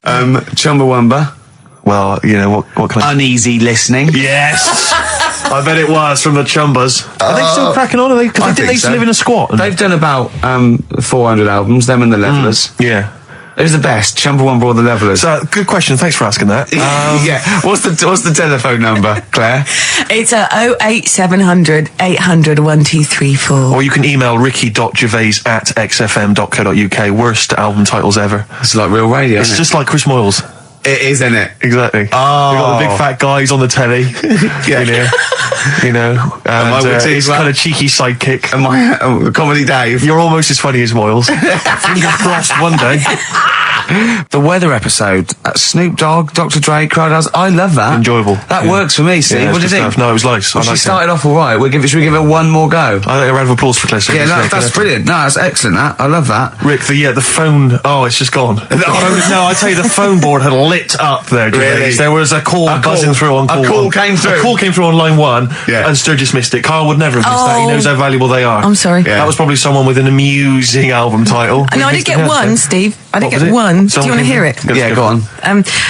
Chumbawamba. Well, you know, what kind of... Uneasy listening. Yes! I bet it was from the Chumbas. Are they still cracking on? Are they? Because they used to live in a squat. They've done about 400 albums, them and the Levellers. Yeah. Who's the best, Chumbawamba or the Levellers? So, good question. Thanks for asking that. Yeah. What's the telephone number, Claire? It's 08700 800 1234. Or you can email ricky.gervais@xfm.co.uk. Worst album titles ever. It's like real radio, It's isn't just like Chris Moyles. it? It is, isn't it? Exactly. Oh. We've got the big fat guys on the telly. Yeah. You know. And his kind of cheeky sidekick. And my Comedy Dave. You're almost as funny as Moyles. Fingers crossed one day. The weather episode, Snoop Dogg, Dr. Dre, Crowdhouse, I love that. Enjoyable. That works for me, see. Yeah, what do you think? No, it was nice. Well, she started off all right. Should we give her one more go? I think a round of applause for Claire. Yeah, that's brilliant. No, that's excellent, that. I love that. Rick, the phone... Oh, it's just gone. No, I tell you, the phone board had lit up there, Gervais. Really? There was a call buzzing through on call A call one. came through. A call came through on line 1, Yeah. and Sturgis missed it. Carl would never have missed that. He knows how valuable they are. I'm sorry. Yeah. That was probably someone with an amusing album title. No, I did get one, Steve. I did What was get it? one. Do Someone you want to came hear through? it? Yeah, go on.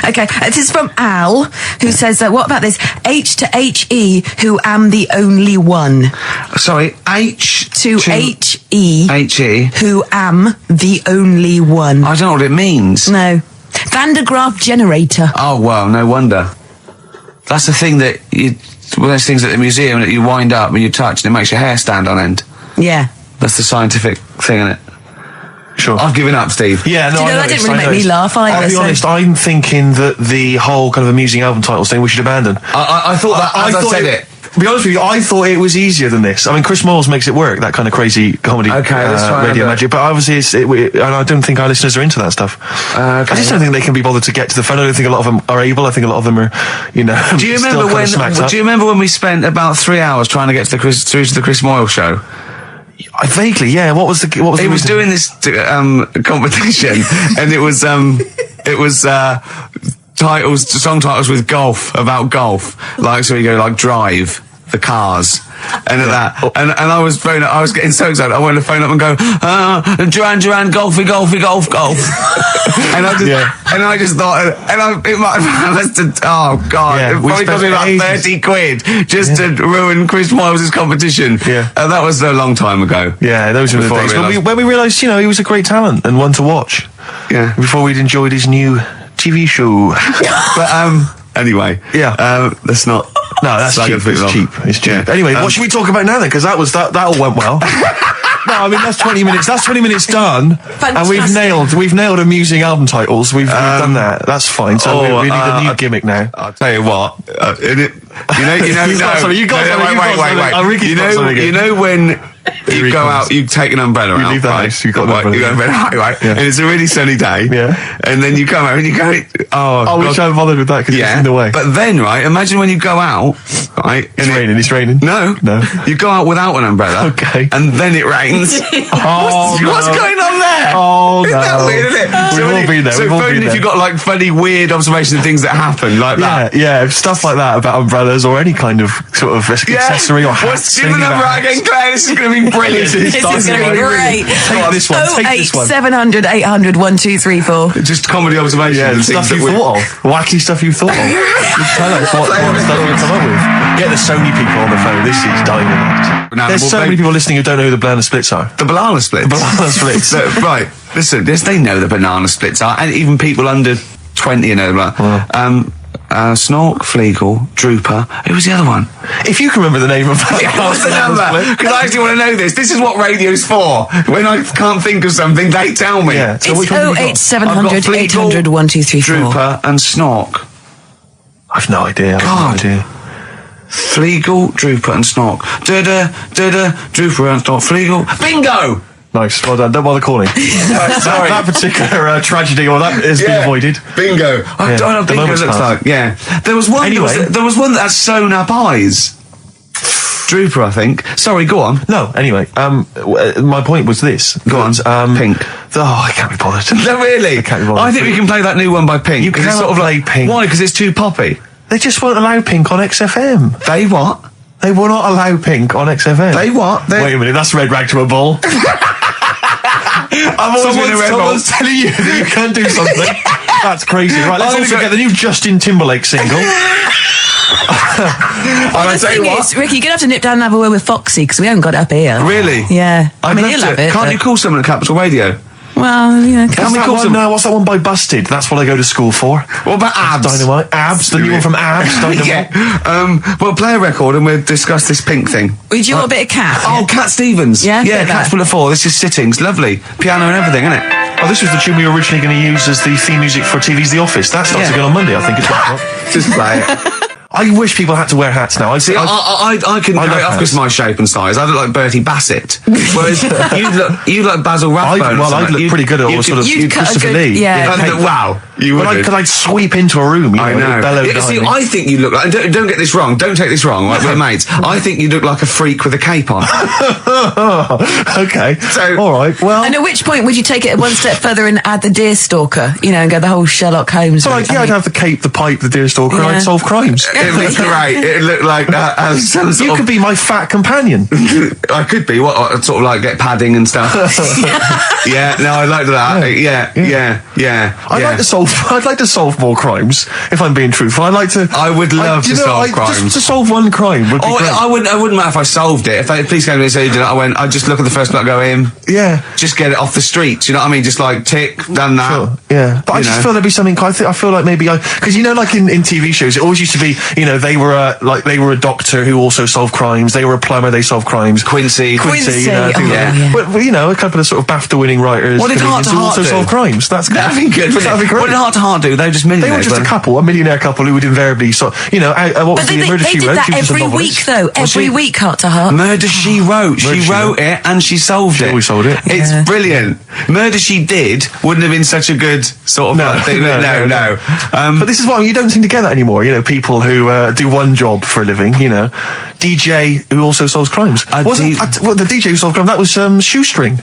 Okay, this is from Al, who says, what about this? H to H-E, who am the only one. Sorry, H To H-E, H-E. who am the only one. I don't know what it means. No. Van de Graaff generator. Oh, well, no wonder. That's the thing that one of those things at the museum that you wind up and you touch and it makes your hair stand on end. Yeah. That's the scientific thing, isn't it? Sure. I've given up, Steve. Yeah, no, Do you know, I that didn't really make me laugh either. I'll be honest, I'm thinking that the whole kind of amusing album titles thing we should abandon. I thought that as I said it. To be honest with you, I thought it was easier than this. I mean, Chris Moyles makes it work, that kind of crazy comedy Let's try radio magic, but obviously and I don't think our listeners are into that stuff. I just don't think they can be bothered to get to the phone. I don't think a lot of them are able. I think a lot of them are, you know, Do you remember when we spent about 3 hours trying to get to through to the Chris Moyle show? I vaguely, yeah. What was the He was reason? doing this competition, and it was song titles with about golf, like so you go like Drive, the Cars, and that, and I was getting so excited. I wanted to phone up and go, Duran, golfy, golf. And I just thought, it might have lasted, oh God, Yeah, it probably cost me about ages. 30 quid just to ruin Chris Miles' competition. Yeah. And that was a long time ago. Yeah, those were the Before I days realised- when we realised, you know, he was a great talent and one to watch. Yeah. Before we'd enjoyed his new TV show. But, anyway. Yeah. Let's not. No, that's slag cheap. other people It's cheap. off. It's cheap. Yeah. Anyway, what should we talk about now then? Because that all went well. No, I mean that's 20 minutes. That's 20 minutes done, and we've nailed amusing album titles. We've done that. That's fine. So we need a new gimmick now. I'll tell you what. Wait. You know when you go out, you take an umbrella out. leave the right? house, you've got an umbrella. You go to bed, right? Yeah. And it's a really sunny day. Yeah. And then you come out and you go, Oh, God. which I'm bothered with that because it's in the way. But then, right? Imagine when you go out, right? It's raining. It's raining. No. No. You go out without an umbrella. Okay. And then it rains. What's going on there? Oh, Isn't that no. weird, isn't it? We've all been there. So We've all phone been if there. you've got like funny, weird observations of things that happen like that. Yeah, stuff like that about umbrellas or any kind of sort of accessory or hats. Give the number out again, Claire. This is going to be brilliant. This is going to be great. Take this one. Take this one. 08700 800 1234. Just comedy observations. Yeah, and stuff things you that thought of. Wacky stuff you thought of. Just tell us what stuff you come up with. Get the Sony people on the phone. This is dynamite. No, There's well, so many people listening who don't know who the banana splits are. The banana splits. Banana splits. So, right. Listen, they know the banana splits are, and even people under 20 know that. Snork, Fleagle, Drooper. Who was the other one? If you can remember the name of that, What's the number? Because I actually want to know this. This is what radio's for. When I can't think of something, they tell me. Yeah. So It's which one have you got? 08700 800 1234. Drooper and Snork. I've no idea. God. Fleagle, Drooper and Snork. Drooper and Snork. Fleagle. Bingo! Nice. Well done. Don't bother calling. Sorry. That particular tragedy or that has been avoided. Bingo. I don't know what the bingo moment's looks passed. like. Yeah. There was one. Anyway. There was one that had sewn up eyes. Drooper, I think. Sorry, go on. No, anyway, my point was this. Go on. Pink. Oh, I can't be bothered. No, really? I can't be bothered. I think we can play that new one by Pink. You 'cause it's cannot sort of play like, Pink. Why? Because it's too poppy. They just won't allow Pink on XFM. They what? They will not allow Pink on XFM. They what? Wait a minute, that's red rag to a bull. I've always been a rebel. Someone's telling you that you can't do something. That's crazy. Right, let's also get the new Justin Timberlake single. The thing is, Ricky, you're going to have to nip down and have a word with Foxy, because we haven't got it up here. Really? Yeah. I'd mean, love he'll to. have it. Can't you call someone at Capital Radio? Well, What's that one by Busted? That's what I go to school for. What about Abs? Dynamite. Abs, the new one from Abs. Dynamite. Yeah. Well, play a record and we'll discuss this Pink thing. Do you want a bit of Cat? Oh, Cat Stevens. Yeah, Yeah, Cat's full of four. This is Sittings. Lovely. Piano and everything, isn't it? Oh, this was the tune we were originally going to use as the theme music for TV's The Office. That starts again on Monday, I think. Just play it. I wish people had to wear hats now. I couldn't go off because of my shape and size. I look like Bertie Bassett. Whereas you look Basil Rathbone. I'd look pretty good at all sort of Christopher Lee. Wow. You would. I'd sweep into a room. I know. See, I think you look like. And don't get this wrong. Don't take this wrong. Right, we're mates. I think you look like a freak with a cape on. Okay. So, all right. Well. And at which point would you take it one step further and add the Deerstalker? And go the whole Sherlock Holmes. So I'd have the cape, the pipe, the Deerstalker, and I'd solve crimes. It'd be great. It'd look like you could be my fat companion. I could be. What sort of like get padding and stuff. Yeah. No, I like that. Yeah. I'd like to solve more crimes. If I'm being truthful, I would love to solve crimes. Just to solve one crime would be great. I wouldn't matter if I solved it. If they police came to me and said, I'd just look at the first one, go in. Yeah. Just get it off the street. You know what I mean? Just like tick, done that. Sure. Yeah. But I just feel there'd be something. I feel like maybe because like in TV shows, it always used to be they were a doctor who also solved crimes. They were a plumber. They solved crimes. Quincy. But a couple of sort of BAFTA-winning writers. What did Heart to who Heart also do? solve crimes? That's good. That'd be good. That'd be great. What did Heart to Heart do? They were just millionaires. They were just a millionaire couple who would invariably what was the Murder She Wrote? They did that every week, though. Every week, Heart to Heart. Murder She Wrote. She wrote it and she solved it. We sold it. It's brilliant. Murder She Did wouldn't have been such a good sort of thing. No. But this is why you don't seem to get that anymore. People who do one job for a living. DJ who also solves crimes. The DJ who solved crime, that was Shoestring.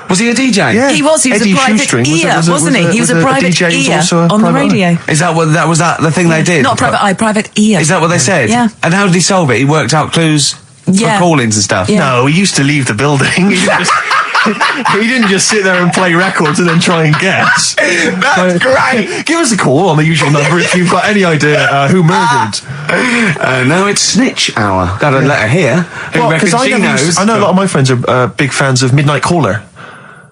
Was he a DJ? Yeah. He was a private ear, wasn't he? He was a private ear on the radio. Is that what was that the thing they did? Not private eye, private ear. Is that what they said? Yeah. And how did he solve it? He worked out clues for call-ins and stuff. Yeah. No, he used to leave the building. He didn't just sit there and play records and then try and guess. That's great. Give us a call on the usual number if you've got any idea who murdered. No, it's Snitch Hour. Got a letter here. Who reckons she knows? I know a lot of my friends are big fans of Midnight Caller.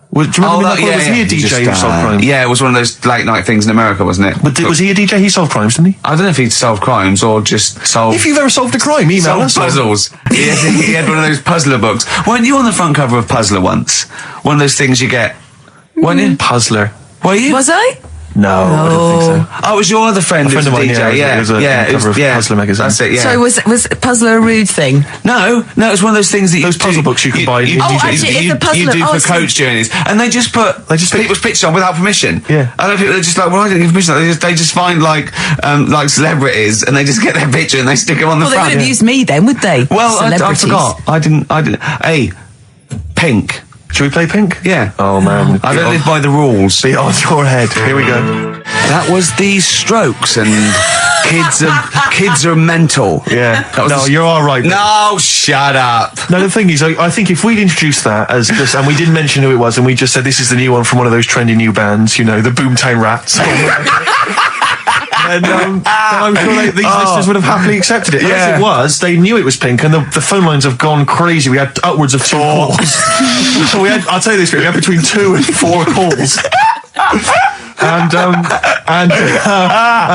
Do you remember Midnight Caller? Was he a DJ who solved crimes? Yeah, it was one of those late night things in America, wasn't it? But was he a DJ? He solved crimes, didn't he? I don't know if he'd solved crimes or just solved... If you've ever solved a crime, email us. Puzzles. He had one of those puzzler books. Weren't you on the front cover of Puzzler once? One of those things you get... Weren't you? Puzzler. Were you? Was I? No, I don't think so. Oh, it was your other friend who's a of mine, DJ. It was a Puzzler magazine. That's it, yeah. So was Puzzler a rude thing? No, it was one of those things that those puzzle books you can buy. You do for coach journeys, and they just put people's pictures on without permission. Yeah, I know people are just like, well, I didn't give permission. They just find like celebrities, and they just get their picture and they stick them on the front. Well, they would have used me then, would they? Well, I forgot. I didn't. Hey, Pink. Should we play Pink? Yeah. Oh man, I don't live by the rules. Be on your head. Here we go. That was the Strokes, and kids are mental. Yeah. No, you're all right. No, shut up. No, the thing is, I think if we'd introduced that as just, and we didn't mention who it was, and we just said this is the new one from one of those trendy new bands, the Boomtown Rats. And I'm sure these listeners would have happily accepted it. Yeah. As it was, they knew it was Pink, and the phone lines have gone crazy. We had upwards of 2 calls. So I'll tell you this, we had between 2 and 4 calls. And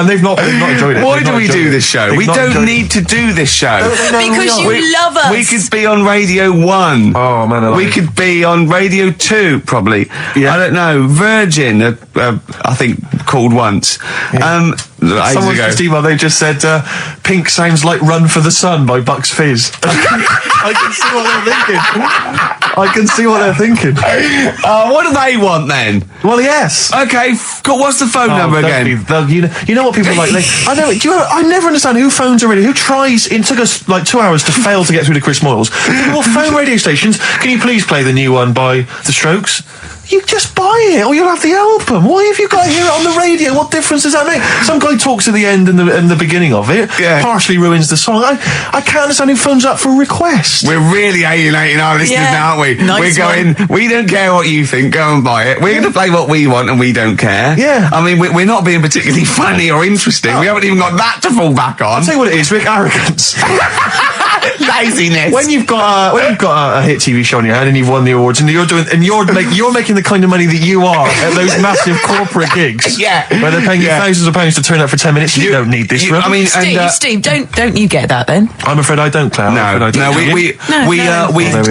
they've not enjoyed it. Why do we do this show? We don't need to do this show. Because you love us. We could be on Radio 1. Oh, man. We could be on Radio 2, probably. Yeah. I don't know. Virgin, I think, called once. Yeah. Someone just emailed, they just said, Pink sounds like Run for the Sun by Bucks Fizz. I can see what they're thinking. What do they want then? Well, yes. Okay, what's the phone number again? You know what people like? I never understand who phones a radio. Who tries? It took us like 2 hours to fail to get through to Chris Moyles. People phone radio stations. Can you please play the new one by The Strokes? You just buy it, or you'll have the album. Why have you got to hear it on the radio? What difference does that make? Some guy talks at the end and the beginning of it, partially ruins the song. I can't understand who phones up for a request. We're really alienating our listeners now, aren't we? Nice we don't care what you think, go and buy it. We're going to play what we want and we don't care. Yeah. I mean, we're not being particularly funny or interesting. We haven't even got that to fall back on. I'll tell you what it is, Rick, arrogance. Laziness. When you've got a hit TV show on your hand and you've won the awards and you're making the kind of money that you are at those massive corporate gigs, where they're paying you thousands of pounds to turn up for 10 minutes. You don't need this. I mean, Steve, don't you get that then? I'm afraid I don't, Claire. We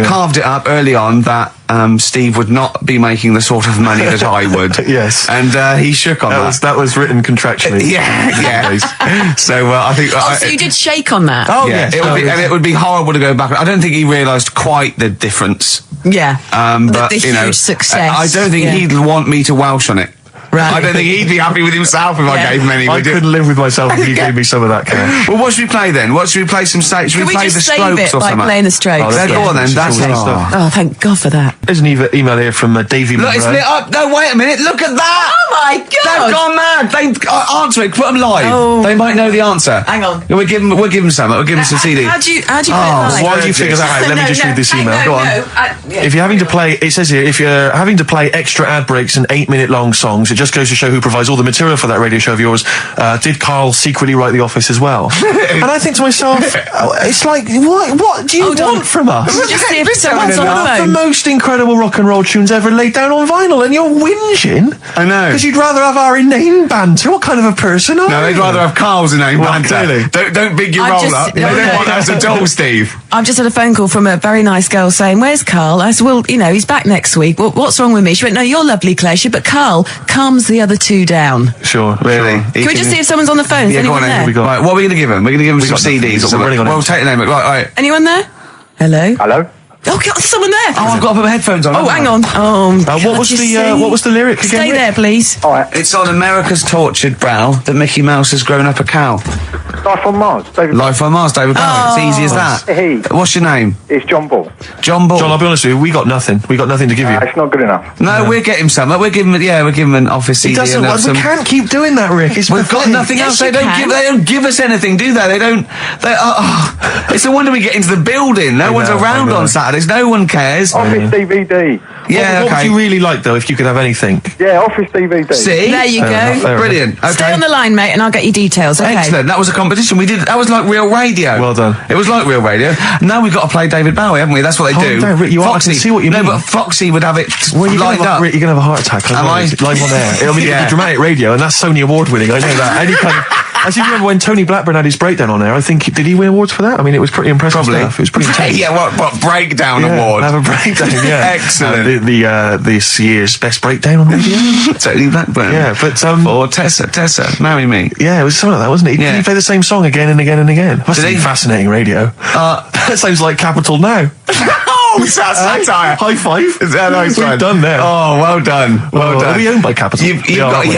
carved it up early on that Steve would not be making the sort of money that I would. Yes. And he shook on that. That was written contractually. So I think. So you did shake on that. Oh yes. It would be horrible to go back. I don't think he realised quite the difference. Yeah. But the huge success. I don't think he'd want me to Welsh on it. Right. I don't think he'd be happy with himself if I gave him any. I couldn't live with myself if you gave me some of that cash. Well, what should we play then? Should we play some Should Can we play the just save Strokes it or by something? playing the Strokes? Go on then. That's it. Oh, thank God for that. There's an email here from Davey Look, it's lit up. No, wait a minute. Look at that. Oh my God! They've gone mad. Answer it. Put them live. Oh. They might know the answer. Hang on. We'll give them some. We'll give them some CD. How do you put it live? Why do you figure that out? Let me just read this email. Go on. If you're having to play, it says here, if you're having to play extra ad breaks and 8-minute long songs, it just goes to show who provides all the material for that radio show of yours. Did Karl secretly write The Office as well? And I think to myself, it's like, what do you want from us? Just see if someone's on the The phone. most incredible rock and roll tunes ever laid down on vinyl, and you're whinging. I know. Because you'd rather have our inane banter. What kind of a person are you? No, they'd rather have Carl's inane banter. Clearly. Don't big your I've roll just- up. They no, don't no. want us at all, Steve. I've just had a phone call from a very nice girl saying, "Where's Karl?" I said, "Well, he's back next week. What's wrong with me?" She went, "No, you're lovely, Claire." She said, "But Karl calms the other two down." Sure. Really? Sure. Can we just see if someone's on the phone? Is Yeah, go anyone on then. there? Right, what are we going to give them? We're going to give them some got nothing. CDs or We're something. running on Well, empty. take the name. Right. Anyone there? Hello? Hello? Oh, God, there's someone there. Oh, I've got to put my headphones on. Oh, hang on. Oh, What was the lyric again? Stay Rick? there, please. All right. It's on America's tortured brow that Mickey Mouse has grown up a cow. Life on Mars. David. Life on Mars, David Bowie. It's easy as that. Hey. What's your name? It's John Ball. John Ball. John, I'll be honest with you, we got nothing. We got nothing to give you. It's not good enough. No, we'll get him some. We'll give him an office CD. It doesn't. and some. We can't keep doing that, Rick. It's We've got pathetic. nothing Yes, else. you They can. don't give us anything, do they? They don't. It's no wonder we get into the building. No one's around I know. on Saturdays. No one cares. Office DVD. Yeah, What okay. would you really like, though, if you could have anything? Yeah, Office DVD. See? There you Fair enough, go. fair Brilliant. Okay. Stay on the line, mate, and I'll get you details. Okay. Excellent. That was a competition. That was like real radio. Well done. It was like real radio. Now we've got to play David Bowie, haven't we? That's what they Calm do. down, Rick, you are- I can see what you mean. No, but Foxy would have it Well, you're lined up. Rick, you're going to have a heart attack. Am I? Live on air. I mean, Yeah. it's dramatic radio, and that's Sony award winning. I know that. Any kind of. I seem to remember when Tony Blackburn had his breakdown on there. I think did he win awards for that? I mean, it was pretty impressive Probably. stuff. It was pretty intense. Yeah, what breakdown award? Have a breakdown. Yeah, Excellent. This year's best breakdown on radio. Totally Blackburn. Yeah, but Or Tessa, marry me. yeah, it was something like that, wasn't it? Yeah. He played the same song again and again and again. Must Did be he? fascinating radio. That sounds like Capital Now. Oh, that's satire. High five. We've done there. Oh, well done. Well done. Are we owned by Capital? You've We are, got, aren't we?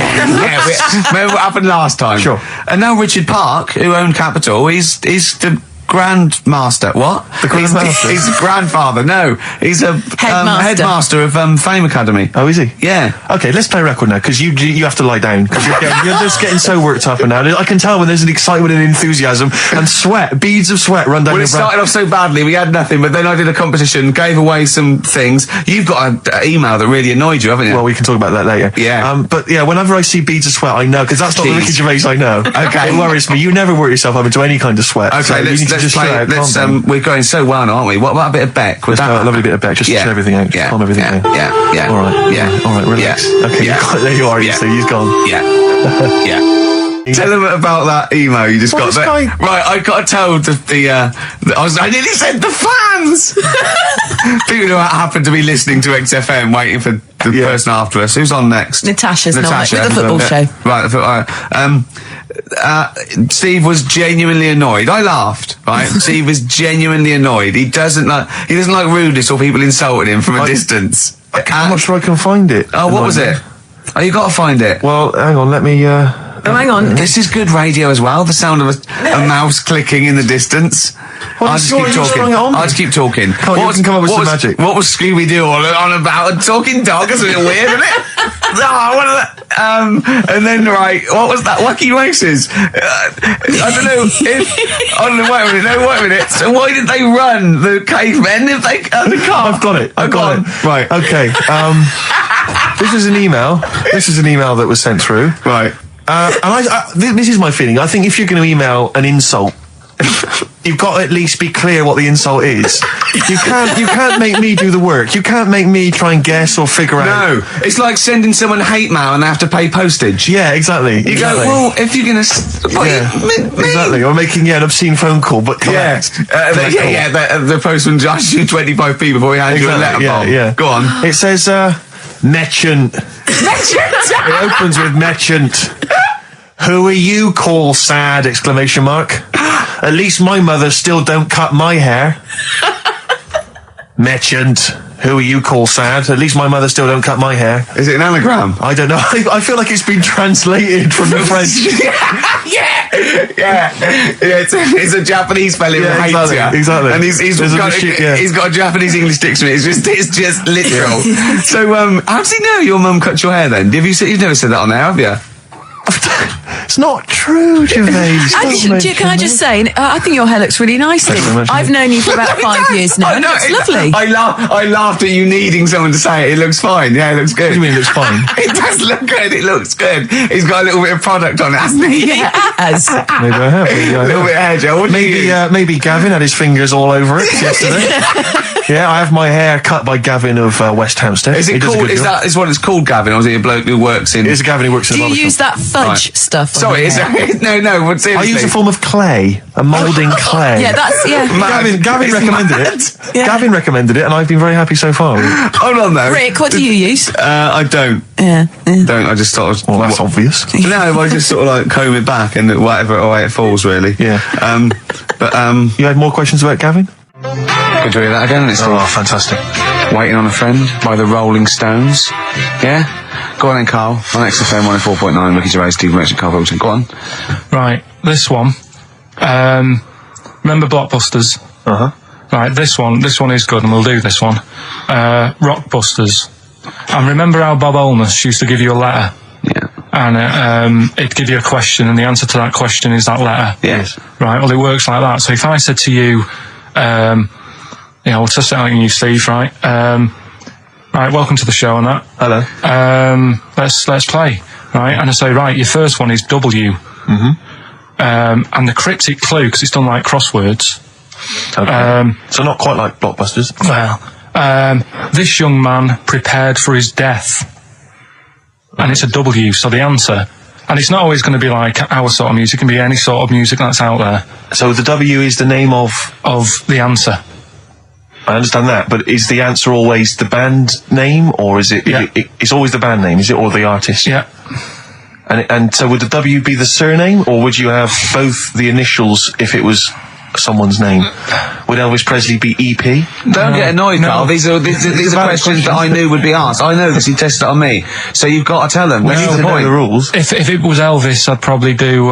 Remember what happened last time? Sure. And now Richard Park, who owned Capital, is the Grandmaster. What? The Grandmaster? He's the grandfather. No, he's a headmaster of Fame Academy. Oh, is he? Yeah. Okay, let's play a record now, because you have to lie down, because you're just getting so worked up and now. I can tell when there's an excitement and enthusiasm and sweat, beads of sweat run down Well, your it brow. started off so badly, we had nothing, but then I did a competition, gave away some things. You've got an email that really annoyed you, haven't you? Well, we can talk about that later. Yeah. But yeah, whenever I see beads of sweat, I know, because that's not the Jeez. Ricky Gervais I know. Okay. It worries me. You never work yourself up into any kind of sweat. Okay, so you need to let's just play. chill out, Let's calm down. we're going so well now, aren't we? What about a bit of Beck? Would Let's have a lovely bit of Beck, just to chill everything out, just calm everything down. Yeah. All right. Yeah. All right, relax. Yeah. Okay, Yeah. there you are, you Yeah. see, he's gone. Yeah. Yeah. Tell them about that email you just Well, got this there. guy- Right, I got to tell I nearly said the fans! People who happen to be listening to XFM waiting for the person after us. Who's on next? Natasha's not with the football show. Right, Steve was genuinely annoyed. I laughed, right? Steve was genuinely annoyed. He doesn't like rudeness or people insulting him from a distance. I'm not sure I can find it. Oh, what was it? Oh, you got to find it. Well, hang on, let me Oh, hang on. This is good radio as well. The sound of a mouse clicking in the distance. I'll just keep talking. I'll just keep talking. Come on, you can come up with some magic. What was Scooby-Doo on about? A talking dog? That's a bit weird, isn't it? What is that? And then, right, what was that? Wacky Races. I don't know. Wait a minute. So why did they run, the cavemen, if they... the car? I've got it. Right. Okay. This is an email. This is an email that was sent through. Right. This is my feeling. I think if you're going to email an insult, you've got to at least be clear what the insult is. You can't make me do the work. You can't make me try and guess or figure out. No, it's like sending someone hate mail and they have to pay postage. Yeah, exactly. You go, well, if you're going to... Exactly. Or making an obscene phone call, but the postman asked you 25p before he hands you a letter bomb. Yeah. Go on. It says, merchant. It opens with merchant. Who are you, call sad, exclamation mark. At least my mother still don't cut my hair. Merchant. Who are you, call sad? At least my mother still don't cut my hair. Is it an anagram? I don't know. I feel like it's been translated from the French. Yeah. It's a Japanese spelling of hate. Exactly. And he's got a Japanese English dictionary. It's just literal. So, how does he know your mum cut your hair then? You've never said that on there, have you? It's not true, Gervais. Can I just say, I think your hair looks really nice. I've known you for about 5 years now. And it's lovely. I laughed at you needing someone to say it. It looks fine. Yeah, it looks good. What do you mean it looks fine? It does look good. It looks good. He's got a little bit of product on it, hasn't he? Yes. Maybe I have. A little bit of hair gel. Maybe Gavin had his fingers all over it yesterday. Yeah, I have my hair cut by Gavin of West Hampstead. Is it called? Is what it's called, Gavin, or is it a bloke who works in? It's a Gavin who works in. Do you use that fudge stuff? Sorry, no. But seriously, I use a form of clay, a moulding clay. Gavin recommended it. Yeah. Gavin recommended it, and I've been very happy so far. Hold on though. Rick, what do you use? I don't. Yeah. Don't. I just sort of. Well, that's obvious. No, I just sort of like comb it back and whatever way it falls, really. Yeah. You had more questions about Gavin? Could you hear that again? It's fantastic. Waiting on a Friend by the Rolling Stones. Yeah? Go on then, Carl. On XFM 104.9, Ricky Gervais, Steve Merchant, Karl Pilkington. Go on. Right, this one. Remember Blockbusters? Uh-huh. Right, this one is good, and we'll do this one. Rockbusters. And remember how Bob Holness used to give you a letter? Yeah. And it'd give you a question, and the answer to that question is that letter. Yes. Right, well, it works like that. So if I said to you, we'll test it out on you, Steve, right? Right, welcome to the show and that. Hello. Let's play, right? And I say, right, your first one is W. Mm-hmm. And the cryptic clue, because it's done like crosswords. Okay. So not quite like Blockbusters. Well, this young man prepared for his death. And it's a W, so the answer... And it's not always going to be like our sort of music. It can be any sort of music that's out there. So the W is the name of the answer. I understand that, but is the answer always the band name, or is it? Yeah. It's always the band name, is it, or the artist? Yeah. And so would the W be the surname, or would you have both the initials if it was someone's name? Would Elvis Presley be EP? Don't get annoyed, Carl. These are questions that I knew would be asked. I know because he tested it on me. So you've got to tell them. We need to know the rules. If it was Elvis, I'd probably do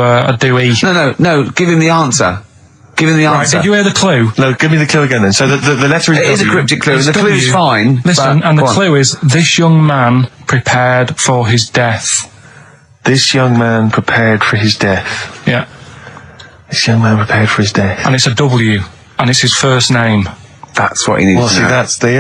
E. No. Give him the answer. Give him the answer. Right, did you hear the clue? No, give me the clue again then. So the letter is It is a cryptic clue. The clue is fine. Listen, and the clue is, this young man prepared for his death. This young man prepared for his death. Yeah. This young man prepared for his death. And it's a W. And it's his first name. That's what he needs to know. That's the,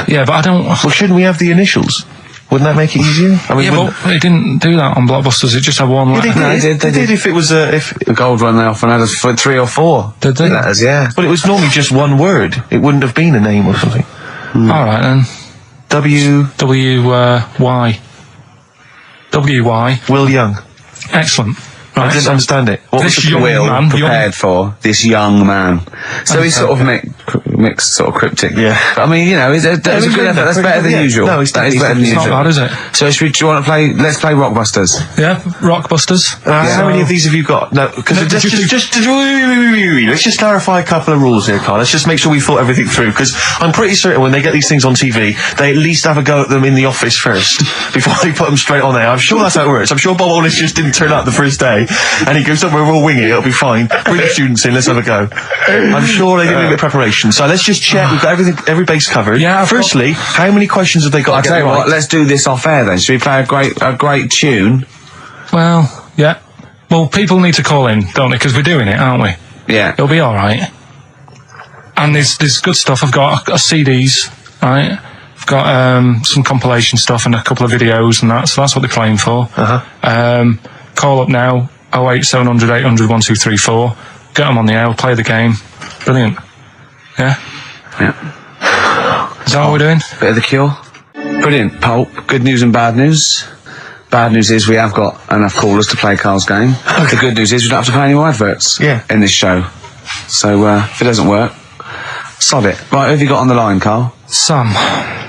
Yeah, but I don't... Well, shouldn't we have the initials? Wouldn't that make it easier? I mean, but they didn't do that on Blockbusters. It just had one letter. They did. If it was the gold one, they often had us for 3 or 4. Did they? Letters, yeah. But it was normally just one word. It wouldn't have been a name or something. All right then. W-Y. W-Y. Will Young. Excellent. Right, I didn't understand it. What this was the young Will man prepared for this young man. So he sort of mixed sort of cryptic. Yeah. But, I mean, you know, that's a good effort. That's better than usual. No, it's that is decent. better than It's usual. not bad, is it? So do you want to play? Let's play Rockbusters. Yeah, Rockbusters. How many of these have you got? No, because let's just clarify a couple of rules here, Carl. Let's just make sure we thought everything through, because I'm pretty certain when they get these things on TV, they at least have a go at them in the office first before they put them straight on there. I'm sure that's how it works. I'm sure Bob Wallace just didn't turn up the first day and he goes, somewhere we'll wing it, it'll be fine. Bring the students in, let's have a go. I'm sure they did a bit of preparation. So let's just check we've got every base covered. Yeah. Firstly, how many questions have they got? I'll tell you what. Let's do this off air then. Should we play a great tune? Well, yeah. Well, people need to call in, don't they? Because we're doing it, aren't we? Yeah. It'll be all right. And there's good stuff. I've got CDs, right? I've got some compilation stuff and a couple of videos and that. So that's what they're playing for. Call up now. 08700 800 1234. Get them on the air. We'll play the game. Brilliant. Yeah. Yeah. Is that what we're doing? Bit of the Cure. Brilliant. Pulp. Good news and bad news. Bad news is we have got enough callers to play Carl's game. The good news is we don't have to pay any more adverts in this show. So if it doesn't work, sod it. Right, who have you got on the line, Carl? Sam.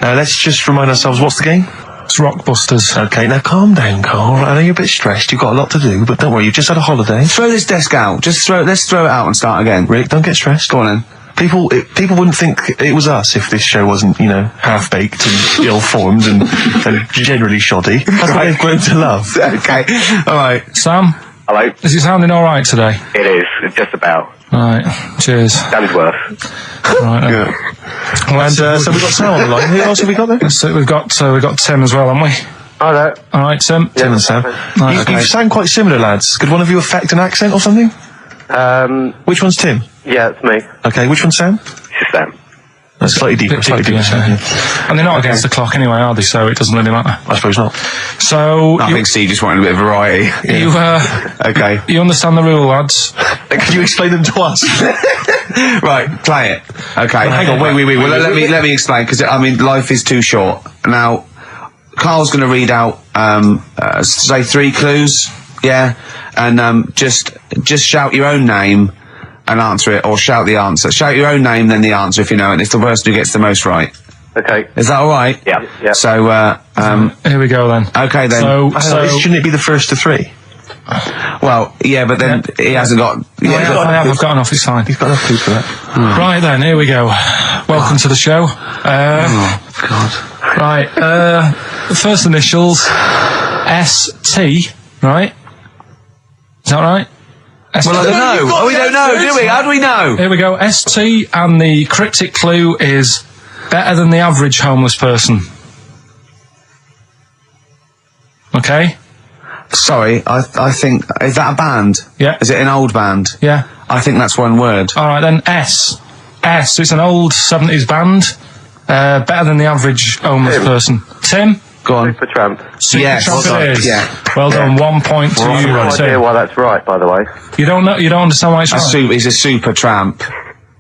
Now let's just remind ourselves, what's the game? It's Rockbusters. Okay, now calm down, Carl. I know you're a bit stressed. You've got a lot to do, but don't worry. You've just had a holiday. Throw this desk out. Let's throw it out and start again. Rick, don't get stressed. Go on then. People wouldn't think it was us if this show wasn't, half-baked and ill-formed and generally shoddy. That's what they've grown to love. Okay. All right. Sam, Hello. is it sounding all right today? It is. Just about. Right. Cheers. Sounded worse. Right. Then. Yeah. Well, And so we've got Sam on the line. Who else have we got there? so we've got Tim as well, haven't we? Hi there. All right, Tim. Tim and Sam. Right, You okay. sound quite similar, lads. Could one of you affect an accent or something? Which one's Tim? Yeah, it's me. Okay, which one's Sam? It's Sam. That's slightly deeper, Sam. Yeah. And they're not against the clock anyway, are they? So it doesn't really matter. I suppose not. So I think Steve just wanted a bit of variety. Okay. You understand the rule, lads? Can you explain them to us? Right, play it. Okay. Hang on, wait. Well, let me explain, because life is too short. Now, Carl's going to read out, say 3 clues, yeah, and just shout your own name and answer it, or shout the answer. Shout your own name, then the answer if you know it. It's the person who gets the most right. Okay. Is that all right? Yeah. So, Here we go then. okay then. So Shouldn't it be the first to 3? Well, yeah, but then he hasn't got. I've got enough. It's fine. He's got enough clues for that. Right then, here we go. Welcome to the show. Oh God. Right. The first initials ST. Right. Is that right? ST. Well, I don't know. We don't know, do we? How do we know? Here we go. ST, and the cryptic clue is better than the average homeless person. Okay. Sorry, I think, is that a band? Yeah. Is it an old band? Yeah. I think that's one word. All right then. S. It's an old 70s band. Better than the average homeless person. Tim. Go on. Supertramp. Yes. Supertramp it is. Yeah. Well done. 1 point to I have no idea Tim. why that's right, by the way. You don't know. You don't understand why it's right. He's a super tramp.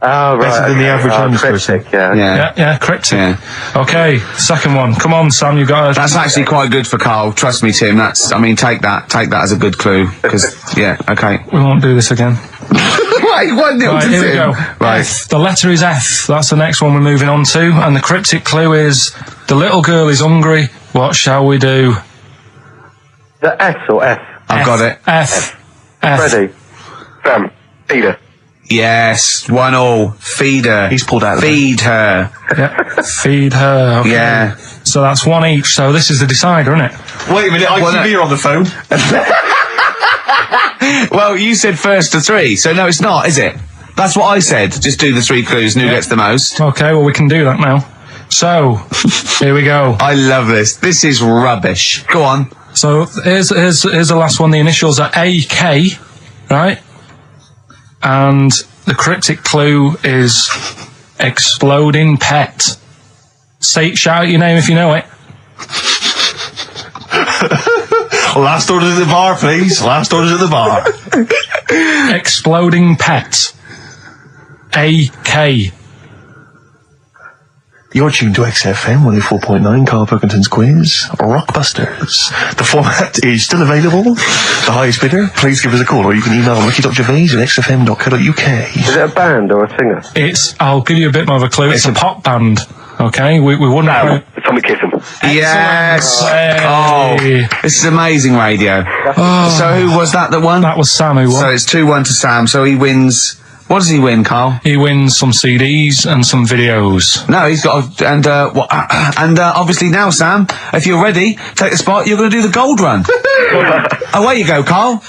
Oh, right. Better than the average homeless cryptic, person. yeah. Yeah, cryptic. Yeah. Okay, second one. Come on, Sam, you got it. That's actually quite good for Carl. Trust me, Tim. Take that as a good clue. Because, yeah, okay. We won't do this again. Wait, 1-0 Right, to here we Tim. go. Right. F. The letter is F. That's the next one we're moving on to. And the cryptic clue is, the little girl is hungry. What shall we do? The S or F? I've got it. F. Ready. Sam. Peter. Yes, 1-1. Feed her. He's pulled out of Feed her. Yeah. Feed her. Okay. Yeah. So that's 1 each. So this is the decider, isn't it? Wait a minute, ITV are on the phone. Well, you said first to 3, so no, it's not, is it? That's what I said. Just do the 3 clues and who gets the most. Okay, well, we can do that now. So, here we go. I love this. This is rubbish. Go on. So, here's the last one. The initials are AK, right? And the cryptic clue is exploding pet. Shout out your name if you know it. Last orders at the bar, please. Last orders at the bar. Exploding pet. AK. You're tuned to XFM 104.9, Karl Pilkington's quiz, Rockbusters. The format is still available. The highest bidder, please give us a call, or you can email ricky.gervais@xfm.co.uk. Is it a band or a singer? I'll give you a bit more of a clue. It's a pop band. Okay, we wouldn't. No, Tommy Kissem. Yes. Hey. Oh, this is amazing radio. So who was that won? That was Sam who won. So it's 2-1 to Sam. So he wins. What does he win, Karl? He wins some CDs and some videos. No, he's got obviously now, Sam, if you're ready, take the spot. You're going to do the gold run. Away you go, Karl.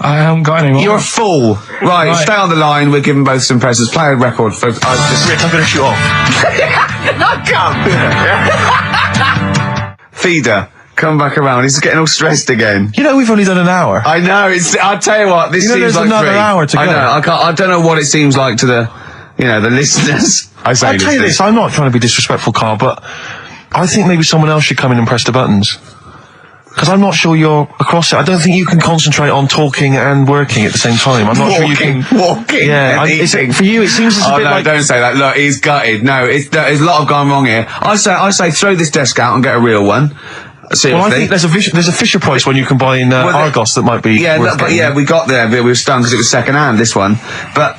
I haven't got any more. You're a fool. Right, stay on the line. We're giving both some presents. Play a record for. Rick, I'm going to shoot off. Not come. Feeder. Come back around. He's getting all stressed again. You know, we've only done an hour. I know. I'll tell you what. This seems there's like another 3. hour to go. I know. I don't know what it seems like to the, the listeners. I'll tell you this. I'm not trying to be disrespectful, Karl, but I think maybe someone else should come in and press the buttons. Because I'm not sure you're across it. I don't think you can concentrate on talking and working at the same time. I'm not sure you can. Walking. Yeah. And eating. For you, it seems it's a bit no, like. Don't say that. Look, he's gutted. No, there's a lot of gone wrong here. I say, throw this desk out and get a real one. Seriously. Well, I think there's a Fisher Price when you can buy in Argos that might be. Yeah, we got there. We were stunned because it was second hand. This one, but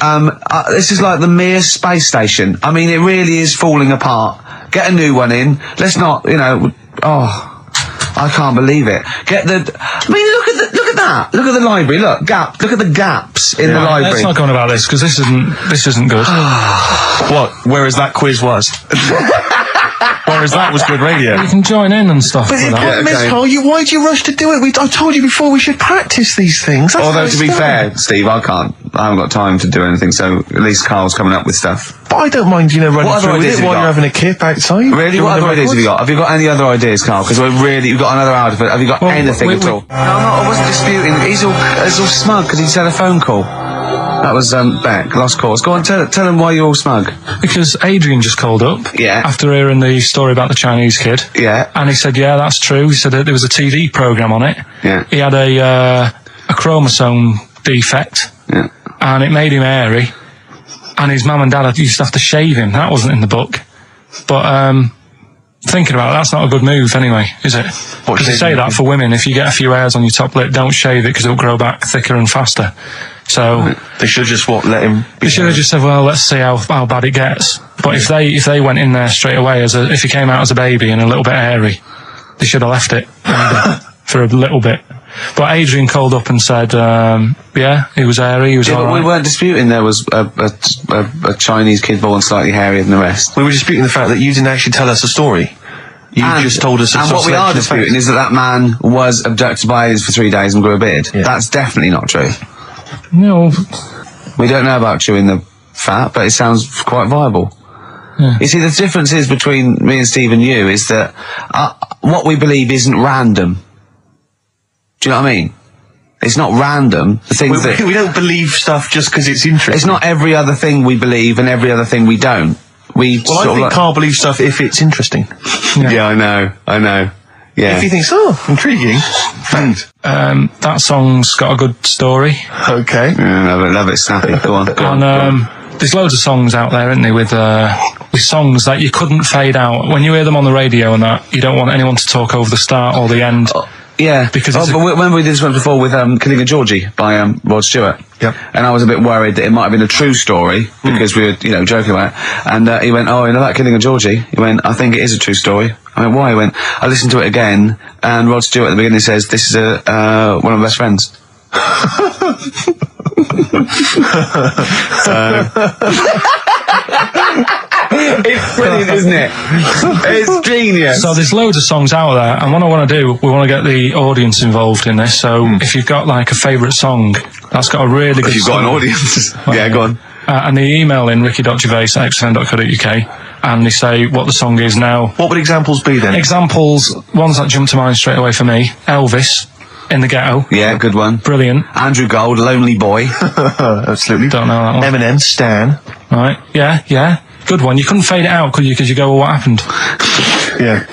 this is like the Mir space station. I mean, it really is falling apart. Get a new one in. Let's not, I can't believe it. Look at that. Look at the library. Look at the gaps in the library. Let's not go on about this because this isn't good. What? Whereas that quiz was. Whereas that was good radio. You can join in and stuff. But Karl, why do you rush to do it? I told you before we should practice these things. Although, to be fair, Steve, I haven't got time to do anything, so at least Karl's coming up with stuff. But I don't mind, running through with it while you're having a kip outside. Really? What other ideas have you got? Have you got any other ideas, Karl? Because we've got another hour. Have you got anything at all? No, I wasn't disputing. He's all smug because he's had a phone call. That was Beck, lost cause. Go on, tell him why you're all smug. Because Adrian just called up. Yeah. After hearing the story about the Chinese kid. Yeah. And he said, yeah, that's true. He said that there was a TV programme on it. Yeah. He had a chromosome defect. Yeah. And it made him hairy. And his mum and dad used to have to shave him. That wasn't in the book. But, thinking about it, that's not a good move anyway, is it? Because they say that for women, if you get a few hairs on your top lip, don't shave it because it'll grow back thicker and faster. So they should have just let him. They should have just said, well, let's see how bad it gets. But if they went in there straight away if he came out as a baby and a little bit hairy, they should have left it for a little bit. But Adrian called up and said, yeah, he was hairy, he was all right. We weren't disputing there was a Chinese kid born slightly hairier than the rest. We were disputing the fact that you didn't actually tell us a story. You just told us. And what we are disputing is that man was abducted by aliens for 3 days and grew a beard. Yeah. That's definitely not true. No. We don't know about chewing the fat, but it sounds quite viable. Yeah. You see, the difference is between me and Steve and you is that what we believe isn't random. Do you know what I mean? It's not random. The things we don't believe stuff just because it's interesting. It's not every other thing we believe and every other thing we don't. I think Karl believes stuff if it's interesting. Yeah, I know. Yeah. If he thinks, intriguing. Fact. That song's got a good story. Okay. Love it, snappy. Go on. There's loads of songs out there, isn't there, with songs that you couldn't fade out. When you hear them on the radio and that, you don't want anyone to talk over the start or the end. Yeah, because remember we did this one before with Killing a Georgie by Rod Stewart. Yep. And I was a bit worried that it might have been a true story because we were, joking about it. And he went, "Oh, you know that Killing a Georgie?" He went, "I think it is a true story." I went, "Why?" He went, "I listened to it again, and Rod Stewart at the beginning says this is one of my best friends." It's brilliant, isn't it? It's genius. So there's loads of songs out there, and what I want to do, we want to get the audience involved in this. So if you've got like a favourite song that's got a really good. If you've got an audience, yeah, go on. And they email in ricky.gervais@xfm.co.uk and they say what the song is now. What would examples be then? Examples, ones that jump to mind straight away for me. Elvis. In the Ghetto. Yeah, good one. Brilliant. Andrew Gold, Lonely Boy. Absolutely. Don't know that one. Eminem, Stan. Right. Yeah. Good one. You couldn't fade it out, could you? Because you go, well, what happened? Yeah,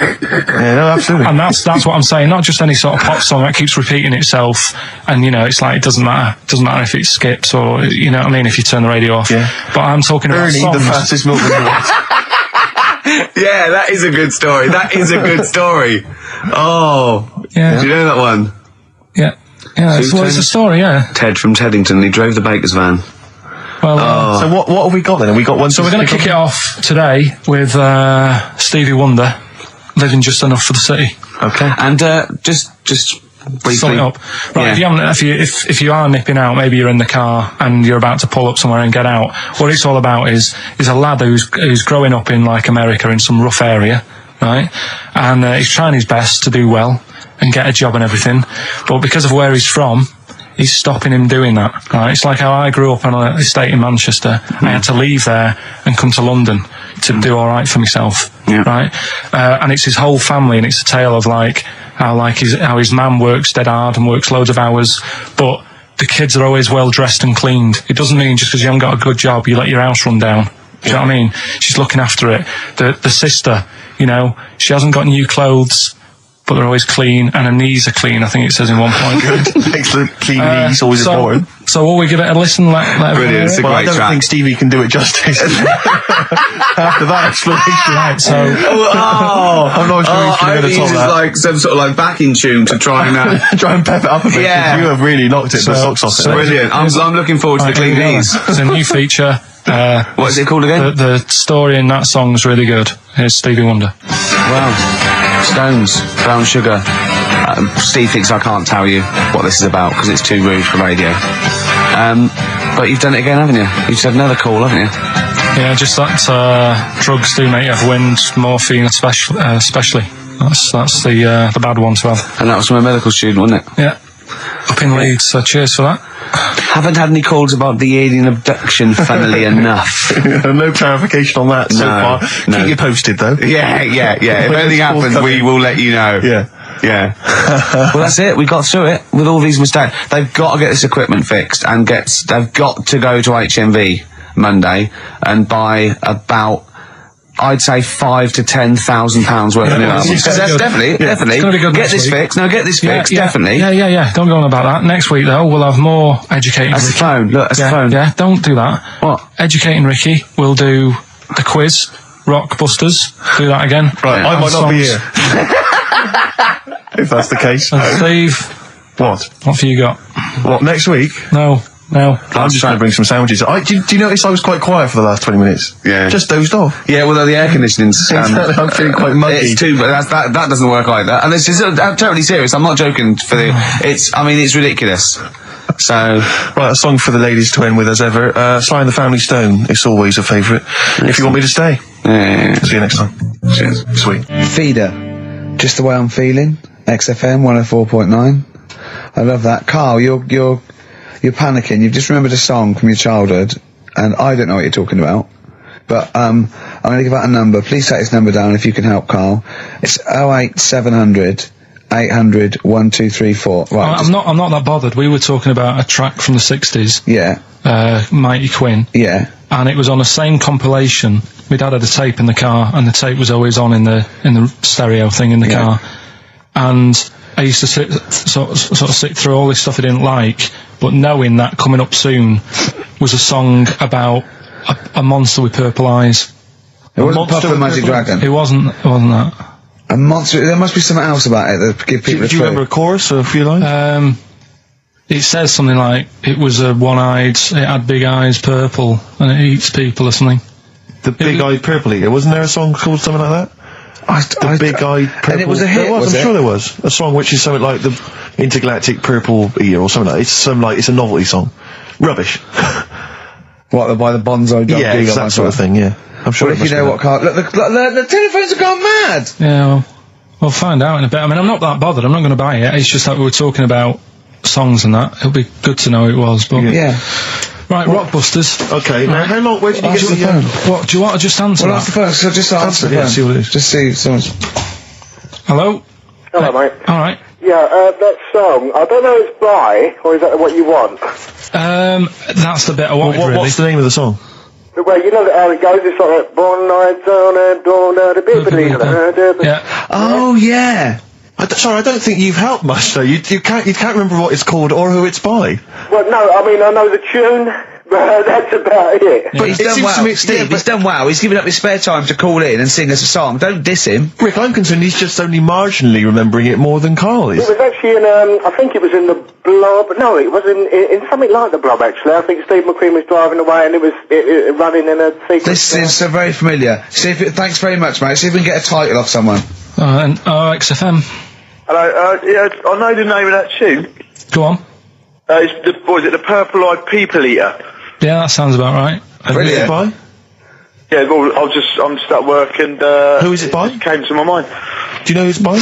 no, absolutely. And that's what I'm saying. Not just any sort of pop song that keeps repeating itself. And, it's like, it doesn't matter. It doesn't matter if it skips or, you know what I mean, if you turn the radio off. Yeah. But I'm talking about Ernie, songs. the fastest milk in the world. Yeah, that is a good story. That is a good story. Oh. Yeah. Do you know that one? Yeah. Yeah, it's a story, yeah. Ted from Teddington, he drove the baker's van. Well, So what have we got then? Have we got one? so we're going to kick it off today with Stevie Wonder, Living Just Enough for the City. Okay. And just briefly. Sum it up. Right, if you are nipping out, maybe you're in the car and you're about to pull up somewhere and get out, what it's all about is a lad who's growing up in like America in some rough area, right? And he's trying his best to do well and get a job and everything, but because of where he's from, he's stopping him doing that, right? It's like how I grew up on an estate in Manchester. I had to leave there and come to London to do all right for myself, right? And it's his whole family, and it's a tale of like how his man works dead hard and works loads of hours, but the kids are always well dressed and cleaned. It doesn't mean just because you haven't got a good job, you let your house run down. Do you know what I mean? She's looking after it. The sister, you know, she hasn't got new clothes, but they're always clean, and her knees are clean, I think it says in one point. Excellent. Clean knees, always important. So will we give it a listen? Brilliant, it's a Well, I great don't track. think Stevie can do it justice. After that explanation. Right, so... I'm not sure he's I going to think top it's that. like some sort of like backing tune to try and Try and pep it up a bit. 'cause Yeah. You have really knocked it the socks off it. brilliant. I'm looking forward to the clean knees. It's a new feature. What is it called again? The story in that song is really good. Here's Stevie Wonder. Wow. Stones, Brown Sugar. Steve thinks I can't tell you what this is about because it's too rude for radio. But you've done it again, haven't you? You've said another call, haven't you? Yeah, just that drugs do make you have wind, morphine especially. That's the bad one to have. And that was from a medical student, wasn't it? Yeah. Up in Leeds, so cheers for that. Haven't had any calls about the alien abduction, funnily enough. No clarification on that so far. no. Keep you posted, though. Yeah. If anything happens, we will let you know. Yeah. Well, that's it. We got through it with all these mistakes. They've got to get this equipment fixed, and they've got to go to HMV Monday and buy about, I'd say, £5,000 to £10,000 worth of new albums. it's gonna That's be good. definitely. It's gonna be good Get next this week. fixed. No, get this fixed. Definitely. Yeah. Don't go on about that. Next week, though, we'll have more educating That's the Ricky. phone. Look, that's the phone. Yeah, don't do that. What? Educating Ricky. We'll do the quiz. Rock Busters. Do that again. Right, I And might not be songs. here. If that's the case. And Steve, What? what have you got? What, next week? No. I'm just going to bring some sandwiches. Do you notice I was quite quiet for the last 20 minutes? Yeah. Just dozed off. Yeah, well, the air conditioning's... I'm feeling quite muggy. It's too, but that doesn't work either. And this is I'm totally serious. I'm not joking. It's ridiculous. So, Right, a song for the ladies to end with as ever. Sly and the Family Stone. It's always a favourite. If you want me to stay. yeah. See you next time. Cheers. Sweet. Feeder, just the way I'm feeling. XFM 104.9. I love that. Carl, you're panicking. You've just remembered a song from your childhood, and I don't know what you're talking about. But I'm going to give out a number. Please take this number down if you can help, Carl. It's 08700 800 1234. Right. I'm not that bothered. We were talking about a track from the 60s. Yeah. Mighty Quinn. Yeah. And it was on the same compilation. My dad had a tape in the car, and the tape was always on in the stereo thing in the car. And I used to sort of sit through all this stuff I didn't like, but knowing that coming up soon was a song about a monster with purple eyes. It wasn't Puff the Magic Dragon. It wasn't that. A monster. There must be something else about it that give people a Do you clue. remember a chorus or a few lines? It says something like, it was a one-eyed, it had big eyes, purple, and it eats people or something. The Big Eyed Purple Eater. Wasn't there a song called something like that? The Big Eyed Purple... And it was a hit, I'm was it? sure there was. A song which is something like the Intergalactic Purple Eater or something like that. It's a novelty song. Rubbish. What, by the Bonzo Dog? Yeah, it's that sort of thing, yeah. I'm sure Well, it if you must know be what, Carl... Look, the telephones have gone mad! Yeah, well, we'll find out in a bit. I mean, I'm not that bothered. I'm not going to buy it. It's just that we were talking about songs and that. It'll be good to know who it was. But Yeah. Right, Rockbusters. Okay, now how long... Where did you get Answer the... the phone. What, do you want to just answer Well, that? answer the phone, so just answer the yeah, phone. see what it is. Just see if someone's... Hello? Hello, mate. Alright. Yeah, that song, I don't know if it's by, or is that what you want? That's the bit I wanted, really. What's the name of the song? Well, you know how it goes, it's like, born nights on and dawn at a bit. Yeah. Oh, yeah! Sorry, I don't think you've helped much, though. You can't remember what it's called or who it's by. Well, no, I mean, I know the tune, That's about it. But he's done well. Steve, he's done well. He's given up his spare time to call in and sing us a song. Don't diss him. Rick, I'm concerned he's just only marginally remembering it more than Karl is. It was actually in, I think it was in the Blob. No, it was in something like the Blob, actually. I think Steve McQueen was driving away and it was running in a sequence. This is so very familiar. Thanks very much, mate. See if we can get a title off someone. XFM. Hello, yeah, I know the name of that tune. Go on. It's the Purple-Eyed People Eater? Yeah, that sounds about right. Brilliant. By? Yeah, well, I'm just at work and, who is it by? It came to my mind. Do you know who it's by?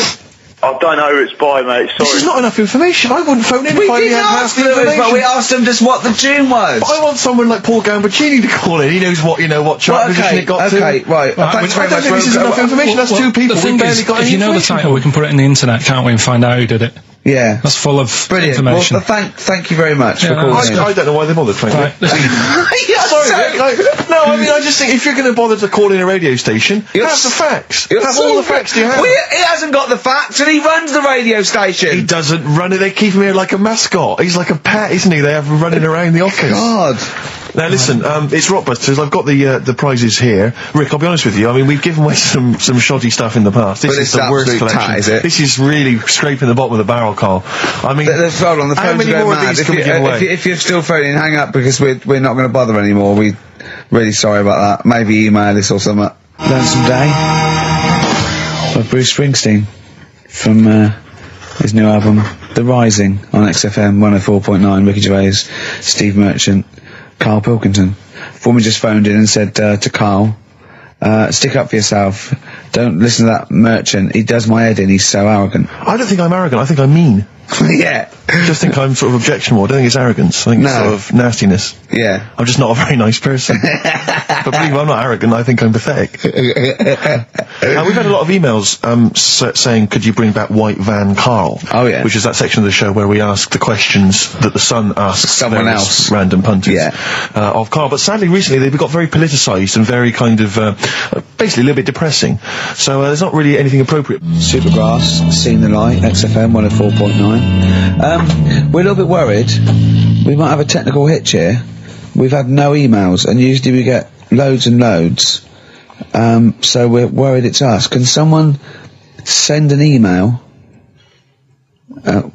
I don't know who it's by, mate, sorry. This is not enough information. I wouldn't phone in if I didn't have the information. But we asked him just what the tune was. But I want someone like Paul Gambaccini to call in. He knows what chart position it got to. Okay, right. Thanks very much. This is enough information. That's two people. The thing is, if you know the title, we can put it in the internet, can't we, and find out who did it. Yeah. That's full of information. Well, thank you very much for calling in. I don't know why they bothered phoning in. Sorry, no, I mean, I just think if you're going to bother to call in a radio station, have the facts. Have all the facts you have. Well, he hasn't got the facts, and he runs the radio station. He doesn't run it. They keep him here like a mascot. He's like a pet, isn't he? They have him running around the office. God. Now listen, it's Rockbusters. I've got the prizes here. Rick, I'll be honest with you. I mean, we've given away some shoddy stuff in the past. This is the worst collection. Is it? This is really scraping the bottom of the barrel, Karl. I mean, hold on, the how phone's many going more mad. of these can we give away? If you're still phoning, hang up because we're not going to bother anymore. We're really sorry about that. Maybe email us or something. Lonesome Day by Bruce Springsteen from his new album The Rising on XFM 104.9. Ricky Gervais, Steve Merchant, Karl Pilkington. Foreman just phoned in and said to Karl, stick up for yourself. Don't listen to that Merchant. He does my head in. He's so arrogant. I don't think I'm arrogant. I think I'm mean. Yeah. I just think I'm sort of objectionable. I don't think it's arrogance. I think it's sort of nastiness. Yeah. I'm just not a very nice person. But believe me, I'm not arrogant. I think I'm pathetic. We've had a lot of emails saying, could you bring back White Van Karl? Oh, yeah. Which is that section of the show where we ask the questions that the Sun asks someone else, random punters, yeah. Of Karl. But sadly, recently they've got very politicised and very kind of basically a little bit depressing. So there's not really anything appropriate. Supergrass, Seen the Light, XFM 104.9. We're a little bit worried. We might have a technical hitch here. We've had no emails, and usually we get loads and loads. So we're worried it's us. Can someone send an email? Yeah,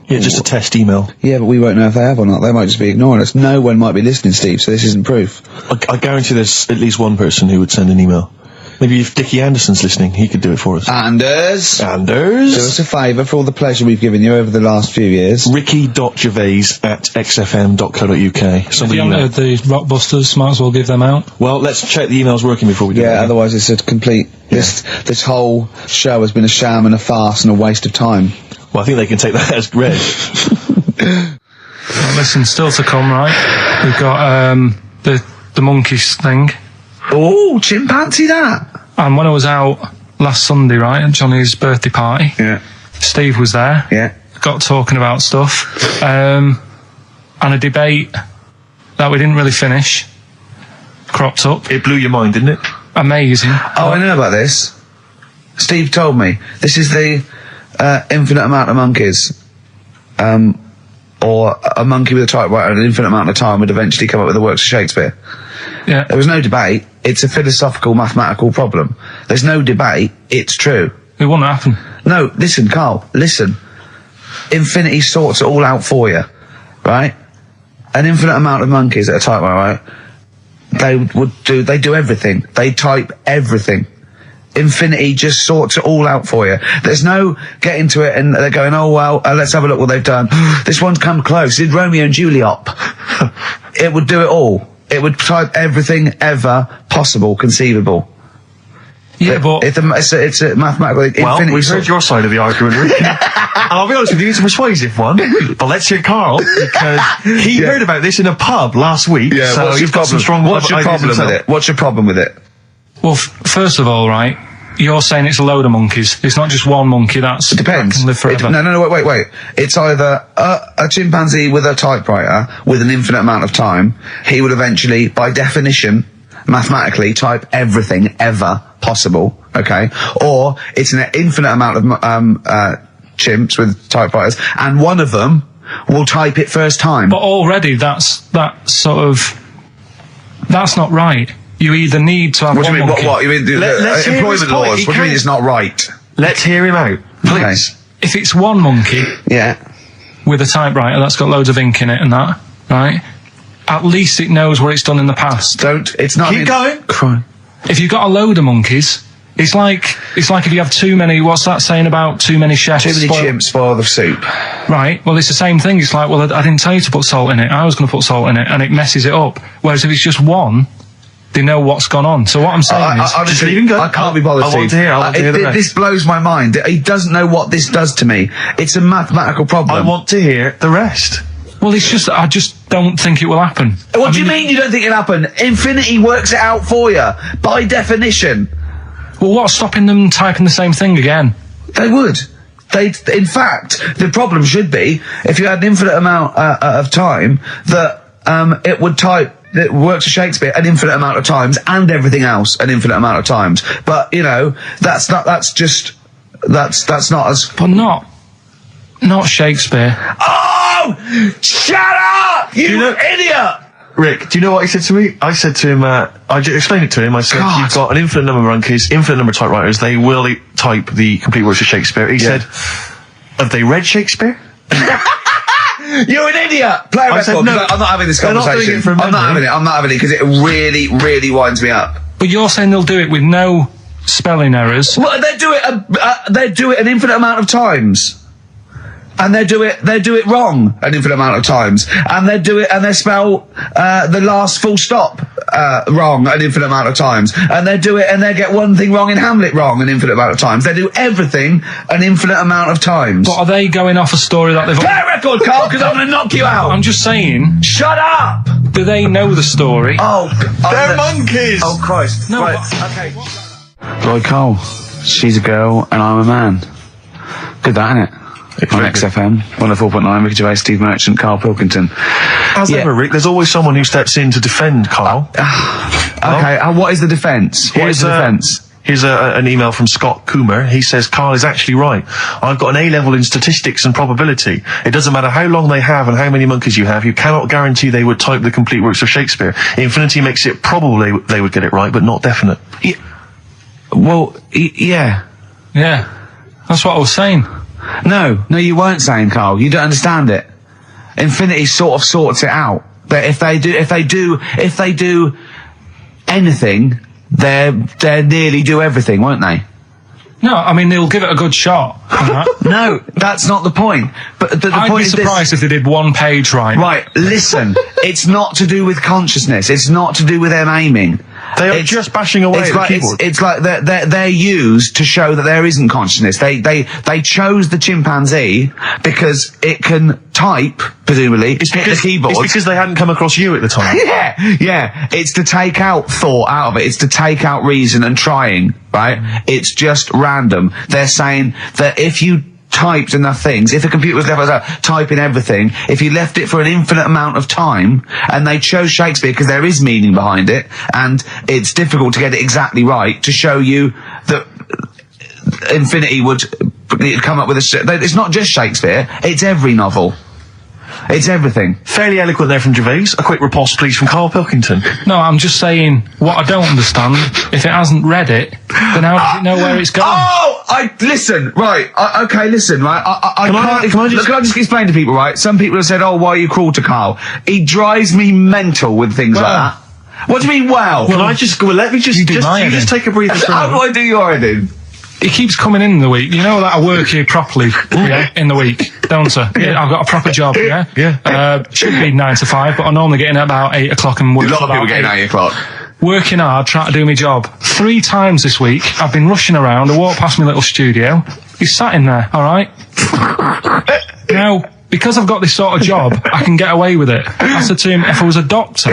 just a test email. Yeah, but we won't know if they have or not. They might just be ignoring us. No one might be listening, Steve, so this isn't proof. I guarantee there's at least one person who would send an email. Maybe if Dickie Anderson's listening, he could do it for us. Anders! Do us a favour for all the pleasure we've given you over the last few years. Ricky.gervais@xfm.co.uk. If you haven't heard the Rockbusters, might as well give them out. Well, let's check the email's working before we do that. Yeah, otherwise it's a complete... This whole show has been a sham and a farce and a waste of time. Well, I think they can take that as read. Well, listen, still to come, right? We've got the monkeys thing. Oh, chimpanzee that! And when I was out last Sunday, right, at Johnny's birthday party, Steve was there. Yeah. Got talking about stuff. And a debate that we didn't really finish cropped up. It blew your mind, didn't it? Amazing. Oh, I know about this. Steve told me. This is the infinite amount of monkeys. Or a monkey with a typewriter and an infinite amount of time would eventually come up with the works of Shakespeare. Yeah. There was no debate. It's a philosophical, mathematical problem. There's no debate. It's true. It wouldn't happen. No, listen, Karl, listen. Infinity sorts it all out for you, right? An infinite amount of monkeys at a typewriter, right? They do everything. They type everything. Infinity just sorts it all out for you. There's no getting to it and they're going, oh well, let's have a look what they've done. This one's come close. Did Romeo and Juliet? It would do it all. It would type everything ever possible, conceivable. Yeah, but it's a mathematical. Well, we've heard your side of the argument, Rick. And I'll be honest with you, it's a persuasive one. But let's hear Karl, because he heard about this in a pub last week. Yeah, so what's your problem? What's your problem with it? What's your problem with it? Well, first of all, right, you're saying it's a load of monkeys. It's not just one monkey. It depends. Can live forever. No, wait. It's either a chimpanzee with a typewriter with an infinite amount of time. He would eventually, by definition, mathematically, type everything ever possible. Okay, or it's an infinite amount of chimps with typewriters, and one of them will type it first time. But already that's that sort of... That's not right. You either need to have What do you mean? monkey. What? You mean let's hear his employment point. laws? He What do you mean can't- it's not right? Let's hear him out, please. Okay. If it's one monkey Yeah. with a typewriter that's got loads of ink in it and that, right? At least it knows what it's done in the past. It's not... Keep going. Crime. If you've got a load of monkeys, it's like if you have too many. What's that saying about too many chefs? Too many chimps spoil the soup. Right. Well, it's the same thing. It's like, well, I didn't tell you to put salt in it. I was going to put salt in it, and it messes it up. Whereas if it's just one, they know what's gone on. So what I'm saying is, just leave him go. I can't be bothered. I want to hear. I want to hear the rest. This blows my mind. He doesn't know what this does to me. It's a mathematical problem. I want to hear the rest. well, it's just I just don't think it will happen. What do you mean you don't think it'll happen? Infinity works it out for you by definition. Well, what's stopping them typing the same thing again? They would. In fact, the problem should be if you had an infinite amount of time that it would type. It works for Shakespeare an infinite amount of times and everything else an infinite amount of times. But you know, that's not as. But not Shakespeare. Oh! Shut up! You idiot! Rick, do you know what he said to me? I said to him, I explained it to him. I said, God. you've got an infinite number of monkeys, infinite number of typewriters. They will type the complete works of Shakespeare. He said, have they read Shakespeare? You're an idiot! Play a I record. said, no, I'm not having this they're not conversation. doing it from I'm not having memory. it. I'm not having it because it really, really winds me up. But you're saying they'll do it with no spelling errors. Well, they do it an infinite amount of times. And they do it wrong an infinite amount of times. And they spell the last full stop wrong an infinite amount of times. And they get one thing wrong in Hamlet wrong an infinite amount of times. They do everything an infinite amount of times. But are they going off a story that they've... Play a record, Carl, because I'm going to knock you out. I'm just saying, Shut up! do they know the story? Oh, They're monkeys! Oh, Christ. No, Right. but- Okay. Right, Carl. She's a girl and I'm a man. Good, that, innit? On XFM, 104.9, Ricky Gervais, Steve Merchant, Karl Pilkington. As ever, Rick, there's always someone who steps in to defend Carl. Okay, what is the defence? What is the defence? Here's an email from Scott Coomer. He says, Carl is actually right. I've got an A-level in statistics and probability. It doesn't matter how long they have and how many monkeys you have. You cannot guarantee they would type the complete works of Shakespeare. Infinity makes it probable they would get it right, but not definite. Yeah. Yeah. That's what I was saying. No, you weren't saying, Carl. You don't understand it. Infinity sort of sorts it out. That if they do anything, they nearly do everything, won't they? No, I mean, they'll give it a good shot. No, that's not the point. But the I'd point be is surprised if they did one page right. Right, listen. It's not to do with consciousness. It's not to do with them aiming. They are just bashing away at the keyboard. It's like they're used to show that there isn't consciousness. They chose the chimpanzee because it can type, presumably, hit the keyboard. It's because they hadn't come across you at the time. Yeah. It's to take out thought out of it. It's to take out reason and trying, right? It's just random. They're saying that if you typed enough things, if a computer was left typing everything, if you left it for an infinite amount of time, and they chose Shakespeare because there is meaning behind it, and it's difficult to get it exactly right, to show you that Infinity would come up with it's not just Shakespeare, it's every novel. It's everything. Fairly eloquent there from Gervais. A quick riposte, please, from Karl Pilkington. No, I'm just saying, what I don't understand, if it hasn't read it, then how does it know where it's going? Listen, right, listen, right, can I just explain to people, right, some people have said, oh, why are you cruel to Carl? He drives me mental with things like that. What do you mean, wow? Can I just, let me just take a breather for a How do moment. I do your editing? He keeps coming in the week. You know that I work here properly, in the week, don't I? Yeah, I've got a proper job, Yeah. Should be 9 to 5, but I normally get in at about 8 o'clock and work A lot of till people about getting 8. 8 o'clock. Working hard, trying to do my job. 3 times this week, I've been rushing around. I walked past my little studio. He's sat in there, all right? Now, because I've got this sort of job, I can get away with it. I said to him, if I was a doctor,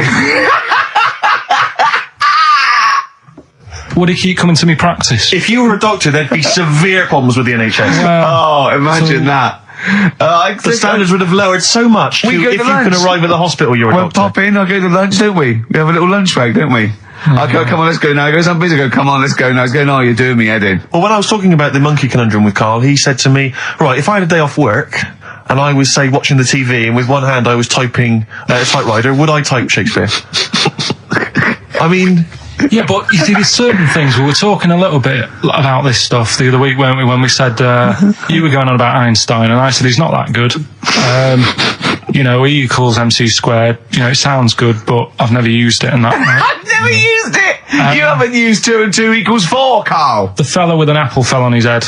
would he keep coming to me practice? If you were a doctor, there'd be severe problems with the NHS. Imagine that. The standards would have lowered so much if you can arrive at the hospital you're a We'll doctor. pop in, I'll go to lunch, don't we? We have a little lunch break, don't we? I go, come on, let's go now. He goes, I'm busy. I go, come on, let's go now. He's going, oh, you're doing me head in. Well, when I was talking about the monkey conundrum with Carl, he said to me, right, if I had a day off work, and I was, say, watching the TV, and with one hand I was typing a typewriter, would I type Shakespeare? I mean... Yeah, but you see, there's certain things. We were talking a little bit about this stuff the other week, weren't we, when we said, you were going on about Einstein, and I said he's not that good. You know, E equals MC squared. You know, it sounds good, but I've never used it and that. Right? I've never used it! You haven't used 2 and 2 equals 4, Carl! The fella with an apple fell on his head.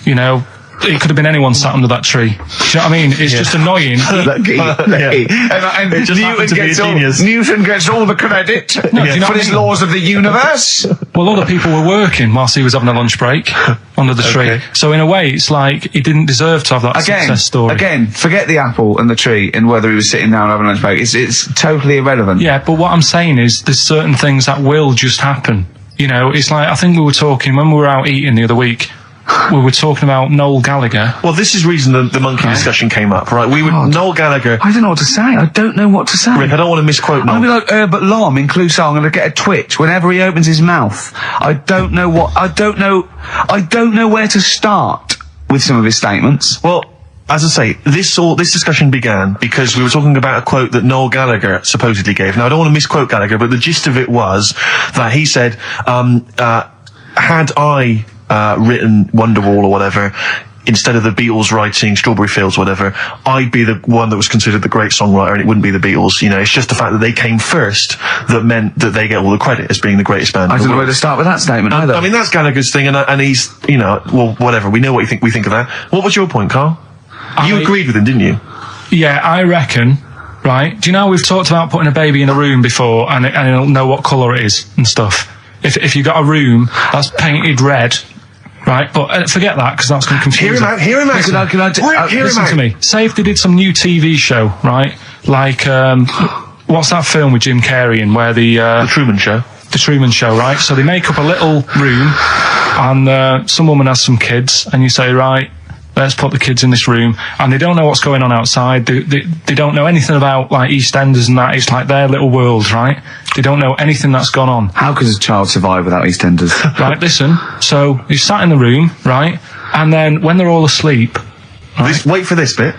You know, it could have been anyone sat under that tree. Do you know what I mean? It's just annoying. Lucky. And It just happened to be a genius. Newton gets all the credit Do you know for what I his mean? laws of the universe. Well, other people were working whilst he was having a lunch break under the tree. Okay. So in a way, it's like he didn't deserve to have that success story. Again, forget the apple and the tree and whether he was sitting down having a lunch break. It's totally irrelevant. Yeah, but what I'm saying is there's certain things that will just happen. You know, it's like, I think we were talking, when we were out eating the other week, we were talking about Noel Gallagher. Well, this is the reason the monkey discussion came up, right? Noel Gallagher... I don't know what to say. I don't know what to say. Rick, I don't want to misquote Noel. I'll be like Herbert Lom in Clouseau. I'm going to get a twitch whenever he opens his mouth. I don't know where to start with some of his statements. Well, as I say, this discussion began because we were talking about a quote that Noel Gallagher supposedly gave. Now, I don't want to misquote Gallagher, but the gist of it was that he said, had I written Wonderwall or whatever, instead of the Beatles writing Strawberry Fields or whatever, I'd be the one that was considered the great songwriter, and it wouldn't be the Beatles. You know, it's just the fact that they came first that meant that they get all the credit as being the greatest band. I don't know where to start with that statement either. I mean, that's Gallagher's thing, and he's, you know, well, whatever. We know what we think of that. What was your point, Carl? You agreed with him, didn't you? Yeah, I reckon, right? Do you know we've talked about putting a baby in a room before and it'll know what colour it is and stuff? If you got a room that's painted red, right? But forget that, because that's going to confuse Hear him out. Listen to me. Say if they did some new TV show, right? Like, what's that film with Jim Carrey in where The Truman Show. The Truman Show, right? So they make up a little room and some woman has some kids and you say, right, let's put the kids in this room, and they don't know what's going on outside. They don't know anything about, like, EastEnders and that. It's like their little world, right? They don't know anything that's gone on. How could a child survive without EastEnders? Right, listen. So he's sat in the room, right? And then when they're all asleep, right, Wait for this bit.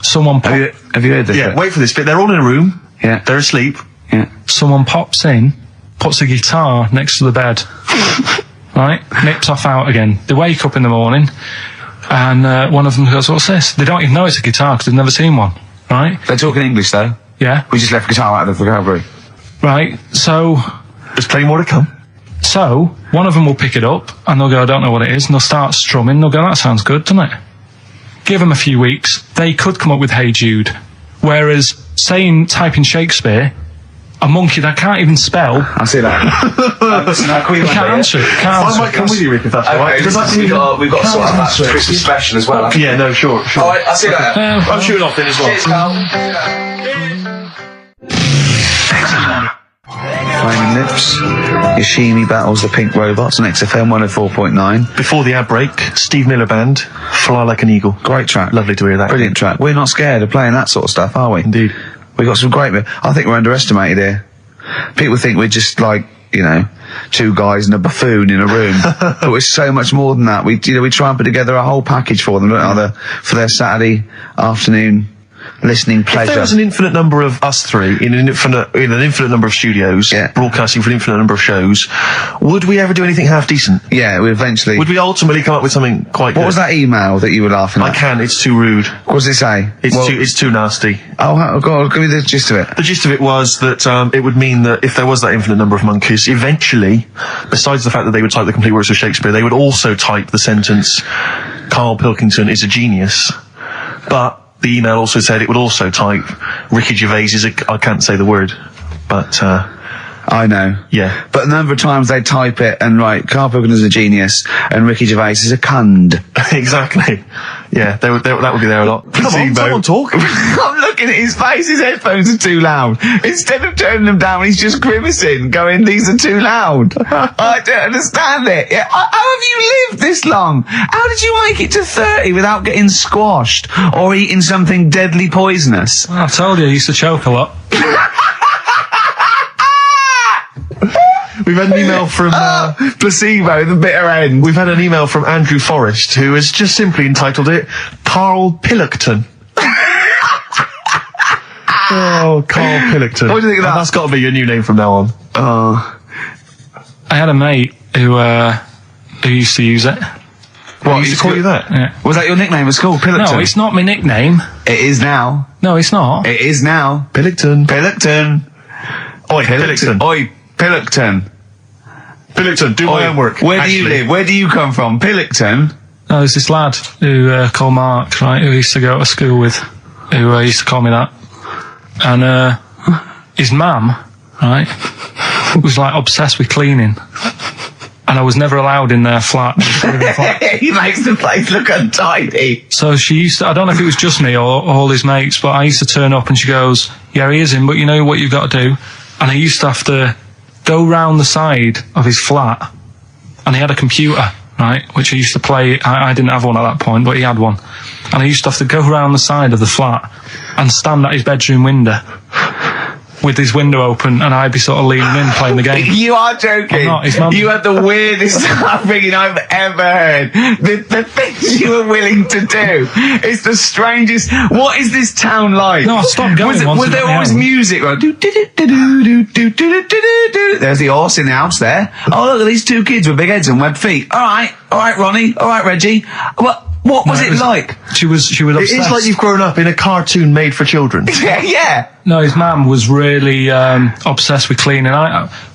someone Have you heard this? Yeah, wait for this bit. They're all in a room. Yeah. They're asleep. Yeah. someone pops in, puts a guitar next to the bed, right? Nips off out again. They wake up in the morning, and one of them goes, "What's this?" They don't even know it's a guitar because they've never seen one, right? They're talking English though. Yeah. We just left guitar out of the vocabulary. Right. So There's plenty more to come. one of them will pick it up and they'll go, "I don't know what it is," and they'll start strumming. They'll go, "That sounds good, doesn't it?" Give them a few weeks, they could come up with "Hey Jude." Whereas typing Shakespeare, a monkey that can't even spell, I see that. can't answer it. I might come with you, Rick, if that's all right. We've got to sort out that Christmas special as well. Yeah, no, sure. Alright, I'll see you later. I'm shooting off then as well. Cheers, Carl. Flaming Lips, Yoshimi battles the Pink Robots on XFM 104.9. Before the ad break, Steve Miller Band, Fly Like an Eagle. Great track. Lovely to hear that. Brilliant track. We're not scared of playing that sort of stuff, are we? Indeed. We got some great... I think we're underestimated here. People think we're just like, you know, two guys and a buffoon in a room. But we're so much more than that. We try and put together a whole package for them, don't we? For their Saturday afternoon listening pleasure. If there was an infinite number of us three in an infinite number of studios, broadcasting for an infinite number of shows, would we ever do anything half decent? Yeah, we eventually... Would we ultimately come up with something quite good? What was that email that you were laughing at? I can't, it's too rude. What does it say? It's too nasty. Oh, go on, give me the gist of it. The gist of it was that it would mean that if there was that infinite number of monkeys, eventually, besides the fact that they would type the complete works of Shakespeare, they would also type the sentence, "Karl Pilkington is a genius." But the email also said it would also type, "Ricky Gervais is I can't say the word, but I know. Yeah. But a number of times they type it and write, "Karl Pilkington is a genius," and Ricky Gervais is a cund. Exactly. Yeah, that would be there a lot. Come on, someone talk. I'm looking at his face, his headphones are too loud. Instead of turning them down, he's just grimacing, going, "These are too loud." I don't understand it. Yeah. How have you lived this long? How did you make it to 30 without getting squashed or eating something deadly poisonous? I told you I used to choke a lot. We've had an email from... placebo, the bitter end. We've had an email from Andrew Forrest, who has just simply entitled it, "Karl Pilkington." Oh, Karl Pilkington. What do you think of that? That's got to be your new name from now on. Oh. I had a mate who used to use it. What, he used to call you that? Yeah. Was that your nickname at school, Pilkington? No, it's not my nickname. It is now. No, it's not. It is now. Pilkington. Pilkington. Oi, Pilkington. Oi, Pilkington. Pilkington, do my homework. Where do you live? Where do you come from? Pilkington? No, there's this lad who called Mark, right, who I used to go to school with, who used to call me that. And his mum, right, was like obsessed with cleaning. And I was never allowed in their flat. He makes the place look untidy. So she used to, I don't know if it was just me or all his mates, but I used to turn up and she goes, yeah, he is in, but you know what you've got to do? And I used to have to go round the side of his flat, and he had a computer, right, which I used to play. I didn't have one at that point, but he had one. And I used to have to go round the side of the flat and stand at his bedroom window with his window open, and I'd be sort of leaning in playing the game. You are joking. I'm not, his mum. You had the weirdest upbringing I've ever heard. The things you were willing to do. It's the strangest. What is this town like? No, I stopped going once. Was there always music? Right? There's the horse in the house there. Oh, look at these two kids with big heads and webbed feet. All right, Ronnie. All right, Reggie. What was it like? She was obsessed. It is like you've grown up in a cartoon made for children. Yeah. No, his mum was really obsessed with cleaning.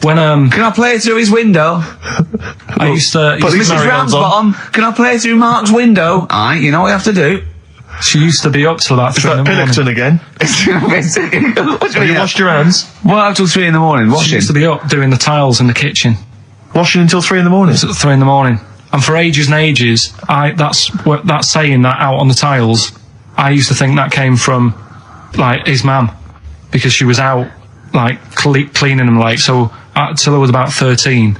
When Can I play it through his window? I used to... Mrs. Ramsbottom, can I play it through Mark's window? Aye, you know what you have to do. She used to be up till about 3 in the morning. Pilkington again. Have you washed your hands? What up till 3 in the morning? She Washing? used to be up doing the tiles in the kitchen. Washing until 3 in the morning? It's at 3 in the morning. And for ages and ages, that saying that out on the tiles, I used to think that came from, like, his mum. Because she was out, like, cleaning them late. So, till I was about 13,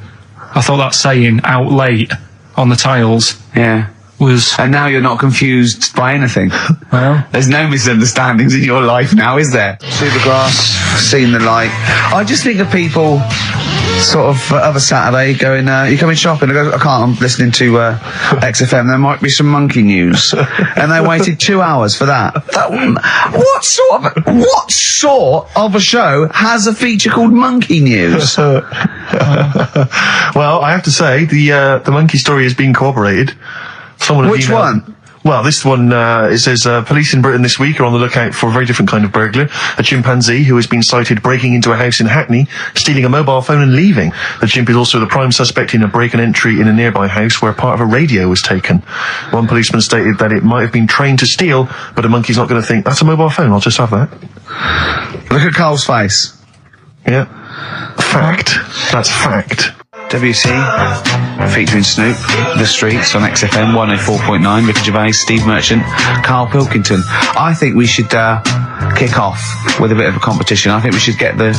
I thought that saying, out late, on the tiles, Yeah. was... And now you're not confused by anything. Well... There's no misunderstandings in your life now, is there? See the grass, seen the light. I just think of people... sort of other Saturday going, you coming shopping? I go, I can't, I'm listening to XFM, there might be some monkey news. And they waited 2 hours for that. What sort of a show has a feature called Monkey News? Well, I have to say, the monkey story has been corroborated. Which one? Well, this one, it says, police in Britain this week are on the lookout for a very different kind of burglar. A chimpanzee who has been sighted breaking into a house in Hackney, stealing a mobile phone and leaving. The chimp is also the prime suspect in a break and entry in a nearby house where part of a radio was taken. One policeman stated that it might have been trained to steal, but a monkey's not going to think, that's a mobile phone, I'll just have that. Look at Carl's face. Yeah. Fact. That's fact. WC, featuring Snoop, The Streets on XFM 104.9, Ricky Gervais, Steve Merchant, Karl Pilkington. I think we should kick off with a bit of a competition. I think we should get the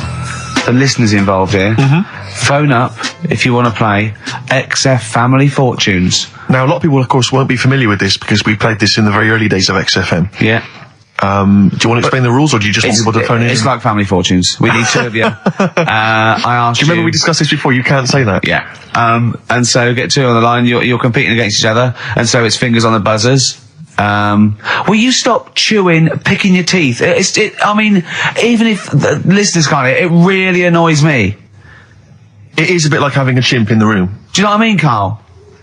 listeners involved here. Phone up if you want to play XF Family Fortunes. Now, a lot of people, of course, won't be familiar with this because we played this in the very early days of XFM. Yeah. Do you want to explain the rules, or do you just want people to phone in? It's like Family Fortunes. We need 2 of you. I asked you... Do you remember we discussed this before? You can't say that. Yeah. And so get 2 on the line. You're competing against each other. And so it's fingers on the buzzers. Will you stop chewing, picking your teeth? I mean, even if the listeners can't, it really annoys me. It is a bit like having a chimp in the room. Do you know what I mean, Karl?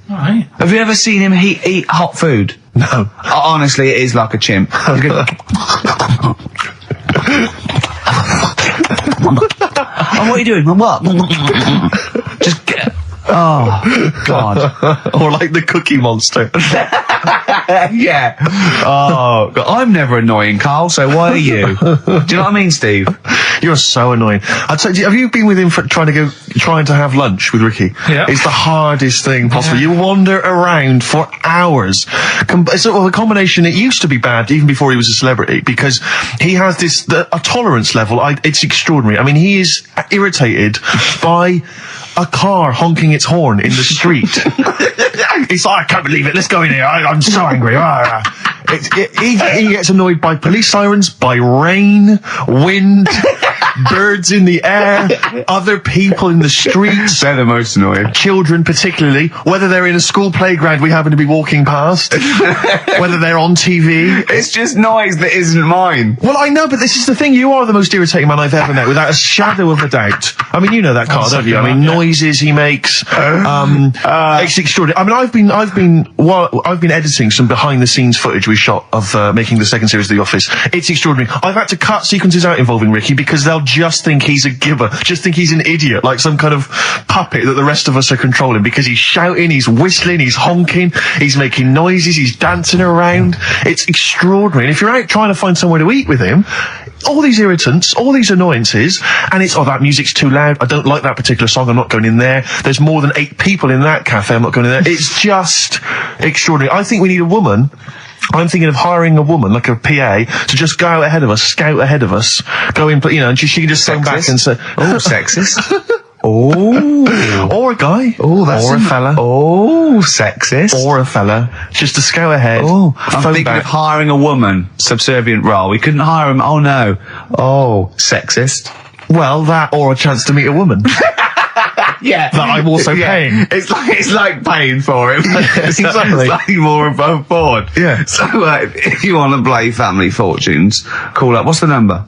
All right. Have you ever seen him eat hot food? No. Honestly, it is like a chimp. And what are you doing? What? Just get... Oh, God. Or like the Cookie Monster. Yeah. Oh, God. I'm never annoying, Karl, so why are you? Do you know what I mean, Steve? You're so annoying. I'd say, have you been with him for trying to have lunch with Ricky? Yeah. It's the hardest thing possible. You wander around for hours. It's sort of a combination. It used to be bad even before he was a celebrity because he has a tolerance level. It's extraordinary. I mean, he is irritated by a car honking its horn in the street. He's like, I can't believe it. Let's go in here. I'm so angry. He gets annoyed by police sirens, by rain, wind, birds in the air, other people in the streets. They're the most annoying. Children particularly, whether they're in a school playground we happen to be walking past, whether they're on TV. It's just noise that isn't mine. Well, I know, but this is the thing. You are the most irritating man I've ever met, without a shadow of a doubt. I mean, you know that, Carl, don't you? I mean, noises he makes. It's extraordinary. I mean, I've been editing some behind-the-scenes footage we shot of making the second series of The Office. It's extraordinary. I've had to cut sequences out involving Ricky because they'll just think he's a gibber, just think he's an idiot, like some kind of puppet that the rest of us are controlling, because he's shouting, he's whistling, he's honking, he's making noises, he's dancing around. It's extraordinary. And if you're out trying to find somewhere to eat with him, all these irritants, all these annoyances, and it's, that music's too loud, I don't like that particular song, I'm not going in there, there's more than 8 people in that cafe, I'm not going in there. It's just extraordinary. I think we need a woman. I'm thinking of hiring a woman, like a PA, to just go out ahead of us, scout ahead of us, go in, and she can just phone back and say, "Oh, sexist." Oh, or a guy. Oh, that's or a fella. Oh, sexist. Or a fella, just to scout ahead. Oh, I'm thinking of hiring a woman, subservient role. We couldn't hire him. Oh no. Oh, sexist. Well, that or a chance to meet a woman. Yeah, that I'm also paying. It's like paying for him. Exactly. Slightly more above board. Yeah. So if you want to play Family Fortunes, call up. What's the number?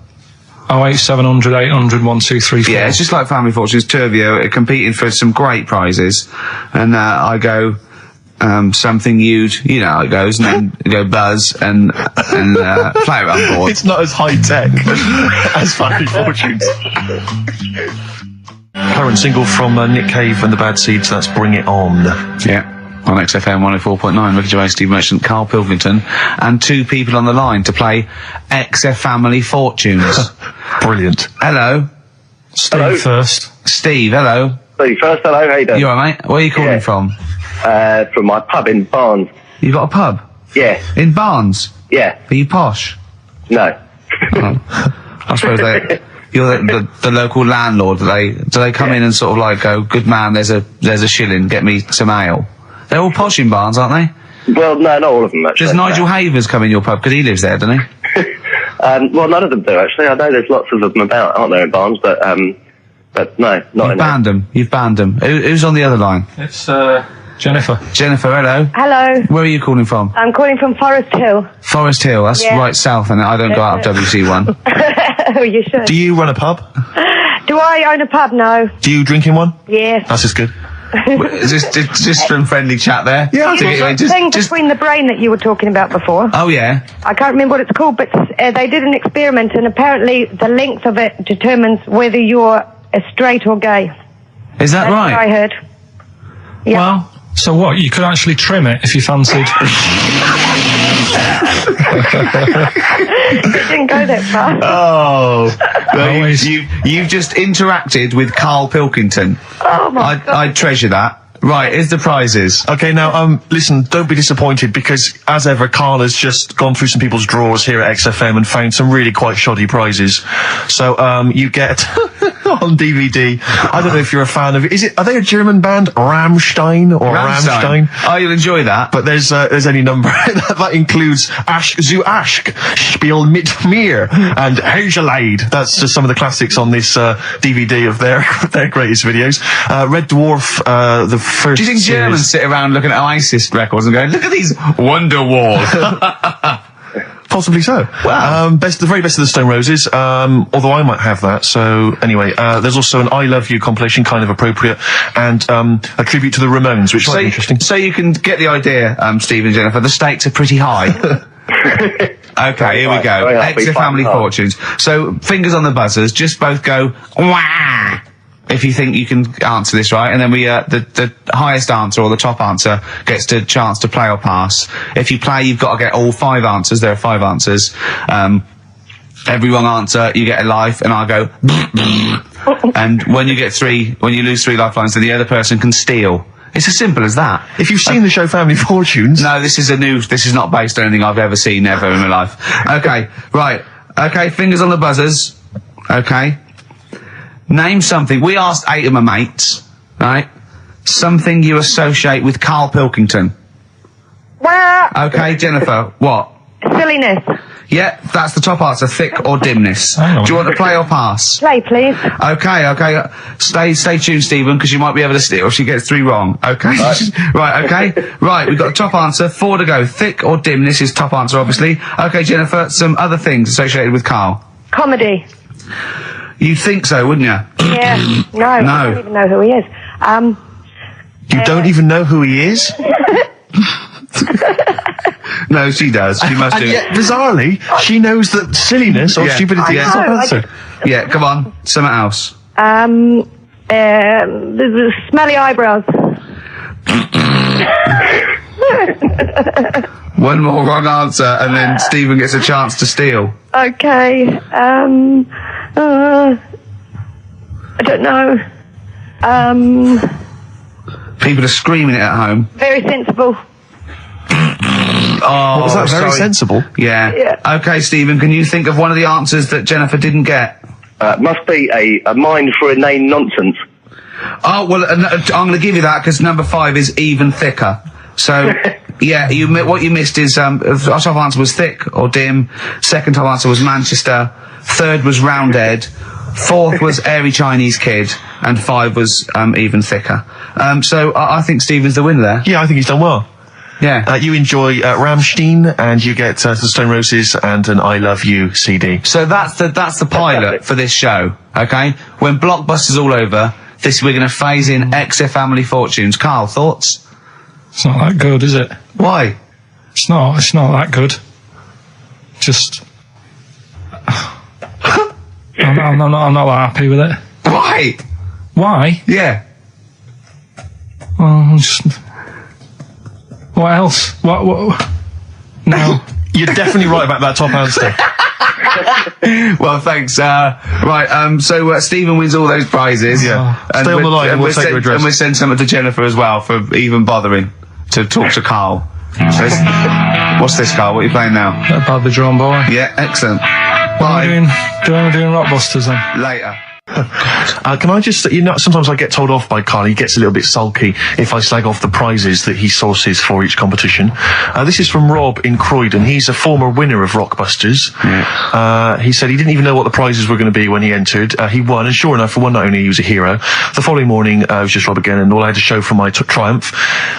08700 800 1234. Yeah, it's just like Family Fortunes. 2 of you are competing for some great prizes, and I go. Something Jude, you know how it goes, and then you go Buzz and play it on board. It's not as high tech as Family Fortunes. Current single from Nick Cave and the Bad Seeds, that's Bring It On. Yeah, on XFM 104.9, Ricky Gervais, Steve Merchant, Karl Pilkington, and 2 people on the line to play XF Family Fortunes. Brilliant. Hello. Steve first. Steve, hello. Steve first, hello, how you doing? You alright, mate? Where are you calling from? From my pub in Barnes. You got a pub? Yeah. In Barnes? Yeah. Are you posh? No. I suppose you're the local landlord. Do they come in and sort of like go, good man, there's a shilling, get me some ale? They're all posh in Barnes, aren't they? Well, no, not all of them, actually. Does Nigel Havers come in your pub? Because he lives there, doesn't he? Well, none of them do, actually. I know there's lots of them about, aren't there, in Barnes, but no, not in there. You've banned them. Who's on the other line? It's, Jennifer. Jennifer, hello. Hello. Where are you calling from? I'm calling from Forest Hill. Forest Hill, that's right south, and I don't go out of WC1. Oh, you should. Do you run a pub? Do I own a pub? No. Do you drink in one? Yes. That's just good. Is this just some friendly chat there? Yeah. The thing between the brain that you were talking about before. Oh, yeah. I can't remember what it's called, but they did an experiment, and apparently the length of it determines whether you're straight or gay. Is that That's right? what I heard. Yeah. Well, so what? You could actually trim it if you fancied. It didn't go that far. Oh, well, you've just interacted with Karl Pilkington. Oh my God. I treasure that. Right, here's the prizes. Okay, now, listen, don't be disappointed, because, as ever, Carl has just gone through some people's drawers here at XFM and found some really quite shoddy prizes. So, you get, on DVD, I don't know if you're a fan of, are they a German band? Rammstein or Rammstein? Oh, you'll enjoy that. But there's any number. that includes Asch zu Asch, Spiel mit mir, and Hergelade. That's just some of the classics on this, DVD of their greatest videos. Red Dwarf, the first Do you think series. Germans sit around looking at ISIS records and going, look at these Wonderwall? Possibly so. Wow. The very best of the Stone Roses, although I might have that. So anyway, there's also an I Love You compilation, kind of appropriate, and a tribute to the Ramones, which might be interesting. So you can get the idea, Steve and Jennifer, the stakes are pretty high. Okay, here we go. Extra Family Fortunes. So, fingers on the buzzers, just both go, wah! If you think you can answer this right, and then we, the highest answer or the top answer gets the chance to play or pass. If you play, you've got to get all 5 answers. There are 5 answers. Every wrong answer, you get a life, and I'll go, and when you lose 3 lifelines, then the other person can steal. It's as simple as that. If you've seen the show Family Fortunes... No, this is not based on anything I've ever seen ever in my life. Okay, right. Okay, fingers on the buzzers. Okay. Name something. We asked 8 of my mates, right? Something you associate with Karl Pilkington. Okay, Jennifer, what? Silliness. Yeah, that's the top answer. Thick or dimness. Do you want to play or pass? Play, please. Okay. Stay tuned, Stephen, because you might be able to steal if she gets 3 wrong. Okay. Right, okay. Right, we've got a top answer. 4 to go. Thick or dimness is top answer, obviously. Okay, Jennifer, some other things associated with Karl. Comedy. You'd think so, wouldn't you? Yeah. No. I don't even know who he is. You don't even know who he is? No, she does. She must do And yet, it. bizarrely, she knows that silliness or stupidity is the top answer. Yeah, come on. Something else. Smelly eyebrows. One more wrong answer, and then Stephen gets a chance to steal. Okay. I don't know. People are screaming it at home. Very sensible. Oh, Was that very sensible? Yeah. Okay, Stephen, can you think of one of the answers that Jennifer didn't get? Must be a mind for inane nonsense. Oh, well, I'm going to give you that because number 5 is even thicker. So, yeah, what you missed is, our top answer was thick or dim. Second top answer was Manchester. Third was Roundhead. Fourth was airy Chinese kid. And 5 was, even thicker. So I think Stephen's the winner there. Yeah, I think he's done well. Yeah. You enjoy Rammstein, and you get the Stone Roses and an I Love You CD. So that's the pilot for this show, okay? When Blockbuster's all over, we're going to phase in XF Family Fortunes. Karl, thoughts? It's not that good, is it? Why? It's not that good. Just... I'm not that happy with it. Why? Why? Yeah. Well, just... What else? What? No. You're definitely right about that top answer. Well, thanks. So Stephen wins all those prizes. Yeah. Stay on the line and we'll take your address. And we'll send something to Jennifer as well for even bothering to talk to Karl. So what's this, Karl? What are you playing now? That badly drawn boy. Yeah, excellent. Bye. Doing Rockbusters then? Later. Can I just, sometimes I get told off by Karl. He gets a little bit sulky if I slag off the prizes that he sources for each competition. This is from Rob in Croydon. He's a former winner of Rockbusters. Yeah. He said he didn't even know what the prizes were going to be when he entered. He won, and sure enough, for one night only, he was a hero. The following morning, it was just Rob again, and all I had to show for my triumph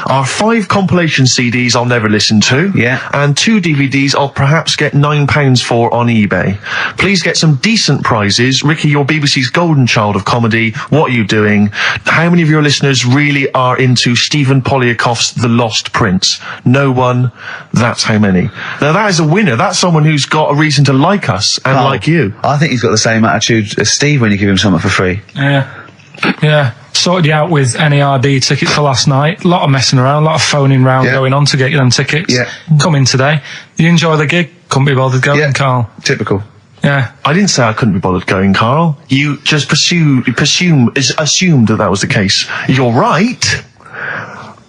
are 5 compilation CDs I'll never listen to. Yeah. And 2 DVDs I'll perhaps get £9 for on eBay. Please get some decent prizes. Ricky, you're BBC's golden child of comedy. What are you doing? How many of your listeners really are into Stephen Polyakoff's The Lost Prince? No one. That's how many. Now that is a winner. That's someone who's got a reason to like us and like you. I think he's got the same attitude as Steve when you give him something for free. Yeah. Sorted you out with NERD tickets for last night. A lot of messing around, a lot of phoning round going on to get you them tickets. Yeah. Come in today. You enjoy the gig. Couldn't be bothered going, Karl. Typical. Yeah. I didn't say I couldn't be bothered going, Karl. You just assumed that was the case. You're right,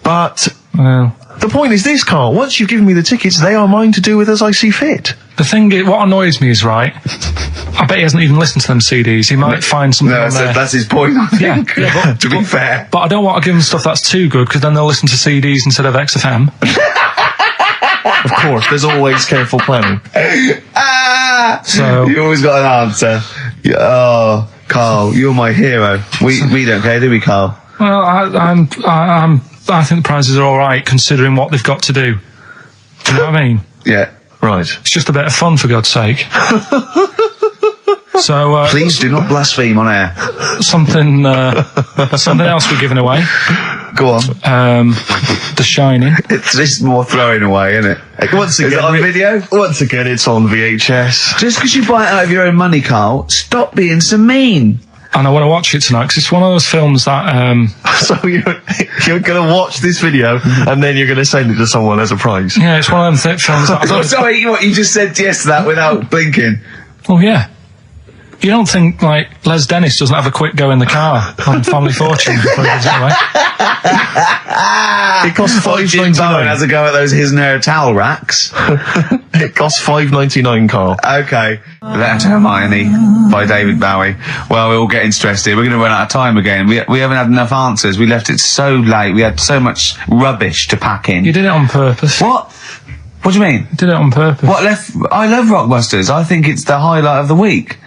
but the point is this, Karl. Once you've given me the tickets, they are mine to do with as I see fit. The thing is, what annoys me is, right, I bet he hasn't even listened to them CDs. He might find something on there. That's his point, I think. Yeah, to be fair. But I don't want to give them stuff that's too good, because then they'll listen to CDs instead of XFM. Of course, there's always careful planning. So you always got an answer. Oh, Karl, you're my hero. We don't care, do we, Karl? Well, I think the prizes are all right considering what they've got to do. Do you know what I mean? Yeah. Right. It's just a bit of fun, for God's sake. So please do not blaspheme on air. Something else we're giving away. Go on. The Shining. It's more throwing away, isn't it? Once again, is it on video? Once again, it's on VHS. Just because you buy it out of your own money, Karl, stop being so mean. And I want to watch it tonight because it's one of those films that. So you're going to watch this video and then you're going to send it to someone as a prize. Yeah, it's one of them films that. Sorry, you just said yes to that without blinking. Oh yeah. You don't think, like, Les Dennis doesn't have a quick go in the car on Family Fortune before he gives it away? It costs $5.99. Has a go at those his and her towel racks. It costs $5.99, Karl. Okay. Letter to Hermione by David Bowie. Well, we're all getting stressed here. We're going to run out of time again. We haven't had enough answers. We left it so late. We had so much rubbish to pack in. You did it on purpose. What? What do you mean? He did it on purpose. I love Rockbusters. I think it's the highlight of the week.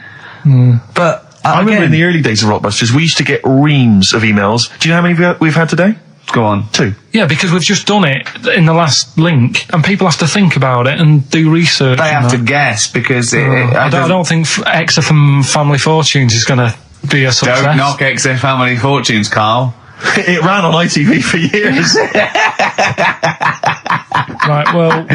But I remember in the early days of Rockbusters, we used to get reams of emails. Do you know how many we've had today? Go on. 2. Yeah, because we've just done it in the last link, and people have to think about it and do research. They have to guess, because I don't think XFM Family Fortunes is going to be a success. Don't knock XFM Family Fortunes, Carl. It ran on ITV for years. Right, well...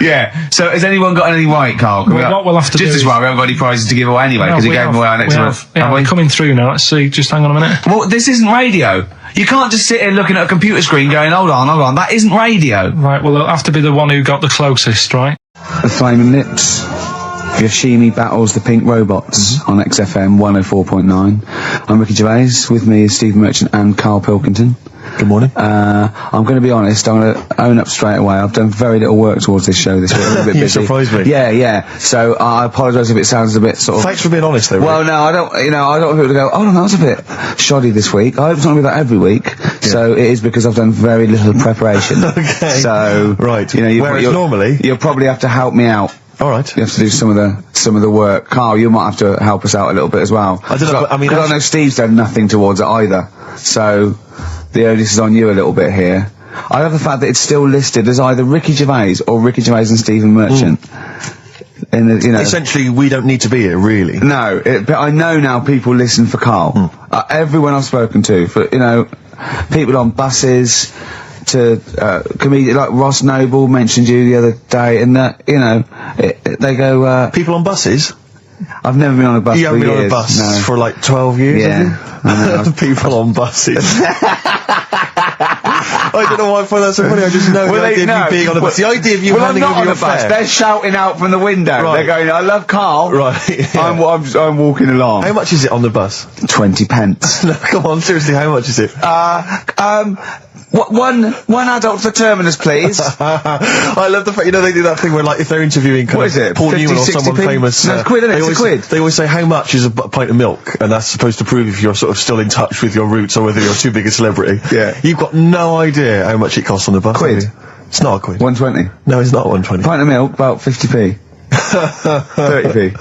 Yeah, so has anyone got anything right, Carl? What we'll have to do just as well, we haven't got any prizes to give away anyway, because we gave them away our next month. Yeah, we're coming through now. Let's see, just hang on a minute. Well, this isn't radio. You can't just sit here looking at a computer screen going, hold on, that isn't radio. Right, well, it'll have to be the one who got the closest, right? The Flaming Lips. Yoshimi battles the Pink Robots on XFM 104.9. I'm Ricky Gervais. With me is Steve Merchant and Karl Pilkington. Good morning. I'm going to be honest. I'm going to own up straight away. I've done very little work towards this show this week. A little bit busy. You surprised me. Yeah. So I apologise if it sounds a bit sort of... Thanks for being honest, though. Well, no, I don't want people to go, oh, no, that was a bit shoddy this week. I hope it's not going to be that every week. Yeah. So it is because I've done very little preparation. Okay. So... Right. Whereas normally... You'll probably have to help me out. All right. You have to do some of the work. Carl, you might have to help us out a little bit as well. I don't know. I know Steve's done nothing towards it either. So the onus is on you a little bit here. I love the fact that it's still listed as either Ricky Gervais or Ricky Gervais and Stephen Merchant. In the, essentially, we don't need to be here, really. No, but I know now people listen for Carl. Everyone I've spoken to, for people on buses. To comedian like Ross Noble mentioned you the other day, and they go. People on buses. I've never been on a bus. You haven't been on a bus for like 12 years. Yeah, people on buses. I don't know why I find that so funny. I just know the idea of you being on a bus. The idea of you handing over your fare. They're shouting out from the window. Right. They're going, "I love Carl." Right. Yeah. I'm walking along. How much is it on the bus? 20 pence. No, come on, seriously. How much is it? One adult for Terminus, please. I love the fact, they do that thing where, like, if they're interviewing Paul 50, Newman or someone 60p? famous... No, it's quid, isn't it? It's a quid. They always say, how much is a pint of milk? And that's supposed to prove if you're sort of still in touch with your roots or whether you're too big a celebrity. Yeah. You've got no idea how much it costs on the bus. Quid? It's not a quid. 120? No, it's not 120. Pint of milk, about 50p. 30p.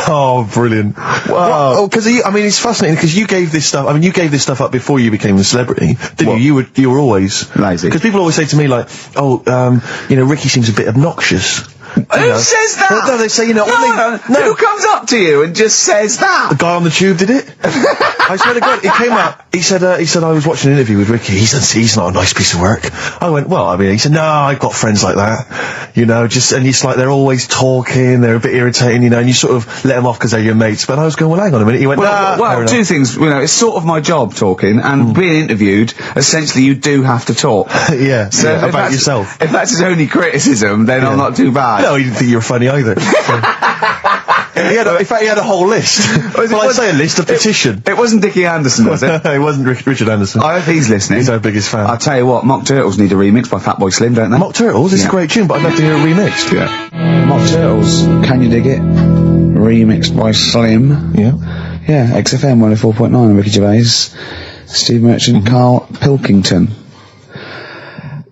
Oh, brilliant. Wow. Oh, because, it's fascinating, because you gave this stuff up before you became a celebrity, didn't you? You were always... lazy. Because people always say to me, like, Ricky seems a bit obnoxious. Who says that? No, they say, No. Who comes up to you and just says that? The guy on the tube did it. I swear to God, he came up. He said, I was watching an interview with Ricky. He said, he's not a nice piece of work. I went, he said, no, I've got friends like that. And it's like they're always talking, they're a bit irritating, and you sort of let them off because they're your mates. But I was going, well, hang on a minute. He went, well, two things. It's sort of my job talking, and being interviewed, essentially you do have to talk. Yeah, so about yourself. If that's his only criticism, then I'm not too bad. No, he didn't think you were funny either. In fact, he had a whole list. I say a list, a petition. It wasn't Dickie Anderson, was it? It wasn't Richard Anderson. I hope he's listening. He's our biggest fan. I'll tell you what, Mock Turtles need a remix by Fatboy Slim, don't they? Mock Turtles? It's a great tune, but I'd love to hear it remixed. Yeah. Mock Turtles, Can You Dig It? Remixed by Slim. Yeah. Yeah, XFM 104.9, Ricky Gervais, Steve Merchant, Karl Pilkington.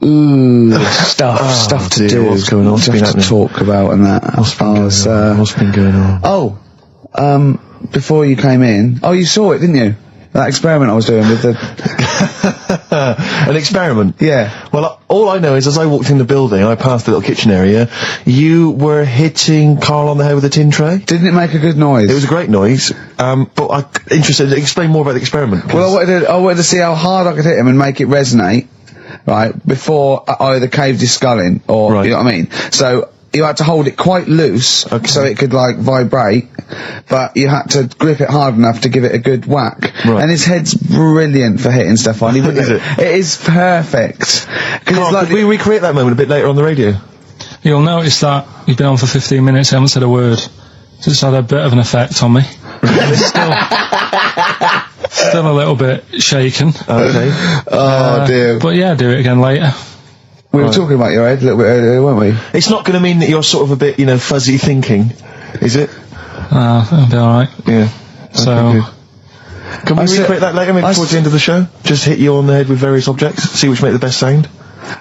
Ooh, stuff to do. What's going on? Stuff to talk about and that. What's been going on? Before you came in, you saw it, didn't you? That experiment I was doing with the... An experiment? Yeah. Well, all I know is as I walked in the building, I passed the little kitchen area, you were hitting Carl on the head with a tin tray. Didn't it make a good noise? It was a great noise, but I'm interested to explain more about the experiment. Well, I wanted to see how hard I could hit him and make it resonate, right, before I either caved his skull in, or, you know what I mean? So... you had to hold it quite loose, so it could, like, vibrate, but you had to grip it hard enough to give it a good whack. Right. And his head's brilliant for hitting stuff on. Is it? It is perfect. Could we recreate that moment a bit later on the radio? You'll notice that you've been on for 15 minutes, I haven't said a word. So it's had a bit of an effect on me. Still a little bit shaken. Okay. Oh, dear. But yeah, do it again later. We were talking about your head a little bit earlier, weren't we? It's not going to mean that you're sort of a bit, fuzzy thinking, is it? It'll be alright. Yeah. So... can we recreate that later, maybe towards the end of the show? Just hit you on the head with various objects, see which make the best sound?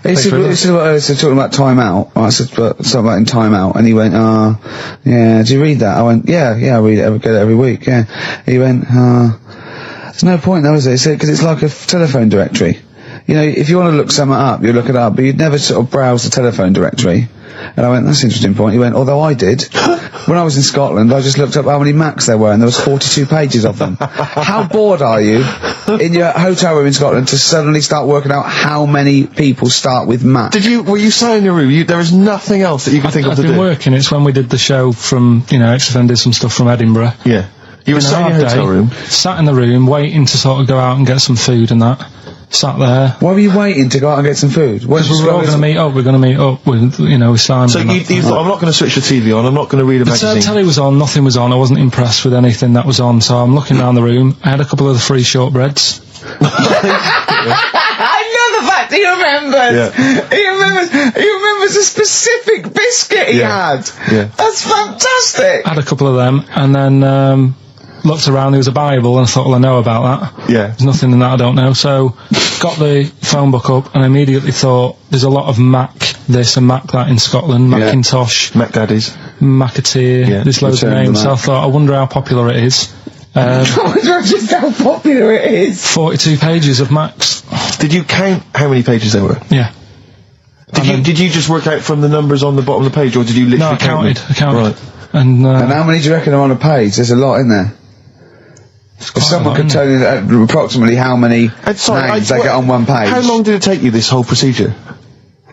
He said talking about Time Out. I said something about in Time Out, and he went, yeah, do you read that? I went, yeah, I read it, get it every week, yeah. He went, there's no point though, is it? He said, because it's like a telephone directory. You know, if you want to look something up, you look it up, but you'd never sort of browse the telephone directory. And I went, that's an interesting point. He went, although I did. When I was in Scotland, I just looked up how many Macs there were, and there was 42 pages of them. How bored are you in your hotel room in Scotland to suddenly start working out how many people start with Mac? Were you sat in your room, there was nothing else that you could think of to do? I've been working, it's when we did the show from, XFM did some stuff from Edinburgh. Yeah. You were sat in your hotel room? Sat in the room, waiting to sort of go out and get some food and that. Sat there. Why were you waiting to go out and get some food? We're all going to meet up. We're going to meet up with, with Simon. So you thought, I'm not going to switch the TV on. I'm not going to read a magazine. The telly was on. Nothing was on. I wasn't impressed with anything that was on. So I'm looking around the room. I had a couple of the free shortbreads. I love the fact he remembers. Yeah. He remembers a specific biscuit he had. Yeah. That's fantastic. I had a couple of them, and then looked around, there was a Bible, and I thought, well, I know about that. Yeah. There's nothing in that I don't know. So, got the phone book up, and I immediately thought, there's a lot of Mac this and Mac that in Scotland, Macintosh. Mac Daddies. Macateer, there's loads of names. So I thought, I wonder how popular it is. Just how popular it is. 42 pages of Macs. Did you count how many pages there were? Yeah. Did you just work out from the numbers on the bottom of the page, or did you literally I counted. Right. And how many do you reckon are on a page? There's a lot in there. If someone could tell you approximately how many names they get on one page. How long did it take you, this whole procedure?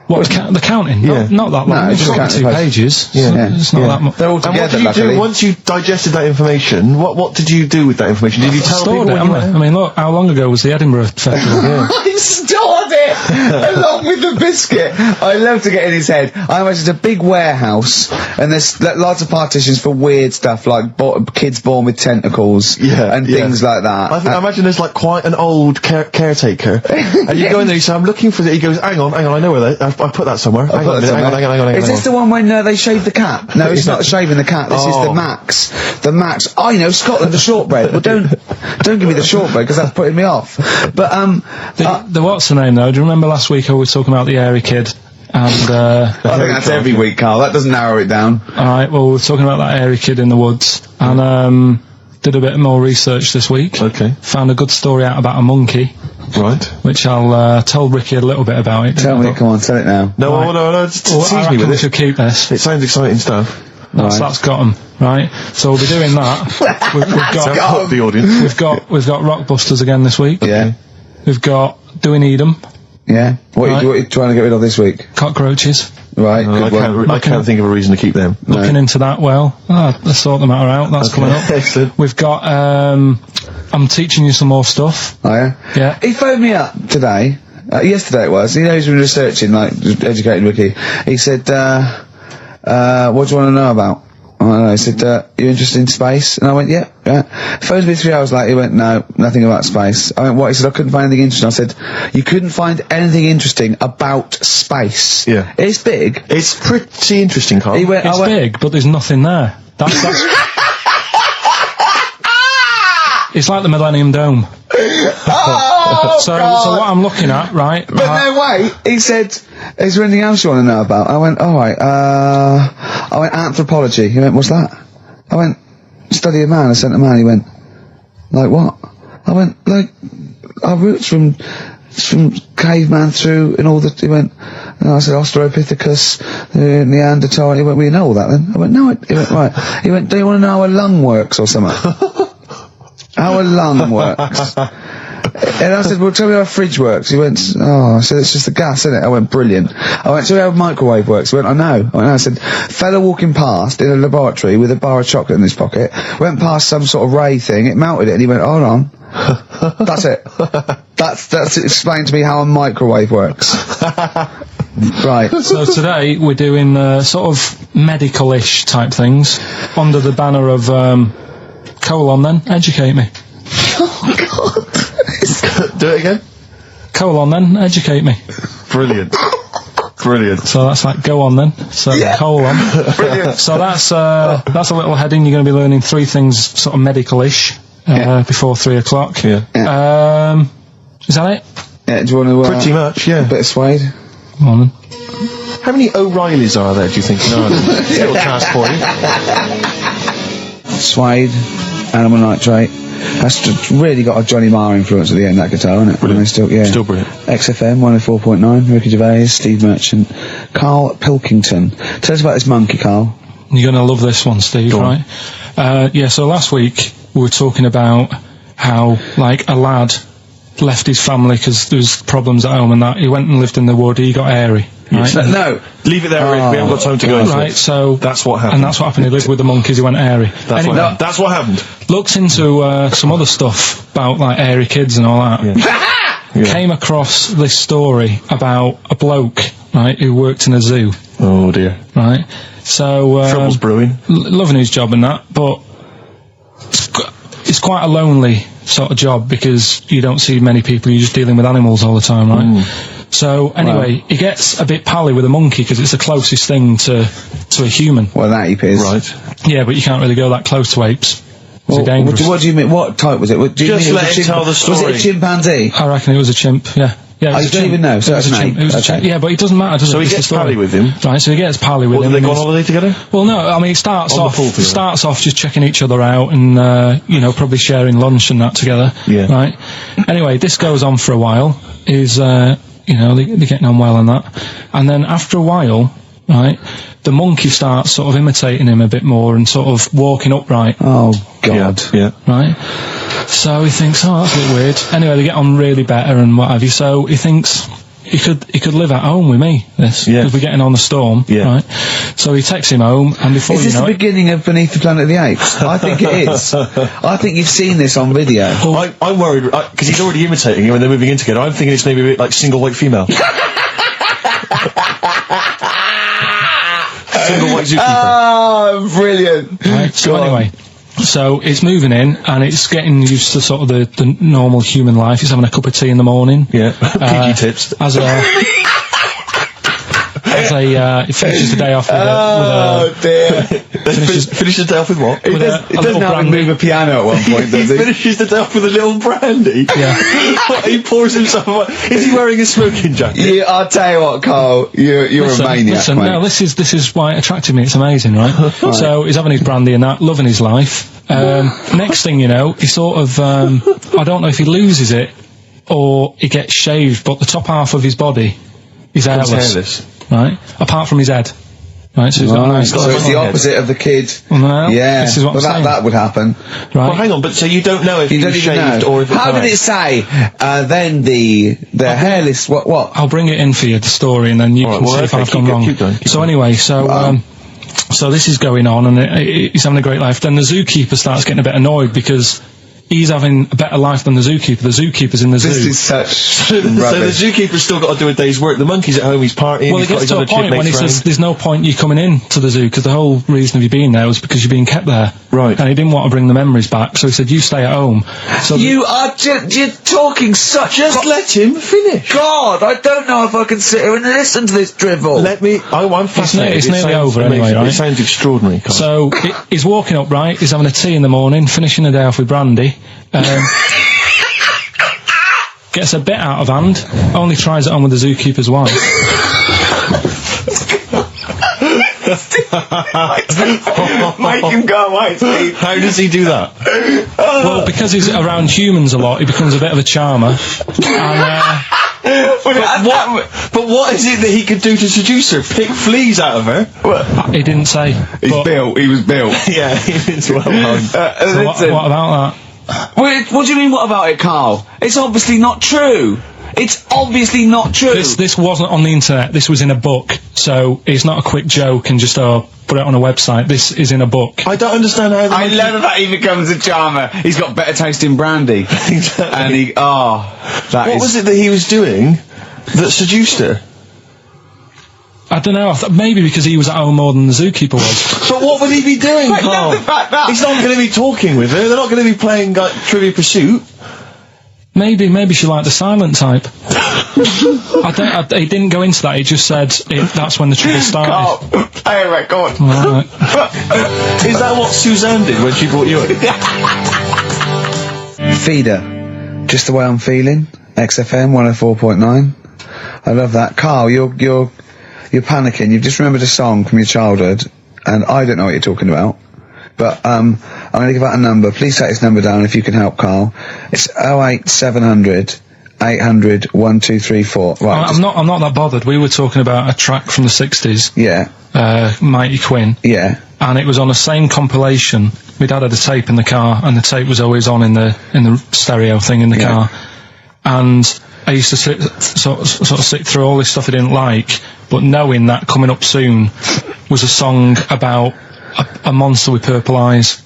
What, the counting? Yeah. Not that long. No, it's just 2 pages. Yeah. It's not that much. They're all together, and what did you do once you digested that information? What did you do with that information? Did you tell people when you went? I mean, look, how long ago was the Edinburgh Festival? I stored it along with the biscuit. I love to get in his head. I imagine it's a big warehouse, and there's lots of partitions for weird stuff like kids born with tentacles and things like that. I imagine there's like quite an old caretaker, and you go in there, you say, "I'm looking for it." He goes, "Hang on, I know where that. I put that somewhere. Hang on. Is this the one when they shave the cat? No, it's not shaving the cat. This is the Macs. The Macs. I know Scotland, the shortbread. Well, don't give me the shortbread because that's putting me off. But the what's the name though? Do you remember last week I was talking about the airy kid? And I think that's every week, Carl. That doesn't narrow it down. All right. Well, we're talking about that airy kid in the woods, and did a bit more research this week. Okay. Found a good story out about a monkey. Right. Which I'll tell Ricky a little bit about it. Tell me, come on, tell it now. No, tease me with we it. should keep this. It sounds exciting stuff. That's got them, right? So we'll be doing that. we've the audience. We've got Rockbusters again this week. Yeah. We've got Do We Need 'Em? Yeah. What are you trying to get rid of this week? Cockroaches. Right. I can't think of a reason to keep them. Looking into that, let's sort the matter out. That's coming up. Excellent. We've got, I'm teaching you some more stuff. Oh, yeah? Yeah. He phoned me up today. Yesterday it was. He knows he's been researching, like, educating Ricky. He said, what do you want to know about? I don't know. He said, you interested in space? And I went, yeah. Phoned me 3 hours later. He went, no, nothing about space. I went, what? He said, I couldn't find anything interesting. I said, you couldn't find anything interesting about space. Yeah. It's big. It's pretty interesting, Carl. He went, it's big, but there's nothing there. That's it's like the Millennium Dome. So what I'm looking at, right? But no, wait. He said, is there anything else you want to know about? I went, alright, I went, anthropology. He went, what's that? I went, study a man, a centre man. He went, like what? I went, like, our roots from caveman through and all the, he went, and I said Australopithecus, Neanderthal. He went, well, you know all that then? I went, no. He went, right. He went, do you want to know how a lung works or something? How a lung works. And I said, well, tell me how a fridge works. He went, oh, I said, it's just the gas, isn't it? I went, brilliant. I went, tell me how a microwave works. He went, I know. I went, no. I said, fella walking past in a laboratory with a bar of chocolate in his pocket, went past some sort of ray thing, it melted it, and he went, hold on. That's it. That's explained to me how a microwave works. Right. So today we're doing sort of medical-ish type things under the banner of colon then, educate me. Oh, God. Do it again. Colon then, educate me. Brilliant. Brilliant. So that's like go on then. So colon. Brilliant. So that's a little heading. You're going to be learning 3 things sort of medical-ish before 3 o'clock. Yeah. Is that it? Yeah, do you want to... pretty much, yeah. A bit of suede? Morning. How many O'Reillys are there, do you think, in Ireland? Little task for you. Suede, Animal Nitrate. That's really got a Johnny Marr influence at the end, that guitar, isn't it? Brilliant. Still brilliant. XFM 104.9, Ricky Gervais, Steve Merchant, Karl Pilkington. Tell us about this monkey, Karl. You're going to love this one, Steve, right? So last week we were talking about how, like, a lad left his family because there was problems at home and that. He went and lived in the wood, he got airy. Right? No, leave it there, Rick. We haven't got time to go into right, it. so that's what happened. And that's what happened. He lived with the monkeys, he went airy. That's what happened. Looked into some other stuff about, like, airy kids and all that. Yeah. Came across this story about a bloke, right, who worked in a zoo. Oh dear. Right? So, Trouble's brewing. Loving his job and that, but it's quite a lonely sort of job because you don't see many people, you're just dealing with animals all the time, right? So, anyway, he gets a bit pally with a monkey because it's the closest thing to a human. Well, that ape is. Right. Yeah, but you can't really go that close to apes. Well, dangerous. What do you mean? What type was it? Do you Just mean let him tell the story. Was it a chimpanzee? I reckon it was a chimp, yeah. Yeah, you don't even know, so it was a chimp. It was a chimp. Yeah, but it doesn't matter, does it? So he gets pally with him? Right, so he gets pally with him. Did they go on holiday together? Well, no, I mean, it starts off just checking each other out and, probably sharing lunch and that together. Yeah. Right? Anyway, this goes on for a while. They're getting on well and that. And then after a while, right, the monkey starts sort of imitating him a bit more and sort of walking upright. Oh, God. Yeah. Right? So he thinks, oh, that's a bit weird. Anyway, they get on really better and what have you, so he thinks he could live at home with me, because we're getting on the storm, right? So he takes him home, and before you know it... Is this the beginning of Beneath the Planet of the Apes? I think it is. I think you've seen this on video. Well, I'm worried, because he's already imitating him and they're moving in together. I'm thinking it's maybe a bit like Single White Female. Single White Zookeeper. Oh, brilliant. Right, so anyway... So it's moving in, and it's getting used to sort of the normal human life. It's having a cup of tea in the morning. Yeah, PG tips. He finishes the day off with Finishes the day off with what? He doesn't have to move a piano at one point, does he? Finishes the day off with a little brandy? Yeah. He pours himself a... Is he wearing a smoking jacket? Yeah, I'll tell you what, Carl, you're a maniac, mate. No, this is why it attracted me. It's amazing, right? So he's having his brandy and that, loving his life. Next thing you know, he sort of, I don't know if he loses it or he gets shaved, but the top half of his body is hairless. Right? Apart from his head. Right, so he's got a nice... So it's the opposite of the kid. Well, yeah, this is what I'm saying. That would happen. Right. Well, hang on, but so you don't know if he was shaved or if... How did it say? Then the hairless... What? I'll bring it in for you, the story, and then you can see if I've gone wrong. Keep going. Anyway, so this is going on, and he's having a great life. Then the zookeeper starts getting a bit annoyed because he's having a better life than the zookeeper. The zookeeper's in the zoo. This is such So the zookeeper's still got to do a day's work. The monkey's at home, he's partying. Well, it gets to a point when he says, there's no point you coming in to the zoo, because the whole reason of you being there was because you're being kept there. Right. And he didn't want to bring the memories back, so he said, you stay at home. So you're talking such... Just let him finish. God, I don't know if I can sit here and listen to this drivel. I'm fascinated. It's nearly over anyway, right? It sounds extraordinary, Carl. So, he's walking up, right, he's having a tea in the morning, finishing the day off with brandy. Gets a bit out of hand, only tries it on with the zookeeper's wife. Make him go away, Steve. How does he do that? Well, because he's around humans a lot, he becomes a bit of a charmer. But what is it that he could do to seduce her? Pick fleas out of her? He didn't say. He was built. Yeah, he's well known. So what about that? What do you mean, what about it, Carl? It's obviously not true. It's obviously not true. This wasn't on the internet. This was in a book. So it's not a quick joke and just put it on a website. This is in a book. I don't understand how... I love that he becomes a charmer. He's got better taste in brandy. Exactly. And what was it that he was doing that seduced her? I don't know. Maybe because he was at home more than the zookeeper was. But what would he be doing, Carl? He's not going to be talking with her. They're not going to be playing Trivial Pursuit. Maybe she liked the silent type. He didn't go into that. He just said that's when the trouble started. Carl, play a record. Right. Is that what Suzanne did when she brought you in? Feeder, just the way I'm feeling. XFM 104.9. I love that. Karl, you're panicking. You've just remembered a song from your childhood, and I don't know what you're talking about. But, I'm gonna give out a number. Please take this number down if you can help, Karl. It's 08700 800 1234. Right. I'm not that bothered. We were talking about a track from the 60s. Yeah. Mighty Quinn. Yeah. And it was on the same compilation. My dad had a tape in the car, and the tape was always on in the stereo thing in the car. And I used to sort of sit through all this stuff I didn't like, but knowing that coming up soon was a song about a monster with purple eyes.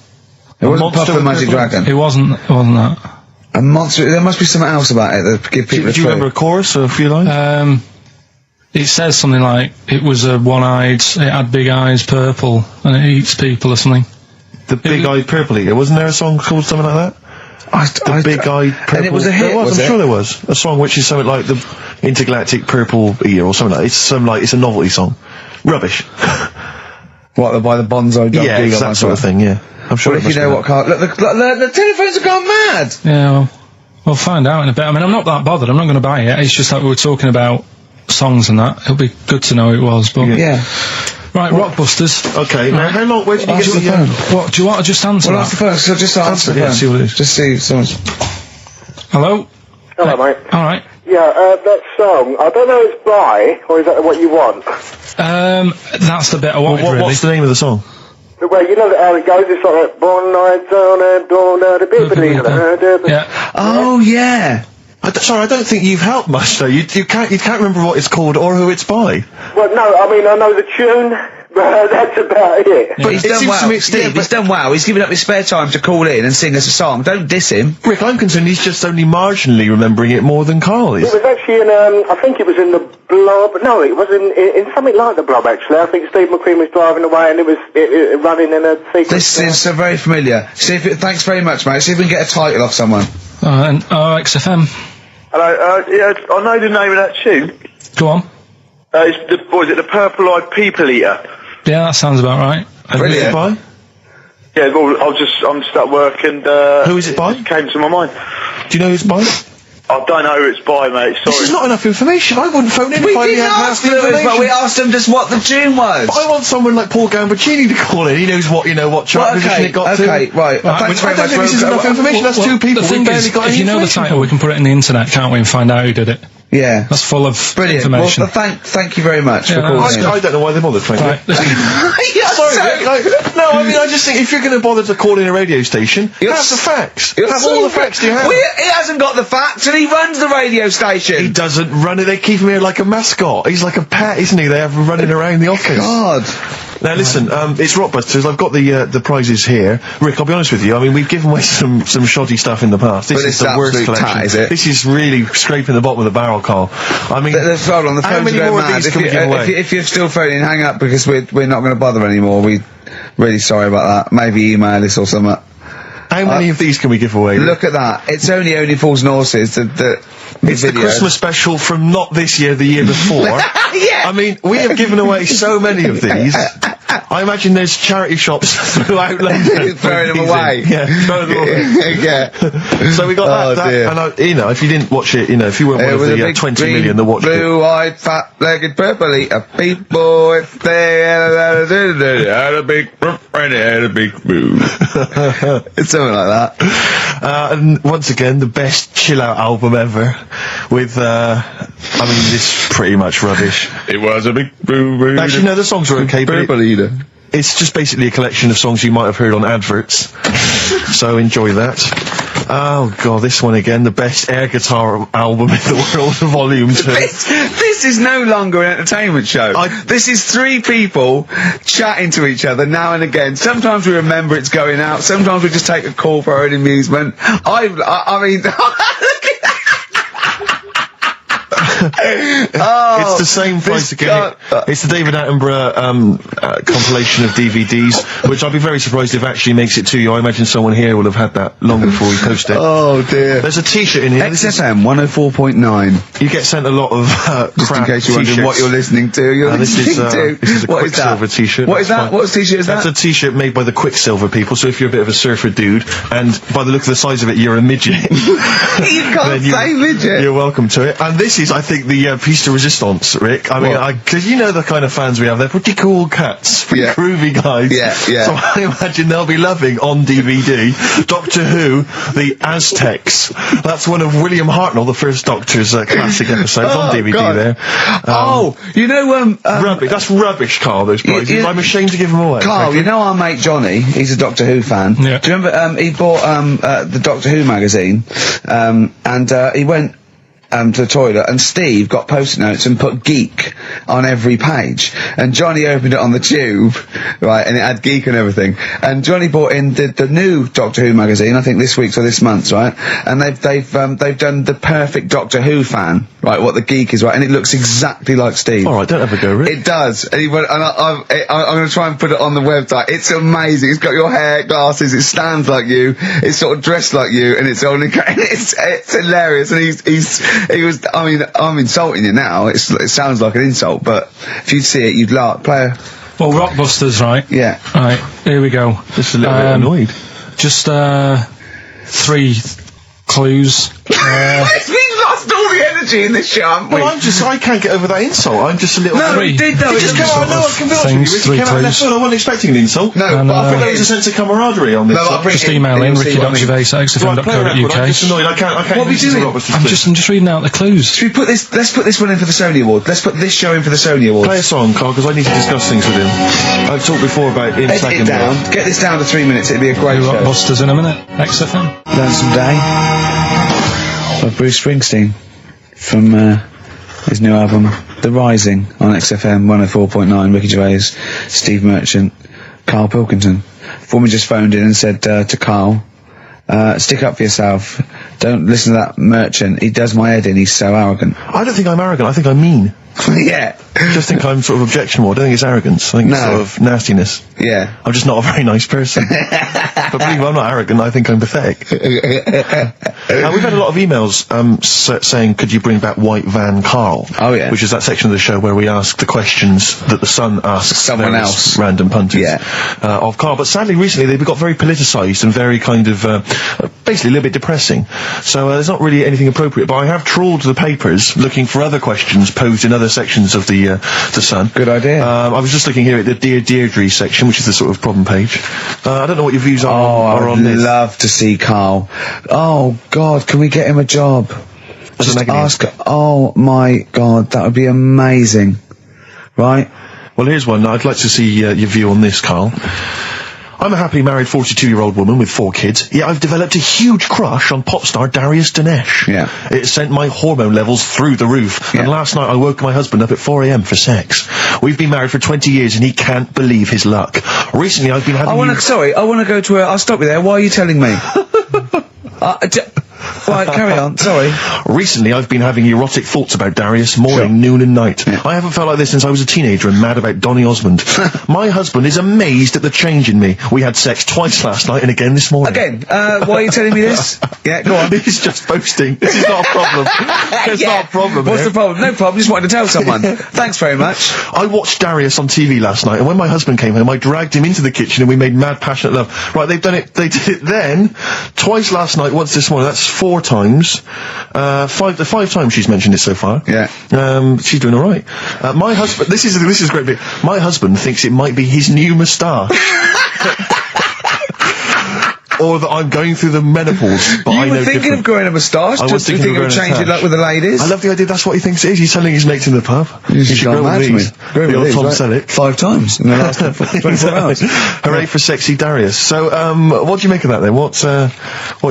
It wasn't Puff the Magic Dragon. It wasn't that. A monster. There must be something else about it that give people. Do you remember a chorus or a few lines? It says something like, it was a one-eyed, it had big eyes, purple, and it eats people or something. The big-eyed purple eater. Wasn't there a song called something like that? The big-eyed purple. And it was a hit. I'm sure there was a song which is something like the Intergalactic Purple Eater or something like that. It's a novelty song. Rubbish. What, by the Bonsai Dog? Yeah, it's that sort of thing. Yeah, I'm sure. Well, if you know what, Karl, look, the telephones have gone mad. Yeah, well, we'll find out in a bit. I mean, I'm not that bothered. I'm not going to buy it. It's just that we were talking about songs and that. It'll be good to know who it was. But yeah. Right, Rockbusters. Okay. Now, how long? Where did you get the phone? What do you want to just answer? Well, answer the phone. So just answer the phone. See what it is. Just see someone's. Hello. Hello, mate. All right. Yeah, that song, I don't know if it's by, or is that what you want? That's the bit I wanted, really. What's the name of the song? Well, you know how it goes, it's like, born nights on and dawn out of Yeah. Oh, yeah. Sorry, I don't think you've helped much, though. You can't remember what it's called or who it's by. Well, no, I mean, I know the tune, but that's about it. But he's done well. Steve, he's done well. He's given up his spare time to call in and sing us a song. Don't diss him. Rick, I'm concerned he's just only marginally remembering it more than Karl is. It was actually in, I think it was in the Blob. No, it was in something like the Blob, actually. I think Steve McQueen was driving away and it was running in a sequence. This is so very familiar. Thanks very much, mate. See if we can get a title off someone. XFM. Hello, yeah, I know the name of that tune. Go on. It's the Purple-Eyed People Eater? Yeah, that sounds about right. Brilliant. By? Yeah, well, I'm just at work and, who is it by? It came to my mind. Do you know who it's by? I don't know who it's by, mate, sorry. This is not enough information. I wouldn't phone in if I didn't have the information. But we asked him just what the tune was. But I want someone like Paul Gambaccini to call in. He knows what chart position it got to. Okay, right. Thanks very much. This is enough information. That's two people. The thing is, if you know the title, we can put it in the internet, can't we, and find out who did it. Yeah. That's full of information. Well, thank you very much for calling in. I don't know why they bothered, frankly. Right. Sorry, no, I mean, I just think if you're going to bother to call in a radio station, have the facts. Have all the facts you have. Well, he hasn't got the facts, and he runs the radio station. He doesn't run it. They keep him here like a mascot. He's like a pet, isn't he? They have him running around the office. God. Now listen, it's Rockbusters. I've got the prizes here. Rick, I'll be honest with you. I mean, we've given away some shoddy stuff in the past. This is the worst collection. Is it? This is really scraping the bottom of the barrel, Karl. I mean, hold on, the phones are going mad. If you're still phoning, hang up because we're not going to bother anymore. We're really sorry about that. Maybe email us or something. How many of these can we give away? Look at that. It's only Fools and Horses. It's the Christmas special from not this year, the year before. Yeah. I mean, we have given away so many of these. I imagine there's charity shops throughout London. Throwing them away. Yeah, throwing them away. Yeah. So we got that. Dear. And if you didn't watch it, if you weren't one of the 20 million that watched it. Blue-eyed, fat-legged, purple eater, people, if they had a big and it had a big boo. It's something like that. And once again, the best chill-out album ever, with, this pretty much rubbish. It was a big boo. Actually, no, the songs were okay, but it's just basically a collection of songs you might have heard on adverts. So enjoy that. Oh god, this one again, the best air guitar album in the world, Volume 2. This is no longer an entertainment show. This is three people chatting to each other now and again. Sometimes we remember it's going out, sometimes we just take a call for our own amusement. I mean... It's the same price again. It's the David Attenborough compilation of DVDs, which I'd be very surprised if actually makes it to you. I imagine someone here will have had that long before we post it. Oh dear. There's a t-shirt in here. XFM 104.9 You get sent a lot of just in case you're wondering what you're listening to. This is a Quicksilver t-shirt. What is that? What t-shirt is that? That's a t-shirt made by the Quicksilver people, so if you're a bit of a surfer dude, and by the look of the size of it, you're a midget. You can't say midget. You're welcome to it. And this is, I think, think the piece de resistance, Rick. I mean, because you know the kind of fans we have. They're pretty cool cats, pretty groovy guys. Yeah. So I imagine they'll be loving on DVD Doctor Who, the Aztecs. That's one of William Hartnell, the first Doctor's classic episodes on DVD. God. There. You know, rubbish. That's rubbish, Carl. Those prizes. I'm ashamed to give them away. Carl, you know our mate Johnny. He's a Doctor Who fan. Yeah. Do you remember? He bought the Doctor Who magazine, and he went to the toilet, and Steve got post-it notes and put geek on every page, and Johnny opened it on the tube, right, and it had geek and everything, and Johnny bought in the new Doctor Who magazine, I think this week's or this month's, right, and they've done the perfect Doctor Who fan, right, what the geek is, right, and it looks exactly like Steve. Alright, don't have a go, Rick. It does, and he went, and I'm going to try and put it on the website. It's amazing. It's got your hair, glasses, it stands like you, it's sort of dressed like you, and it's only, it's hilarious, and he was, I mean, I'm insulting you now, it sounds like an insult, but if you'd see it, you'd laugh. Well, Rockbusters, right? Yeah. Right, here we go. Just a little bit annoyed. Just, 3 clues. We've lost all the energy in this show, haven't we? Well, I can't get over that insult. I'm just a little... No, Three. he did though. It just came out, I can be honest with you, Rick, it came out left field. I wasn't expecting an insult. No, And, but I But there was a sense of camaraderie on this. Just email in, ricky.gervais@xfm.co.uk. I'm just annoyed. I can't What are we doing? I'm just reading out the clues. Should we put this, let's put this one in for the Sony Award. Let's put this show in for the Sony Award. Play a song, Carl, because I need to discuss things with him. I've talked before about in Edit second it down. Get this down to 3 minutes. It'd be a great show. Rockbusters in a minute. XFM. Lonesome Day by Bruce Springsteen from his new album The Rising on XFM 104.9. Ricky Gervais, Steve Merchant, Karl Pilkington. Foreman just phoned in and said to Karl, stick up for yourself, don't listen to that Merchant, he does my head in, he's so arrogant. I don't think I'm arrogant, I think I'm mean. Yeah. I just think I'm sort of objectionable. I don't think it's arrogance. I think it's sort of nastiness. Yeah. I'm just not a very nice person. But believe me, I'm not arrogant, I think I'm pathetic. We've had a lot of emails saying, could you bring back White Van Karl? Oh, yeah. Which is that section of the show where we ask the questions that the Sun asks someone various else. Random punters of Karl. But sadly, recently, they've got very politicised and very kind of, basically a little bit depressing. So there's not really anything appropriate. But I have trawled the papers looking for other questions posed in other sections of the Sun. Good idea. I was just looking here at the Dear Deirdre section, which is the sort of problem page. I don't know what your views are on this. I'd love to see Karl. Oh, God, can we get him a job? Just ask. Oh, my God, that would be amazing. Right? Well, here's one. I'd like to see your view on this, Karl. I'm a happily married 42-year-old woman with 4 kids, yet I've developed a huge crush on pop star Darius Dinesh. Yeah. It sent my hormone levels through the roof, and last night I woke my husband up at 4 a.m. for sex. We've been married for 20 years and he can't believe his luck. Recently I've been having... I want to go to I'll stop you there. Why are you telling me? Right, carry on, sorry. Recently I've been having erotic thoughts about Darius morning, noon and night. I haven't felt like this since I was a teenager and mad about Donny Osmond. My husband is amazed at the change in me. We had sex twice last night and again this morning. Again, why are you telling me this? Yeah, go on. He's just boasting. This is not a problem. It's not a problem. What's here. the problem? No problem, just wanted to tell someone. Thanks very much. I watched Darius on TV last night, and when my husband came home, I dragged him into the kitchen and we made mad passionate love. Right, they did it then, twice last night, once this morning. That's 4 times. 5 times she's mentioned it so far. Yeah. She's doing alright. My husband, this is a great bit. My husband thinks it might be his new moustache. Or that I'm going through the menopause, but I know You were thinking of growing a moustache? I was thinking of growing a change it moustache. up with the ladies? I love the idea, that's what he thinks it is. He's telling his mates in the pub. You should grow mad with me. these. Grow The with old these, Tom right? Selleck. 5 times in the last 24 hours. Hooray for sexy Darius. So, what do you make of that then? What are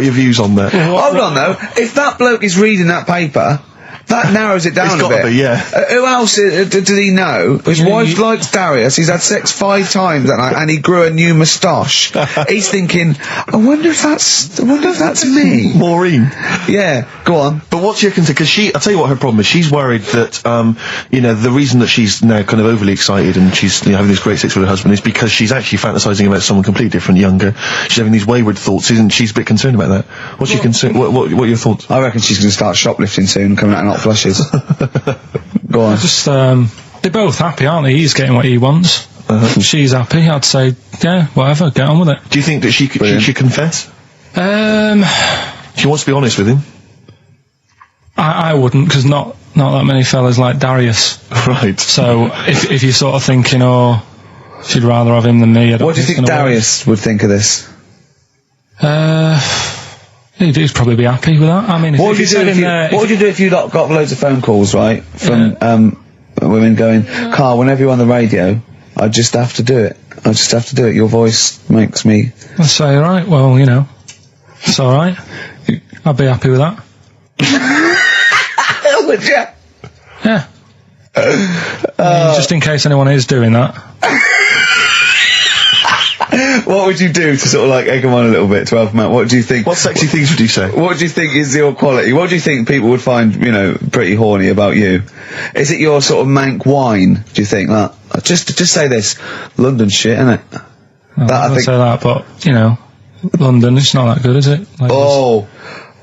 your views on that? Hold on though, if that bloke is reading that paper, that narrows it down It's a gotta bit. be, yeah. Who else did he know? His wife likes Darius, he's had sex 5 times that night, and he grew a new moustache. He's thinking, I wonder if that's me. Maureen. Yeah, go on. But what's your concern? Because I'll tell you what her problem is. She's worried that, the reason that she's now kind of overly excited and she's, having this great sex with her husband is because she's actually fantasizing about someone completely different, younger. She's having these wayward thoughts, isn't she? She's a bit concerned about that. What's your concern? What are your thoughts? I reckon she's going to start shoplifting soon and coming out in hot flushes. Go on. Just, they're both happy, aren't they? He's getting what he wants. She's happy. I'd say, yeah, whatever, get on with it. Do you think that she should confess? She wants to be honest with him. I wouldn't, because not that many fellas like Darius. Right. So if you're sort of thinking, oh, she'd rather have him than me, I don't What do you think Darius would think of this? He'd probably be happy with that. I mean, what would you do if you got loads of phone calls, right, from women going, Karl, whenever you're on the radio, I just have to do it. I just have to do it. Your voice makes me... I'd say, right, well, you know, it's alright. I'd be happy with that. Would you? Yeah. I mean, just in case anyone is doing that. What would you do to sort of like egg them on a little bit to help them out? What do you think? What sexy things would you say? What do you think is your quality? What do you think people would find, you know, pretty horny about you? Is it your sort of mank wine, do you think? Like, just say this, London shit, innit? I think say that, but, you know, London, it's not that good, is it? Like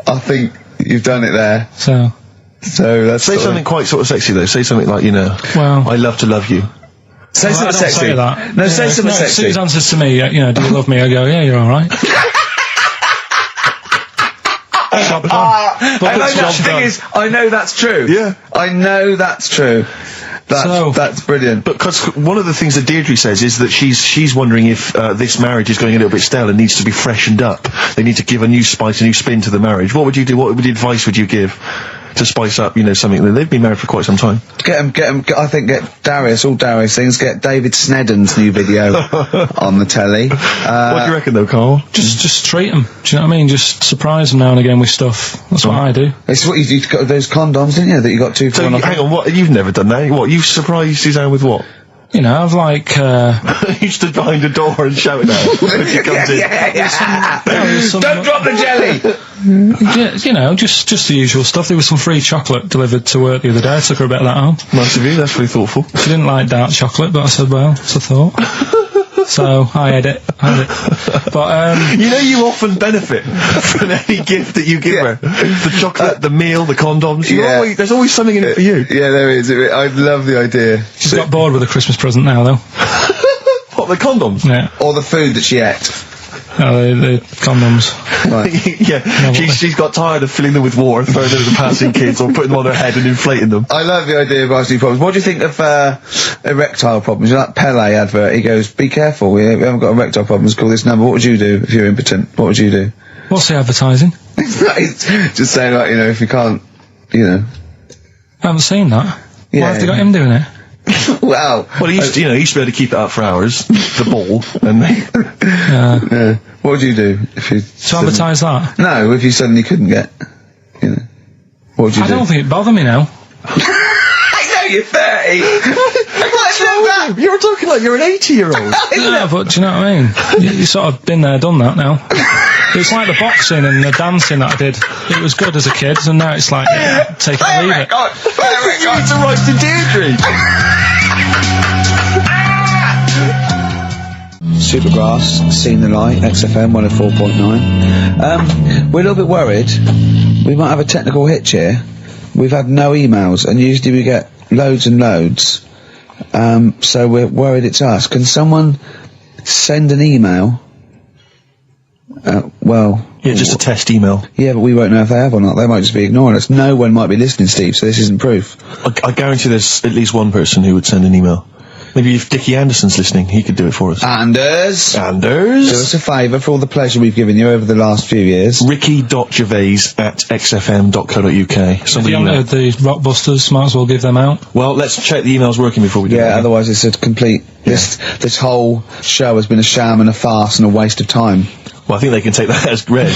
I think you've done it there. So that's say something quite sort of sexy though. Say something like, you know, well, I love to love you. Say something sexy. Say that. No, say something sexy. Sue's answers to me, you know, do you love me? I go, yeah, you're alright. I know that's true. Yeah. I know that's true. That's brilliant. But because one of the things that Deirdre says is that she's wondering if this marriage is going a little bit stale and needs to be freshened up. They need to give a new spice, a new spin to the marriage. What would you do? What advice would you give to spice up, you know, something that they've been married for quite some time? Get Darius, all Darius things, get David Snedden's new video on the telly. What do you reckon though, Karl? Just treat them. Do you know what I mean? Just surprise them now and again with stuff. That's what I do. It's what you got those condoms, didn't you, that you got two for? Hang on, what? You've never done that? What? You've surprised Suzanne with what? You know, I've like, you stood behind a door and shouted at her when she comes in. Don't drop the jelly! You know, just the usual stuff. There was some free chocolate delivered to work the other day. I took her a bit of that home. Nice of you, that's really thoughtful. She didn't like dark chocolate, but I said, well, it's a thought. So, I had it. But, you know, you often benefit from any gift that you give her. The chocolate, the meal, the condoms. There's always something in it for you. Yeah, there is. I love the idea. She's got bored with the Christmas present now, though. What, the condoms? Yeah. Or the food that she ate. No, the condoms. Right. Yeah, she's got tired of filling them with water, throwing them at the passing kids, or putting them on her head and inflating them. I love the idea of asking problems. What do you think of erectile problems? You know, that Pele advert, he goes, be careful, we haven't got erectile problems, call this number. What would you do if you're impotent? What would you do? What's the advertising? Just saying, like, you know, if you can't, you know. I haven't seen that. Yeah. Why have they got him doing it? Well, he used to be able to keep it up for hours, the ball, and what would you do if you... To advertise that? No, if you suddenly couldn't get, you know, what would you do? I don't think it'd bother me now. I know you're 30! You were talking like you're an 80-year-old. Yeah, but do you know what I mean? You sort of been there, done that now. It's like the boxing and the dancing that I did. It was good as a kid, and now it's like, take it or leave it. It's a right to Deirdre. Supergrass, Seen the Light, XFM 104.9. We're a little bit worried. We might have a technical hitch here. We've had no emails, and usually we get loads and loads. So we're worried it's us. Can someone send an email? Just a test email. Yeah, but we won't know if they have or not. They might just be ignoring us. No one might be listening, Steve, so this isn't proof. I guarantee there's at least one person who would send an email. Maybe if Dickie Anderson's listening, he could do it for us. Anders! Do us a favour for all the pleasure we've given you over the last few years. ricky.gervais@xfm.co.uk. If you haven't heard the Rockbusters, might as well give them out. Well, let's check the emails working before we do that. Yeah, otherwise it's a complete... This whole show has been a sham and a farce and a waste of time. Well, I think they can take that as read.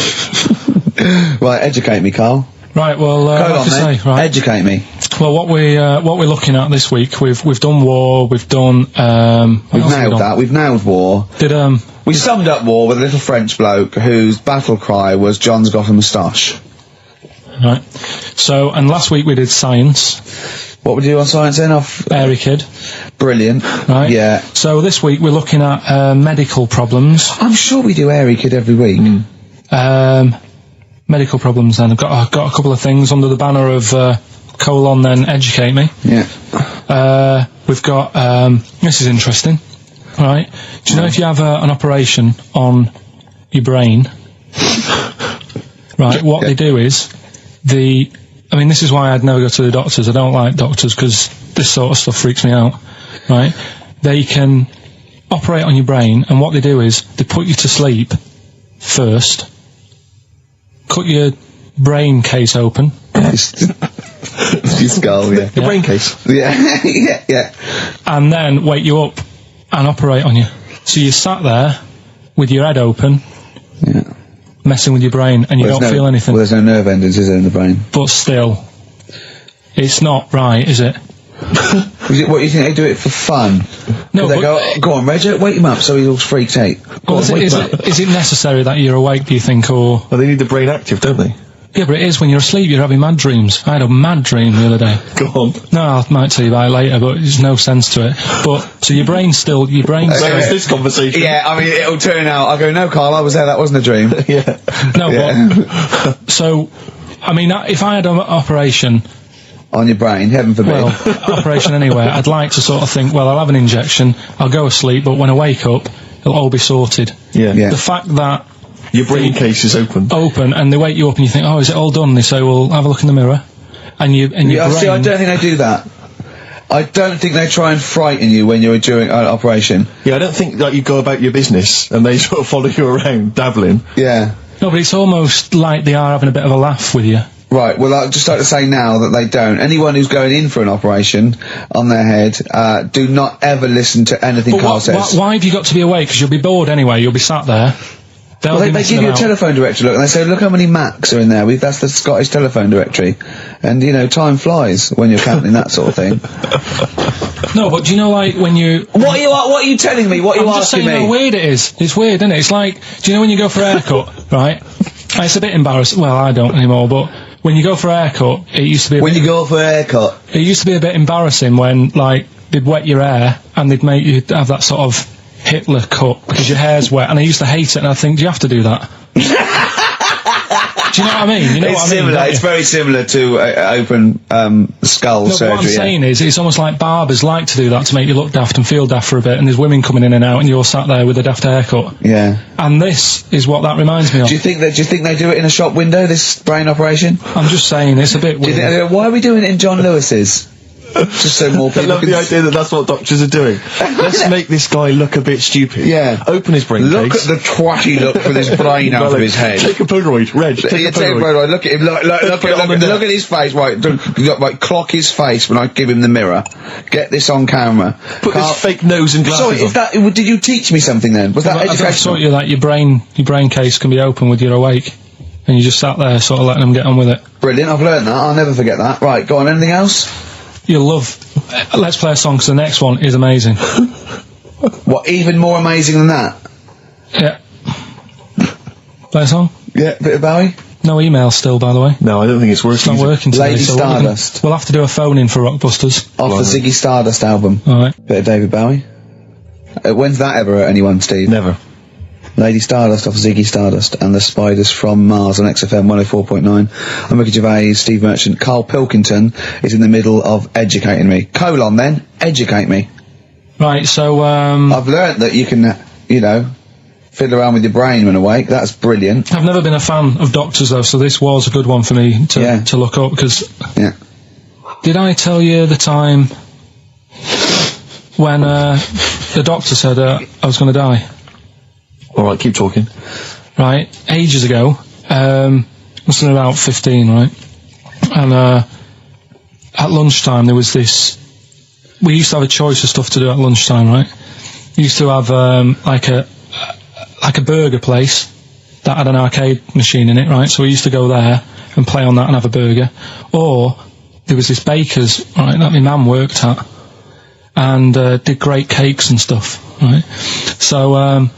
Right, educate me, Karl. Right, well, go on, mate. Educate me. Well, what we're looking at this week, we've done war, we've done we've nailed that. We've nailed war. We summed up war with a little French bloke whose battle cry was "John's got a moustache." Right. So, and last week we did science. What would you do on science then? Airy Kid. Brilliant. Right. Yeah. So this week we're looking at medical problems. I'm sure we do Airy Kid every week. Medical problems. Then I've got a couple of things under the banner of then educate me. Yeah. We've got this is interesting. Right. Do you know if you have an operation on your brain? Right. What they do is I mean, this is why I'd never go to the doctors. I don't like doctors because this sort of stuff freaks me out, right? They can operate on your brain, and what they do is they put you to sleep first, cut your brain case open. Your skull, yeah. The brain case. Yeah, yeah. And then wake you up and operate on you. So you sat there with your head open, messing with your brain, and you don't feel anything. Well, there's no nerve endings, is there, in the brain? But still, it's not right, is it? What, you think they do it for fun? No, they go on, Reg, wake him up so he's all freaked out. Is it necessary that you're awake, do you think, or... Well, they need the brain active, don't they? Yeah, but it is when you're asleep, you're having mad dreams. I had a mad dream the other day. Go on. No, I might tell you about it later, but there's no sense to it. But, so your brain's still... this conversation. Yeah, I mean, it'll turn out, I go, no, Carl, I was there, that wasn't a dream. Yeah. No, but... So, I mean, if I had an operation... On your brain, heaven forbid. Well, operation anywhere, I'd like to sort of think, well, I'll have an injection, I'll go asleep, but when I wake up, it'll all be sorted. Yeah. The fact that... Your brain case is open. And they wake you up and you think, oh, is it all done? They say, well, have a look in the mirror. And your brain... See, I don't think they do that. I don't think they try and frighten you when you're doing an operation. Yeah, I don't think that you go about your business and they sort of follow you around, dabbling. Yeah. No, but it's almost like they are having a bit of a laugh with you. Right, well, I'd just like to say now that they don't. Anyone who's going in for an operation on their head, do not ever listen to anything Carl says. Why have you got to be awake? Because you'll be bored anyway, you'll be sat there. Well, they give you a telephone directory, look, and they say, look how many Macs are in there. That's the Scottish telephone directory. And, you know, time flies when you're counting that sort of thing. No, but do you know, like, when you... What are you telling me? What are you asking me? I'm just saying how weird it is. It's weird, isn't it? It's like, do you know when you go for a haircut, right? It's a bit embarrassing. Well, I don't anymore, but when you go for a haircut, it used to be... you go for a haircut? It used to be a bit embarrassing when, like, they'd wet your hair and they'd make you have that sort of Hitler cut because your hair's wet, and I used to hate it, and I think, do you have to do that? Do you know what I mean? You know it's what I mean, similar. It's very similar to open skull surgery. What I'm saying is, it's almost like barbers like to do that to make you look daft and feel daft for a bit, and there's women coming in and out, and you're sat there with a daft haircut. Yeah. And this is what that reminds me of. Do you think they do it in a shop window? This brain operation? I'm just saying, it's a bit weird. Why are we doing it in John Lewis's? Just so more people I love the idea that that's what doctors are doing. Let's make this guy look a bit stupid. Yeah. Open his brain Look case. at the twatty look with his brain out of his head. Take a Polaroid, Reg. Take a Polaroid. Look at him. Look at his face. Right, clock his face when I give him the mirror. Get this on camera. Put this fake nose and glasses Sorry, did you teach me something then? Was that educational? I taught you that your brain case can be open with your awake, and you just sat there sort of letting them get on with it. Brilliant, I've learned that. I'll never forget that. Right, go on. Anything else? You'll love... Let's play a song, because the next one is amazing. What, even more amazing than that? Yeah. Play a song? Yeah, bit of Bowie? No email still, by the way. No, I don't think it's working. It's not working today. Lady Stardust. We'll have to do a phone-in for Rockbusters. Off the Ziggy Stardust album. Alright. Bit of David Bowie. When's that ever hurt anyone, Steve? Never. Lady Stardust off Ziggy Stardust and the Spiders from Mars on XFM 104.9. I'm Ricky Gervais, Steve Merchant. Karl Pilkington is in the middle of educating me. Then, educate me. Right, so, I've learnt that you can, you know, fiddle around with your brain when awake. That's brilliant. I've never been a fan of doctors, though, so this was a good one for me to look up, because... Yeah. Did I tell you the time when, the doctor said, I was going to die? Alright, keep talking. Right, ages ago, must have been about 15, right? And, at lunchtime there was this... We used to have a choice of stuff to do at lunchtime, right? We used to have, like a burger place that had an arcade machine in it, right? So we used to go there and play on that and have a burger. Or, there was this baker's, right, that my mum worked at, and, did great cakes and stuff, right? So,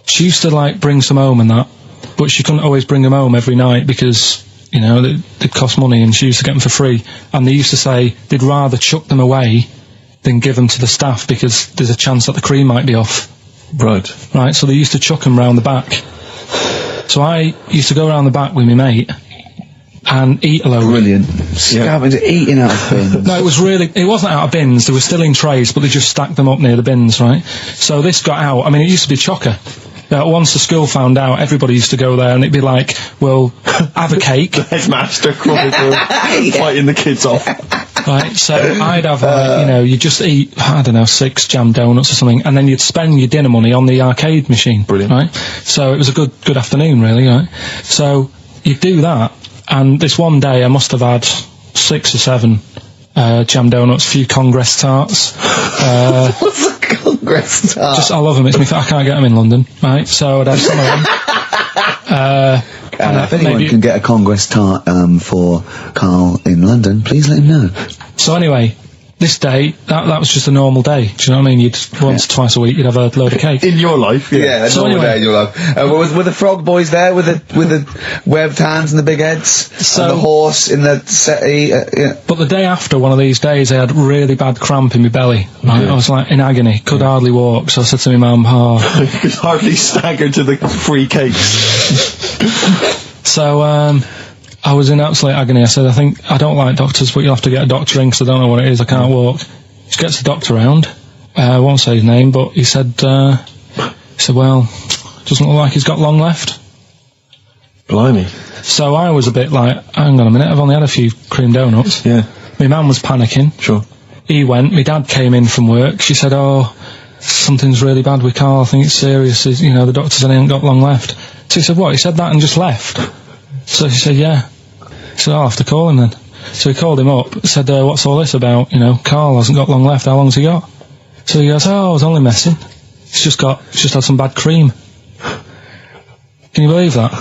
she used to, like, bring some home and that, but she couldn't always bring them home every night because, you know, they'd cost money, and she used to get them for free. And they used to say they'd rather chuck them away than give them to the staff because there's a chance that the cream might be off. Right. Right, so they used to chuck them round the back. So I used to go round the back with my mate and eat a load. Brilliant. Scavengers eating out of bins. No, it wasn't out of bins, they were still in trays, but they just stacked them up near the bins, right? So this got out, I mean, it used to be chocker. once the school found out, everybody used to go there, and it'd be like, well, have a cake. The headmaster fighting the kids off. Right, so I'd have, you just eat, I don't know, 6 jam donuts or something, and then you'd spend your dinner money on the arcade machine. Brilliant. Right? So it was a good afternoon, really, right? So you'd do that, and this one day I must have had 6 or 7 jam donuts, a few Congress tarts. What's a Congress tart? I love them. I can't get them in London, right? So I'd have some of them. If anyone can get a Congress tart for Karl in London, please let him know. So anyway, this day, that was just a normal day. Do you know what I mean? You'd once, twice a week, you'd have a load of cake. In your life, yeah. A normal day in your life. Were the frog boys there with the webbed hands and the big heads? And the horse in the settee? But the day after one of these days, I had really bad cramp in my belly. Right? I was like in agony, could hardly walk. So I said to my mum, you could hardly stagger to the free cakes. So, I was in absolute agony. I said, I don't like doctors, but you'll have to get a doctor in because I don't know what it is. I can't walk. She gets the doctor round. I won't say his name, but he said, well, doesn't look like he's got long left. Blimey. So I was a bit like, hang on a minute, I've only had a few cream donuts. Yeah. My mum was panicking. Sure. He went. My dad came in from work. She said, something's really bad with Karl. I think it's serious. The doctor said he ain't got long left. So he said, what? He said that and just left? So she said, yeah. He said, I'll have to call him then. So he called him up, said, what's all this about? Karl hasn't got long left, how long's he got? So he goes, I was only messing. He's just had some bad cream. Can you believe that?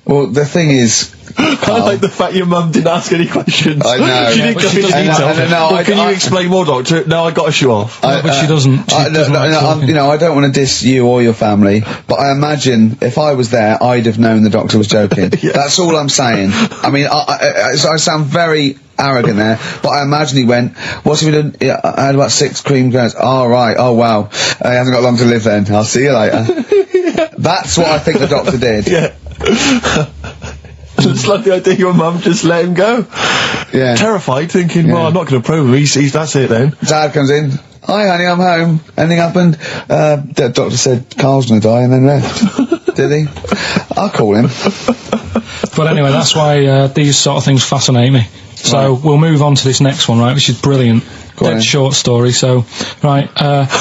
Well, the thing is, I like the fact your mum didn't ask any questions. I know. She didn't go into detail. Can you explain more, doctor? No, I got to show off. But she doesn't. I don't want to diss you or your family, but I imagine if I was there, I'd have known the doctor was joking. Yeah. That's all I'm saying. I mean, I sound very arrogant there, but I imagine he went, what's he been doing? I had about 6 cream donuts. Oh, right. Oh, wow. He hasn't got long to live then. I'll see you later. That's what I think the doctor did. Yeah. It's like the idea your mum just let him go. Yeah. Terrified, thinking, well, I'm not going to probe him. That's it then. Dad comes in. Hi, honey, I'm home. Anything happened? The doctor said Karl's going to die and then left. Did he? I'll call him. But anyway, that's why these sort of things fascinate me. So we'll move on to this next one, right, which is brilliant. Dead short story. So, right,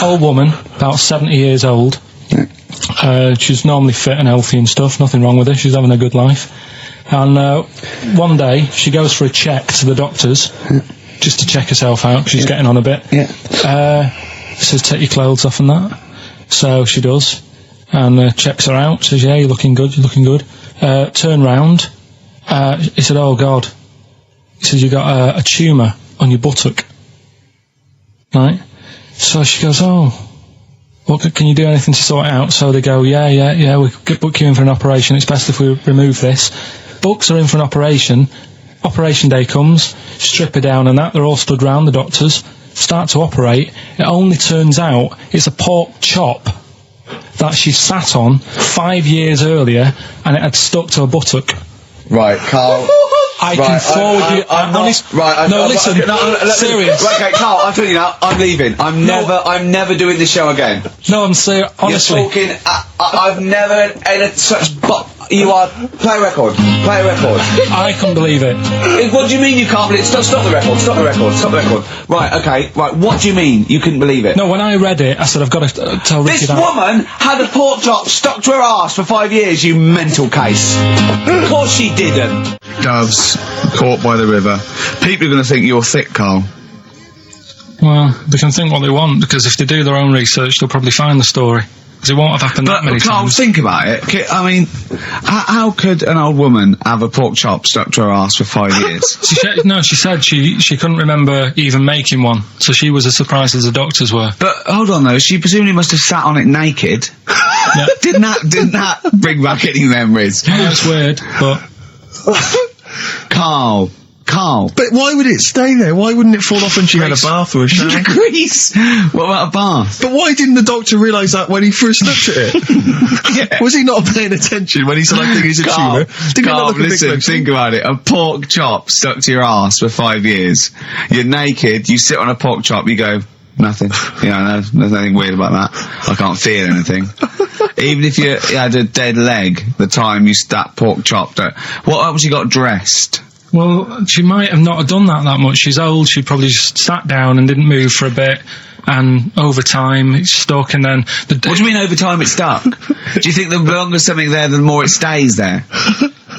old woman, about 70 years old. Yeah. She's normally fit and healthy and stuff. Nothing wrong with her. She's having a good life. And one day, she goes for a check to the doctors, just to check herself out, because she's getting on a bit. Yeah. Says, take your clothes off and that. So she does, and checks her out, says, yeah, you're looking good, turn round. He said, oh, God. He said, you got a tumour on your buttock. Right? So she goes, oh. Well, can you do anything to sort it out? So they go, yeah, we could book you in for an operation. It's best if we remove this. Books are in for an operation. Operation day comes, strip her down and that. They're all stood round, the doctors. Start to operate. It only turns out it's a pork chop that she sat on 5 years earlier and it had stuck to her buttock. Right, Karl. I can forward you. I'm honest. Right. Listen. Serious. Right, okay, Karl. I'm telling you now. I'm leaving. I'm never doing this show again. No, I'm serious. Honestly. You're talking. I've never in such. You are. Play a record. Play a record. I couldn't believe it. What do you mean you can't believe it? Stop the record. Stop the record. Stop the record. Right. Okay. Right. What do you mean you couldn't believe it? No. When I read it, I said I've got to tell Ricky that. This woman had a pork chop stuck to her arse for 5 years. You mental case. Of course she didn't. Doves caught by the river. People are going to think you're thick, Karl. Well, they can think what they want, because if they do their own research, they'll probably find the story. Because it won't have happened that many Karl, times. Think about it. I mean, how could an old woman have a pork chop stuck to her arse for 5 years? She said she couldn't remember even making one, so she was as surprised as the doctors were. But hold on though, she presumably must have sat on it naked. Yeah. Didn't that bring back any memories? Yeah, it's weird, but Karl. But why would it stay there? Why wouldn't it fall off when she had a bath or a shower? Grease! What about a bath? But why didn't the doctor realise that when he first looked at it? Yeah. Was he not paying attention when he said, I think he's a tumour? Karl, listen, think about it. A pork chop stuck to your arse for 5 years. You're naked, you sit on a pork chop, you go, nothing. There's nothing weird about that. I can't feel anything. Even if you had a dead leg, the time you that pork chop, what else you got dressed? Well, she might have not done that much. She's old. She probably just sat down and didn't move for a bit. And over time, it's stuck, and then... What do you mean over time it's stuck? Do you think the longer something there, the more it stays there?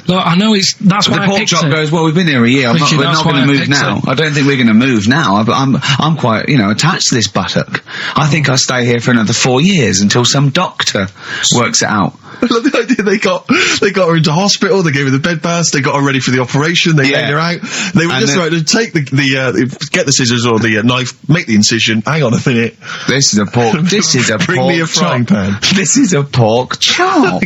Look, I know that's why the pork chop goes, well, we've been here a year, we're not going to move now. I don't think we're going to move now. I'm quite, attached to this buttock. I think I'll stay here for another 4 years until some doctor works it out. I love the idea they got her into hospital, they gave her the bed baths, they got her ready for the operation, they laid her out. They were just right to take get the scissors or the knife, make the incision, hang on a minute. This is a pork, Bring me a frying pan. This is a pork chop.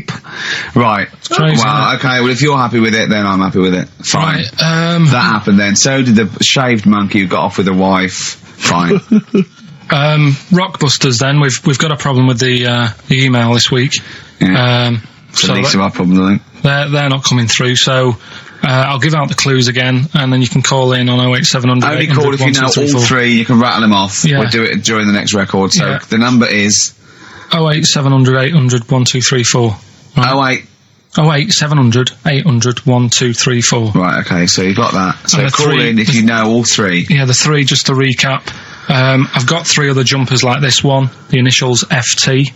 Right. Crazy, well, okay, well, if you're happy with it, then I'm happy with it. Fine. Right, that happened then. So did the shaved monkey who got off with a wife. Fine. Rockbusters then, we've got a problem with the email this week. Yeah. So the least of our problem, I think. They're not coming through, so I'll give out the clues again, and then you can call in on 08700. Only call if you know all three, you can rattle them off. Yeah. We'll do it during the next record, so the number is... 08700 800 1234. Right. 08700 800 1234. Right, okay, so you got that. So call in if you know all three. Yeah, the three, just to recap. I've got 3 other jumpers like this one, the initials FT.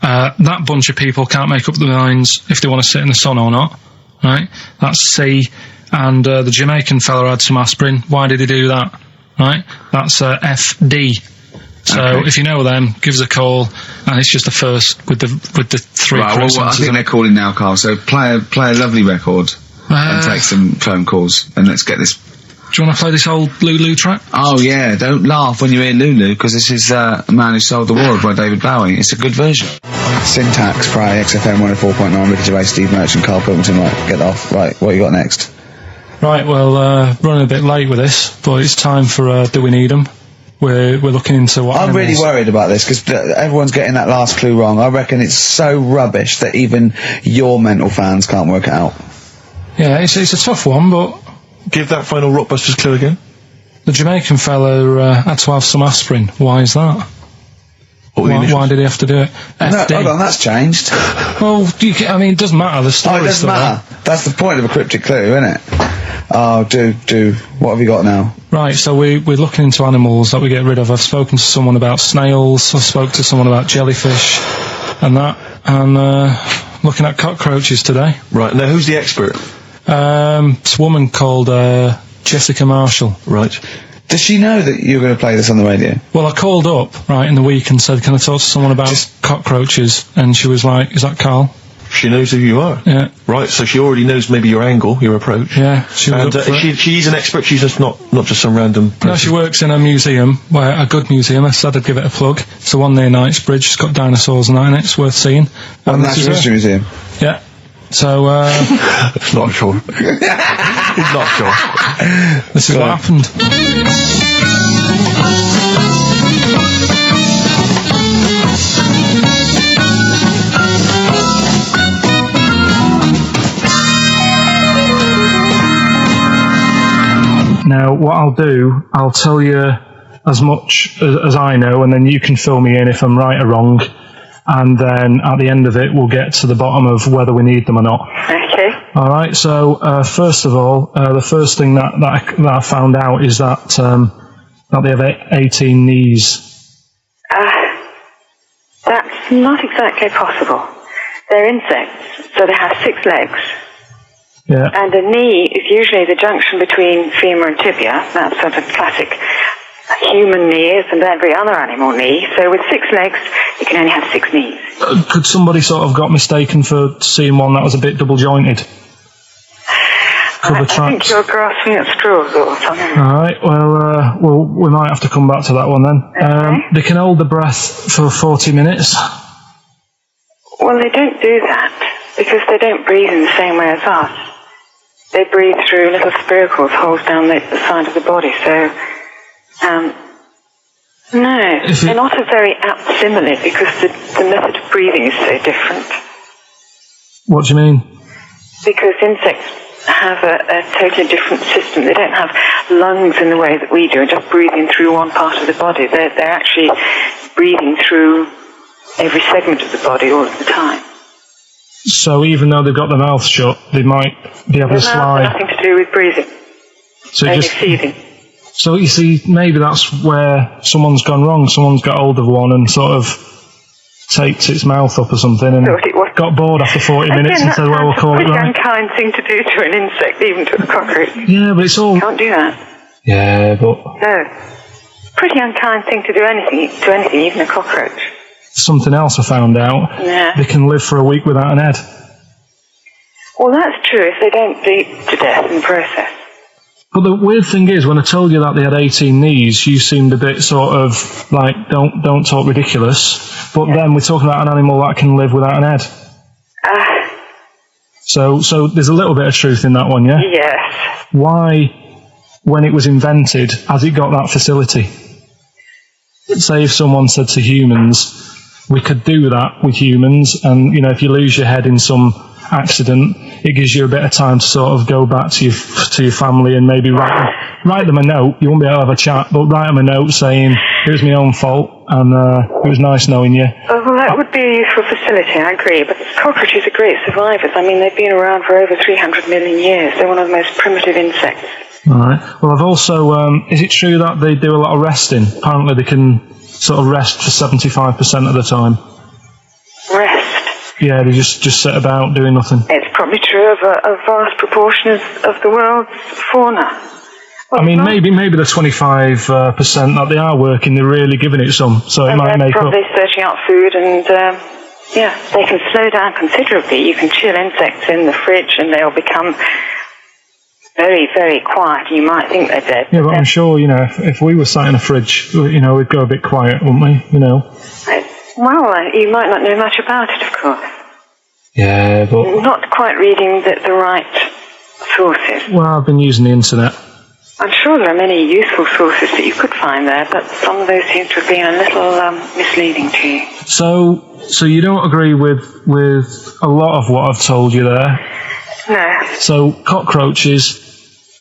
That bunch of people can't make up their minds if they want to sit in the sun or not, right? That's C. And the Jamaican fella had some aspirin. Why did he do that? Right? That's FD. So if you know them, give us a call, and it's just the first with the 3. Right, well, I think they're calling now, Carl. So play a lovely record and take some phone calls, and let's get this. Do you want to play this old Lulu track? Oh yeah, don't laugh when you hear Lulu, because this is A Man Who Sold the World by David Bowie. It's a good version. Syntax, Pry, XFM 104.9, Ricky Gervais, Steve Merchant, Karl Pilkington. Right, get off. Right, what you got next? Right, well, running a bit late with this, but it's time for Do We Need 'Em? We're looking into what I'm really worried about this, because everyone's getting that last clue wrong. I reckon it's so rubbish that even your mental fans can't work it out. Yeah, it's a tough one, but... Give that final Rockbusters clue again. The Jamaican fella had to have some aspirin. Why is that? Why did he have to do it? No, hold on, that's changed. Well, it doesn't matter. The story. Oh, it doesn't matter. That's the point of a cryptic clue, isn't it? Oh, do. What have you got now? Right, so we're looking into animals that we get rid of. I've spoken to someone about snails. I spoke to someone about jellyfish, and that, and looking at cockroaches today. Right, now who's the expert? It's a woman called Jessica Marshall. Right. Does she know that you're going to play this on the radio? Well, I called up, right, in the week and said, can I talk to someone about cockroaches? And she was like, is that Karl? She knows who you are. Yeah. Right, so she already knows maybe your angle, your approach. Yeah, she was she's an expert, she's just not just some random person. No, she works in a museum, a good museum. I said I'd give it a plug. It's the one near Knightsbridge. It's got dinosaurs and that in it. It's worth seeing. Natural History Museum? Yeah. So, not sure. He's not sure. This is what happened. Now, what I'll do, I'll tell you as much as I know, and then you can fill me in if I'm right or wrong. And then at the end of it, we'll get to the bottom of whether we need them or not. Okay. All right. So first of all, the first thing that I found out is that they have 18 knees. That's not exactly possible. They're insects, so they have 6 legs. Yeah. And a knee is usually the junction between femur and tibia. That's sort of classic human knees and every other animal knee. So with 6 legs, you can only have 6 knees. Could somebody sort of got mistaken for seeing one that was a bit double jointed? I think you're grasping at straws or something. All right. Well, we might have to come back to that one then. Okay. They can hold the breath for 40 minutes. Well, they don't do that because they don't breathe in the same way as us. They breathe through little spiracles, holes down the side of the body. So, no, they're not a very apt simile because the method of breathing is so different. What do you mean? Because insects have a totally different system. They don't have lungs in the way that we do, just breathing through one part of the body. They're actually breathing through every segment of the body all of the time. So even though they've got their mouth shut, they might be able to slide. Nothing to do with breathing. So only feeding. So you see, maybe that's where someone's gone wrong. Someone's got hold of one and sort of takes its mouth up or something and got bored after 40 minutes and said, well, we'll call it right. It's a pretty unkind thing to do to an insect, even to a cockroach. Yeah, but it's all... You can't do that. Yeah, but... No. Pretty unkind thing to do to anything, even a cockroach. Something else I found out. Yeah. They can live for a week without an head. Well, that's true if they don't bleed to death in the process. But the weird thing is, when I told you that they had 18 knees, you seemed a bit sort of like, don't talk ridiculous. But then we're talking about an animal that can live without an head. So there's a little bit of truth in that one, yeah? Yes. Why, when it was invented, has it got that facility? Say if someone said to humans, we could do that with humans, and, you know, if you lose your head in some accident, it gives you a bit of time to sort of go back to your family and maybe write them a note. You won't be able to have a chat, but write them a note saying, it was my own fault, and it was nice knowing you. Well, that would be a useful facility, I agree, but cockroaches are great survivors. I mean, they've been around for over 300 million years. They're one of the most primitive insects. All right. Well, I've also, is it true that they do a lot of resting? Apparently they can sort of rest for 75% of the time. Rest? Yeah, they just sit about doing nothing. It's probably true of a vast proportion of the world's fauna. Well, I mean, maybe the 25% that they are working, they're really giving it some, so it might make up. They're probably searching out food and, yeah, they can slow down considerably. You can chill insects in the fridge and they'll become very, very quiet. You might think they're dead. Yeah, but I'm sure, you know, if we were sat in a fridge, you know, we'd go a bit quiet, wouldn't we, you know? Well, you might not know much about it, of course. Yeah, but... Not quite reading the right sources. Well, I've been using the internet. I'm sure there are many useful sources that you could find there, but some of those seem to have been a little misleading to you. So you don't agree with a lot of what I've told you there? No. So, cockroaches,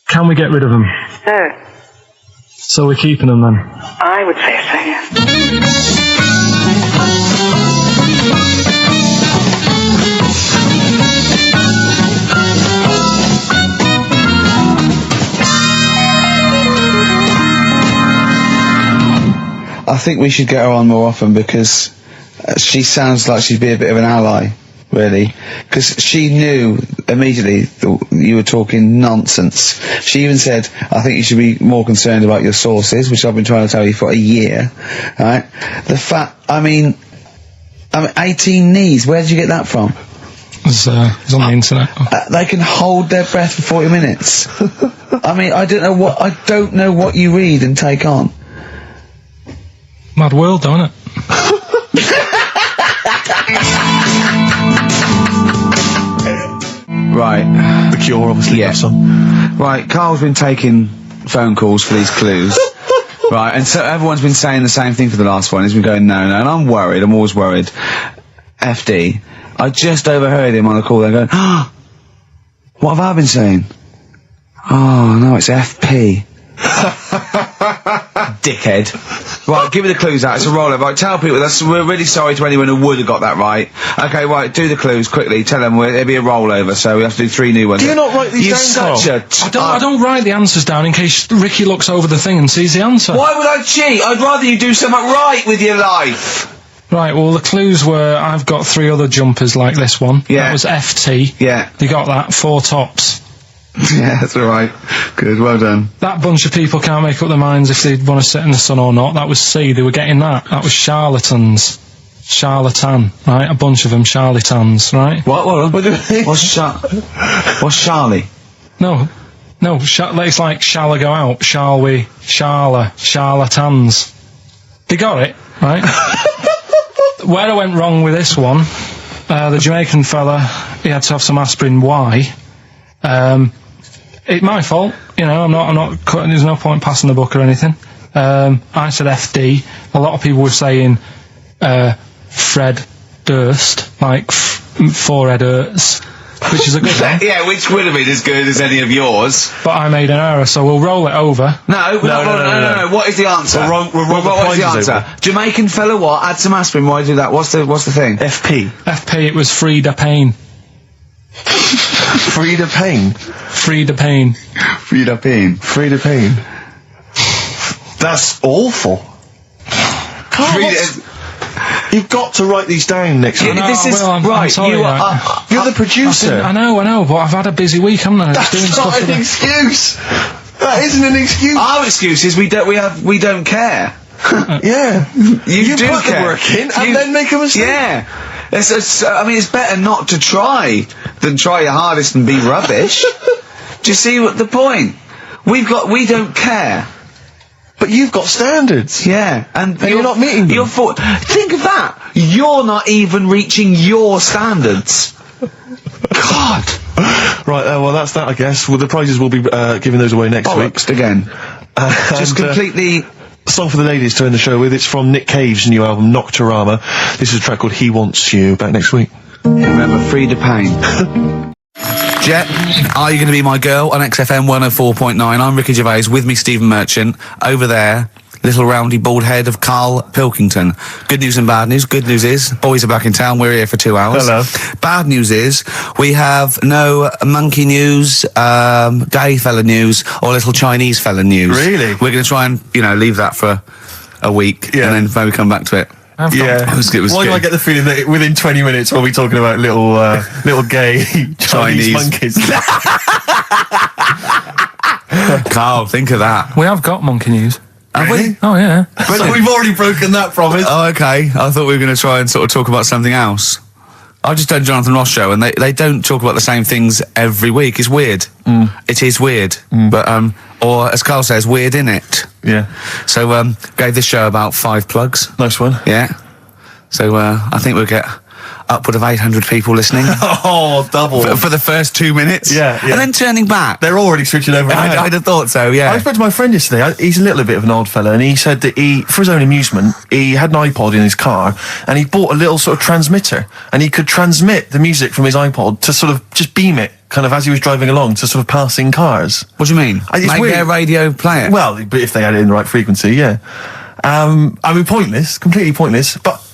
can we get rid of them? No. So we're keeping them then? I would say so, yes. I think we should get her on more often because she sounds like she'd be a bit of an ally, really. Because she knew immediately that you were talking nonsense. She even said, I think you should be more concerned about your sources, which I've been trying to tell you for a year. Right? The fact, I mean 18 knees, where did you get that from? It's on the internet. They can hold their breath for 40 minutes. I mean, I don't know what you read and take on. Mad world, don't it? Right. The Cure, obviously. Yeah. Right, Carl's been taking phone calls for these clues. Right, and so everyone's been saying the same thing for the last one. He's been going, no, and I'm worried, I'm always worried. FD. I just overheard him on the call there going, what have I been saying? Oh, no, it's FP. Dickhead. Right, give me the clues out. It's a rollover. Right, tell people we're really sorry to anyone who would have got that right. Okay, right, do the clues quickly. Tell them it'll be a rollover, so we have to do 3 new ones. Do you not write these down? I don't write the answers down in case Ricky looks over the thing and sees the answer. Why would I cheat? I'd rather you do something right with your life. Right, well, the clues were I've got 3 other jumpers like this one. Yeah. That was FT. Yeah. You got that. 4 tops. Yeah, that's alright. Good, well done. That bunch of people can't make up their minds if they want to sit in the sun or not. That was C, they were getting that. That was charlatans. Charlatan, right? A bunch of them, charlatans, right? What do you mean? What's Charlie? No, it's like, shall I go out? Shall we? Charlatans. They got it, right? Where I went wrong with this one, the Jamaican fella, he had to have some aspirin. Why? It's my fault, you know, I'm not cutting, there's no point passing the book or anything. I said FD. A lot of people were saying, Fred Durst, like forehead hurts. which is a good one. Yeah, which would have been as good as any of yours. But I made an error, so we'll roll it over. No. What is the answer? What is the answer? Jamaican fella, what? Add some aspirin. Why do that? What's the thing? FP. It was Frida Payne. Frida Payne. Frida Payne. That's awful. You've got to write these down next week. This is I'm right. sorry, You're the producer. I know, but I've had a busy week, haven't I? That's not an excuse. That isn't an excuse. Our excuse is we don't care. Yeah. You do put care. the work in and then make a mistake. Yeah. It's better not to try than try your hardest and be rubbish. Do you see what the point? We don't care. But you've got standards. Yeah, and you're not meeting them. Think of that. You're not even reaching your standards. God. Right, well, that's that, I guess. Well, the prizes will be giving those away next week. Again. Just completely... Song for the ladies to end the show with. It's from Nick Cave's new album, Nocturama. This is a track called He Wants You. Back next week. Remember, Frida Payne. Jet, are you going to be my girl on XFM 104.9? I'm Ricky Gervais, with me Stephen Merchant. Over there, little roundy bald head of Karl Pilkington. Good news and bad news. Good news is, boys are back in town, we're here for 2 hours. Hello. Bad news is, we have no monkey news, gay fella news, or little Chinese fella news. Really? We're going to try and, you know, leave that for a week, and then maybe come back to it. Yeah. Why do I get the feeling that within 20 minutes we'll be talking about little gay Chinese monkeys? Karl, think of that. We have got monkey news. Have we? Oh, yeah. So we've already broken that promise. Oh, okay. I thought we were going to try and sort of talk about something else. I've just done Jonathan Ross show, and they don't talk about the same things every week. It's weird. It is weird. But, or as Karl says, weird innit? Yeah. So, gave this show about 5 plugs. Nice one. Yeah. So, I think we'll get upward of 800 people listening. Oh, double. For the first 2 minutes. Yeah. And then turning back. They're already switching over. I'd have thought so, yeah. I spoke to my friend yesterday. He's a little bit of an old fella, and he said that for his own amusement, he had an iPod in his car, and he bought a little sort of transmitter, and he could transmit the music from his iPod to sort of just beam it, kind of as he was driving along, to sort of passing cars. What do you mean? Make their radio play it? Well, but if they had it in the right frequency, yeah. I mean, pointless, completely pointless, but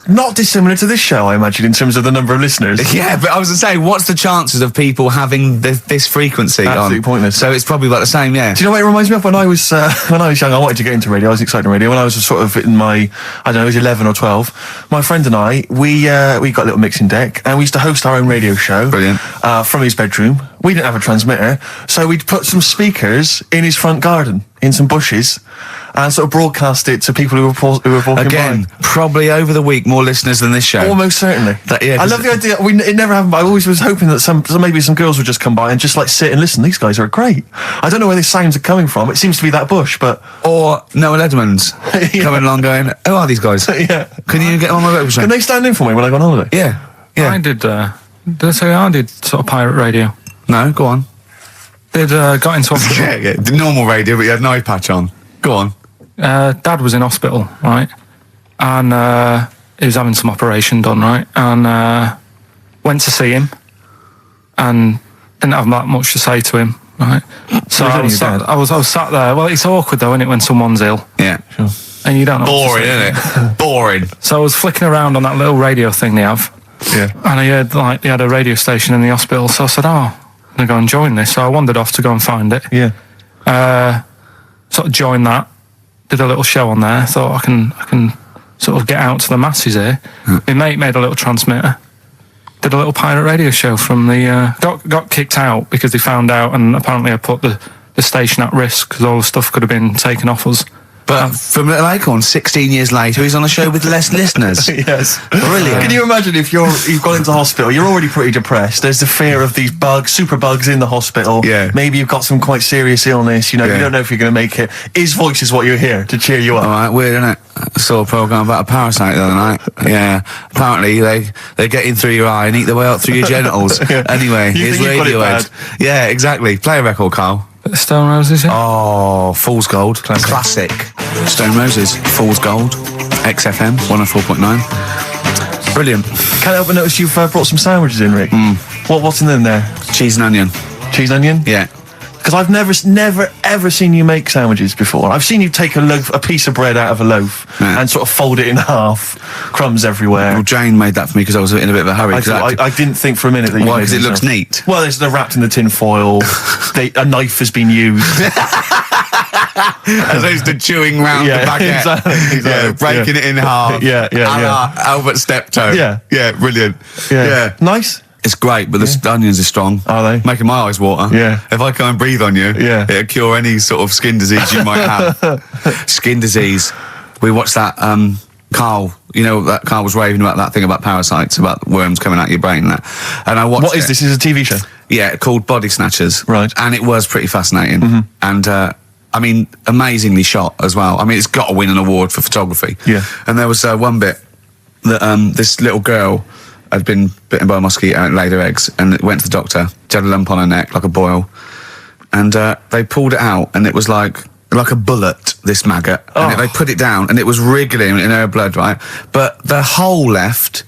not dissimilar to this show, I imagine, in terms of the number of listeners. Yeah, but I was going to say, what's the chances of people having this frequency Absolutely on? Pointless. So it's probably about the same, yeah. Do you know what it reminds me of? When I was young, I wanted to get into radio. I was excited in radio. When I was sort of in my, I don't know, I was 11 or 12, my friend and I, we got a little mixing deck, and we used to host our own radio show. Brilliant. From his bedroom. We didn't have a transmitter, so we'd put some speakers in his front garden, in some bushes, and sort of broadcast it to people who were walking Again, by. probably over the week more listeners than this show. Almost certainly. I love the idea. It never happened, but I always was hoping that maybe some girls would just come by and just like sit and listen. These guys are great. I don't know where these sounds are coming from. It seems to be that bush, but... Or Noel Edmonds coming along going, who are these guys? Yeah. Can you get on my website? Can they stand in for me when I go on holiday? Yeah. I did sort of pirate radio. No, go on. Got into hospital. Yeah, the normal radio, but you had an eye patch on. Go on. Dad was in hospital, right? And he was having some operation done, right? And went to see him, and didn't have that much to say to him, right? So I was sat there. Well, it's awkward though, isn't it, when someone's ill? Yeah, sure. And you don't know. Boring, isn't it? Boring. So I was flicking around on that little radio thing they have. Yeah. And I heard they had a radio station in the hospital, so I said, I'm gonna go and join this. So I wandered off to go and find it. Yeah. Sort of joined that, did a little show on there. Thought I can sort of get out to the masses here. My mate made a little transmitter, did a little pirate radio show from the got kicked out because they found out, and apparently I put the station at risk because all the stuff could have been taken off us. But from Little Acorn, 16 years later, he's on a show with less listeners. Yes. Brilliant. Can you imagine if you've gone into hospital, you're already pretty depressed, there's the fear of these super bugs in the hospital. Yeah. Maybe you've got some quite serious illness, you don't know if you're going to make it. His voice is what you hear to cheer you up. All right, weird, isn't it? I saw a programme about a parasite the other night. Yeah. Apparently, they get in through your eye and eat their way out through your genitals. Anyway, here's Radiohead. Yeah, exactly. Play a record, Karl. Stone Roses, yeah? Oh, Fool's Gold. Classic. Stone Roses, Fool's Gold. XFM, 104.9. Brilliant. Can't help but notice you've brought some sandwiches in, Rick. What's in them there? Cheese and onion. Cheese and onion? Yeah. Because I've never, ever seen you make sandwiches before. I've seen you take a piece of bread out of a loaf and sort of fold it in half, crumbs everywhere. Well, Jane made that for me because I was in a bit of a hurry. I didn't think for a minute that you Why? made Because it looks neat. Well, they're wrapped in the tin foil. A knife has been used. As opposed to chewing round the baguette. Exactly. Yeah, breaking it in half. Yeah. Albert Steptoe. Yeah, brilliant. Yeah. Nice. It's great, but the onions are strong. Are they? Making my eyes water. Yeah. If I can't breathe on you, it'll cure any sort of skin disease you might have. Skin disease. We watched that, Karl, that Karl was raving about that thing about parasites, about worms coming out your brain and that. And I watched What is this? Is a TV show? Yeah, called Body Snatchers. Right. And it was pretty fascinating. And, amazingly shot as well. I mean, it's got to win an award for photography. Yeah. And there was one bit that this little girl had been bitten by a mosquito and laid her eggs, and it went to the doctor. She had a lump on her neck, like a boil. And they pulled it out, and it was like a bullet, this maggot. Oh. And they put it down, and it was wriggling in her blood, right? But the hole left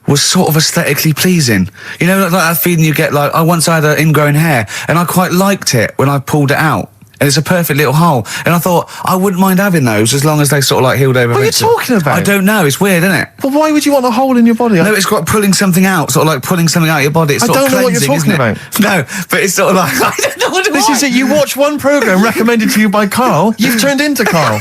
was sort of aesthetically pleasing. Like that feeling you get, like, I once had an ingrown hair, and I quite liked it when I pulled it out. And it's a perfect little hole. And I thought, I wouldn't mind having those as long as they sort of like healed over. What are you talking about? I don't know. It's weird, isn't it? But why would you want a hole in your body? No, it's got pulling something out, sort of like pulling something out of your body. It's I sort don't of know what you're cleansing, talking isn't it? No, but it's sort of like, I don't know what it This is it. You watch one programme recommended to you by Karl, you've turned into Karl.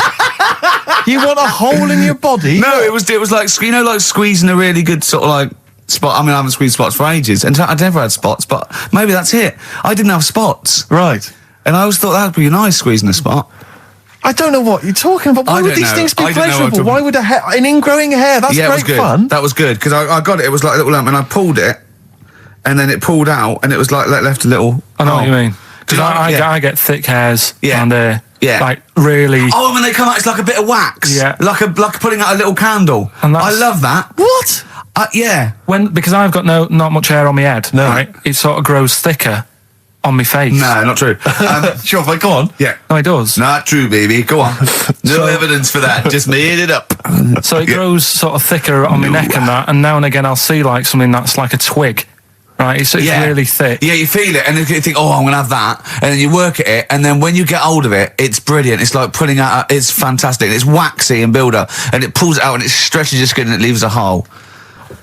You want a hole in your body? No, it was like, like squeezing a really good sort of like spot. I mean, I haven't squeezed spots for ages, and I'd never had spots, but maybe that's it. I didn't have spots. Right. And I always thought that'd be nice, squeezing a spot. I don't know what you're talking about. Why would these things be pleasurable? Why would an ingrowing hair? That's great fun. That was good, because I got it. It was like a little lump, and I pulled it, and then it pulled out, and it was like left a little. I know what you mean. Because I get thick hairs and like really. Oh, when they come out, it's like a bit of wax. Yeah, like putting out a little candle. And I love that. What? Yeah. Because I've got not much hair on my head. No. Right? It sort of grows thicker on my face. No, not true. Sure, if I go on. Yeah. No, it does. Not true, baby. Go on. No evidence for that. Just made it up. So it grows sort of thicker on my neck and that, and now and again I'll see like something that's like a twig. Right, it's really thick. Yeah, you feel it, and then you think, oh, I'm going to have that. And then you work at it, and then when you get hold of it, it's brilliant. It's like pulling out, it's fantastic. It's waxy and build up, and it pulls it out, and it stretches your skin, and it leaves a hole.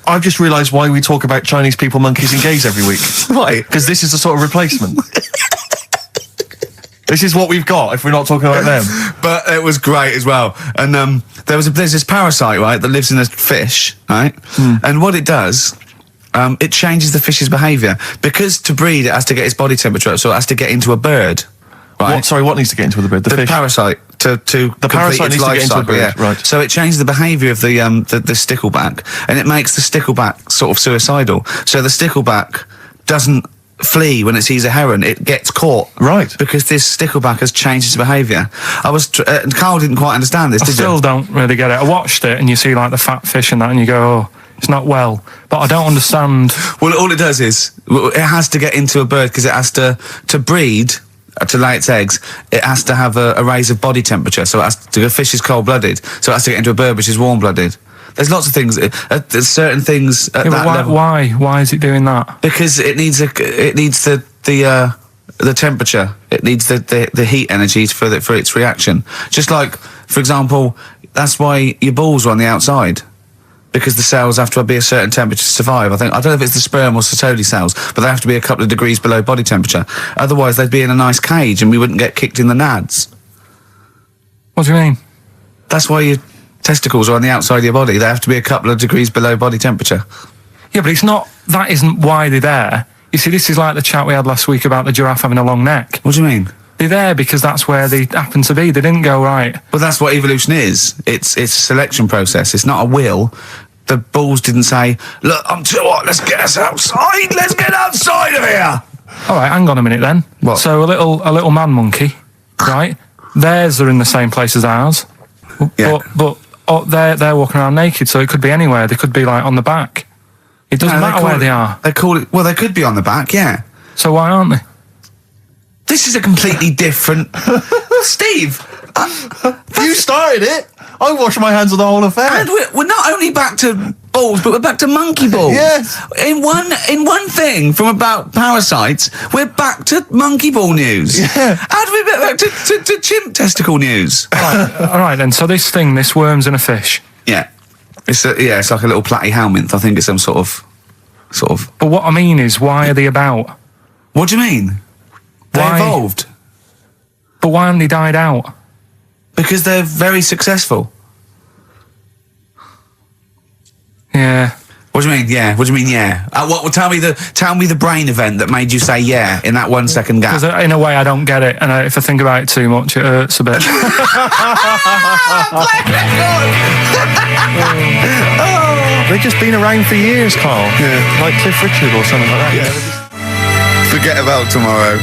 I've just realised why we talk about Chinese people, monkeys and gays every week. Why? Because this is a sort of replacement. This is what we've got if we're not talking about them. But it was great as well. And there's this parasite, right, that lives in a fish, right? And what it does, it changes the fish's behaviour. Because to breed, it has to get its body temperature up, so it has to get into a bird. Right? What needs to get into the bird? The fish? Parasite. The parasite needs to get into a bird, right. So it changes the behaviour of the stickleback, and it makes the stickleback sort of suicidal. So the stickleback doesn't flee when it sees a heron, it gets caught. Right. Because this stickleback has changed its behaviour. Karl didn't quite understand this, did you? I still don't really get it. I watched it, and you see like the fat fish and that, and you go, oh, it's not well. But I don't understand. Well, all it does is, it has to get into a bird, because it has to breed, to lay its eggs, it has to have a raise of body temperature. So the fish is cold-blooded, so it has to get into a bird which is warm-blooded. There's lots of things. There's certain things at that level. Why is it doing that? Because it needs the temperature. It needs the heat energy for its reaction. Just like, for example, that's why your balls are on the outside. Because the cells have to be a certain temperature to survive. I don't know if it's the sperm or Sertoli cells, but they have to be a couple of degrees below body temperature. Otherwise, they'd be in a nice cage and we wouldn't get kicked in the nads. What do you mean? That's why your testicles are on the outside of your body. They have to be a couple of degrees below body temperature. Yeah, but that isn't why they're there. You see, this is like the chat we had last week about the giraffe having a long neck. What do you mean? They're there because that's where they happen to be. They didn't go right. Well, that's what evolution is. It's a selection process. It's not a will. The balls didn't say, look, I'm too hot, let's get us outside, let's get outside of here. All right, hang on a minute then. What? So a little man monkey, right? Theirs are in the same place as ours. Yeah. But they're walking around naked, so it could be anywhere. They could be like on the back. It doesn't matter where they are. They call it, well, they could be on the back, yeah. So why aren't they? This is a completely different... Steve! You started it! I wash my hands of the whole affair. And we're not only back to balls, but we're back to monkey balls. Yes. In one thing from about parasites, we're back to monkey ball news. Yeah. How do we get back to chimp testicle news? All right then. So this worms in a fish. Yeah. It's like a little platyhelminth. I think it's some sort of. But what I mean is, why are they about? What do you mean? They Why? evolved. But why haven't they died out? Because they're very successful. Yeah. What do you mean? Yeah. What do you mean? Yeah. Tell me the brain event that made you say yeah in that 1 second gap. Because in a way I don't get it, and if I think about it too much, it hurts a bit. They've just been around for years, Carl. Yeah. Like Cliff Richard or something like that. Yeah. Forget About Tomorrow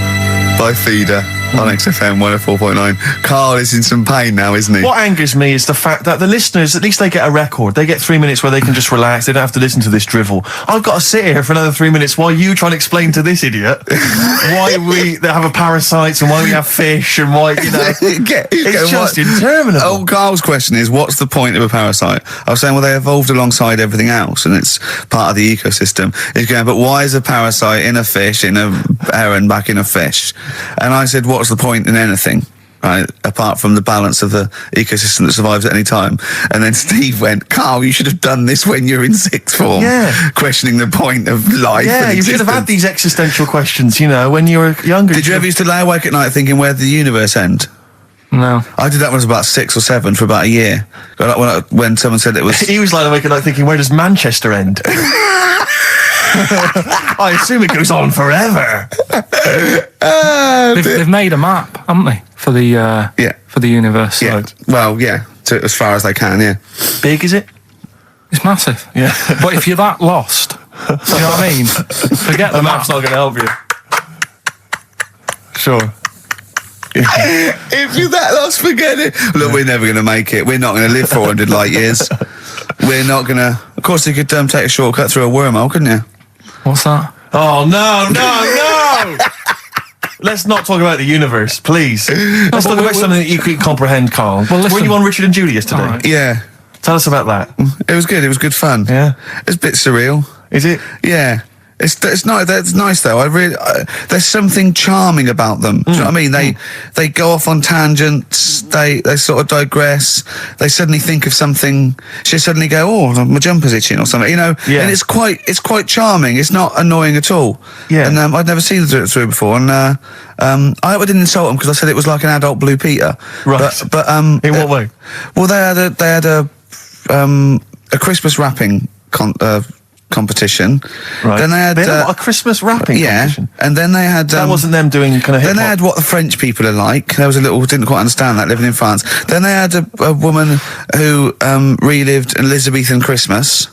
by Feeder on XFM 104.9. Carl is in some pain now, isn't he? What angers me is the fact that the listeners, at least they get a record. They get 3 minutes where they can just relax. They don't have to listen to this drivel. I've got to sit here for another 3 minutes while you try and explain to this idiot why we have a parasites and why we have fish and why, it's just interminable. Oh, Carl's question is, what's the point of a parasite? I was saying, well, they evolved alongside everything else and it's part of the ecosystem. He's going, but why is a parasite in a fish, in a heron, back in a fish? And I said, what's the point in anything, right, apart from the balance of the ecosystem that survives at any time? And then Steve went, Carl, you should have done this when you're in sixth form. Yeah. Questioning the point of life. Yeah, and you should have had these existential questions, when you were younger. Did you ever used to lay awake at night thinking, where did the universe end? No. I did that when I was about 6 or 7 for about a year. When someone said it was... He was lying awake at night thinking, where does Manchester end? I assume it goes on forever. They've made a map, haven't they, for the universe? Yeah. Well, yeah, as far as they can. Yeah. Big is it? It's massive. Yeah. But if you're that lost, you know what I mean? Forget the map's not going to help you. Sure. If you're that lost, forget it. Look, we're never going to make it. We're not going to live 400 light years. We're not going to... Of course, you could take a shortcut through a wormhole, couldn't you? What's that? Oh, no! Let's not talk about the universe, please. Let's talk about something that you could comprehend, Carl. Well, were you on Richard and Jude yesterday? Right. Yeah. Tell us about that. It was good. It was good fun. Yeah. It's a bit surreal. Is it? Yeah. It's nice though. There's something charming about them. Do you know what I mean? They go off on tangents. They sort of digress. They suddenly think of something. She suddenly go, oh, my jumper's itching or something. Yeah. And it's quite charming. It's not annoying at all. Yeah. And I'd never seen them do it through before. And I hope I didn't insult them because I said it was like an adult Blue Peter. Right. But in what way? Well, they had a Christmas wrapping competition. Right. Then they had a Christmas wrapping competition. And then they had that wasn't them doing kind of hip-hop. Then they had what the French people are like. There was didn't quite understand that, living in France. Then they had a woman who relived an Elizabethan Christmas.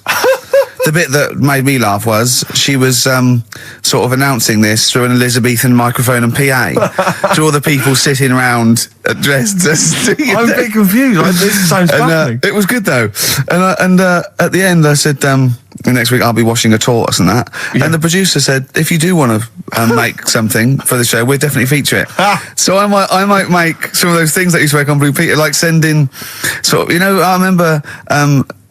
The bit that made me laugh was she was sort of announcing this through an Elizabethan microphone and PA to all the people sitting around dressed as... I'm a bit confused. This sounds fascinating. It was good though. And at the end I said, next week I'll be washing a tortoise and that. Yeah. And the producer said, if you do want to make something for the show, we'll definitely feature it. So I might make some of those things that you spoke on Blue Peter, like send in sort of, I remember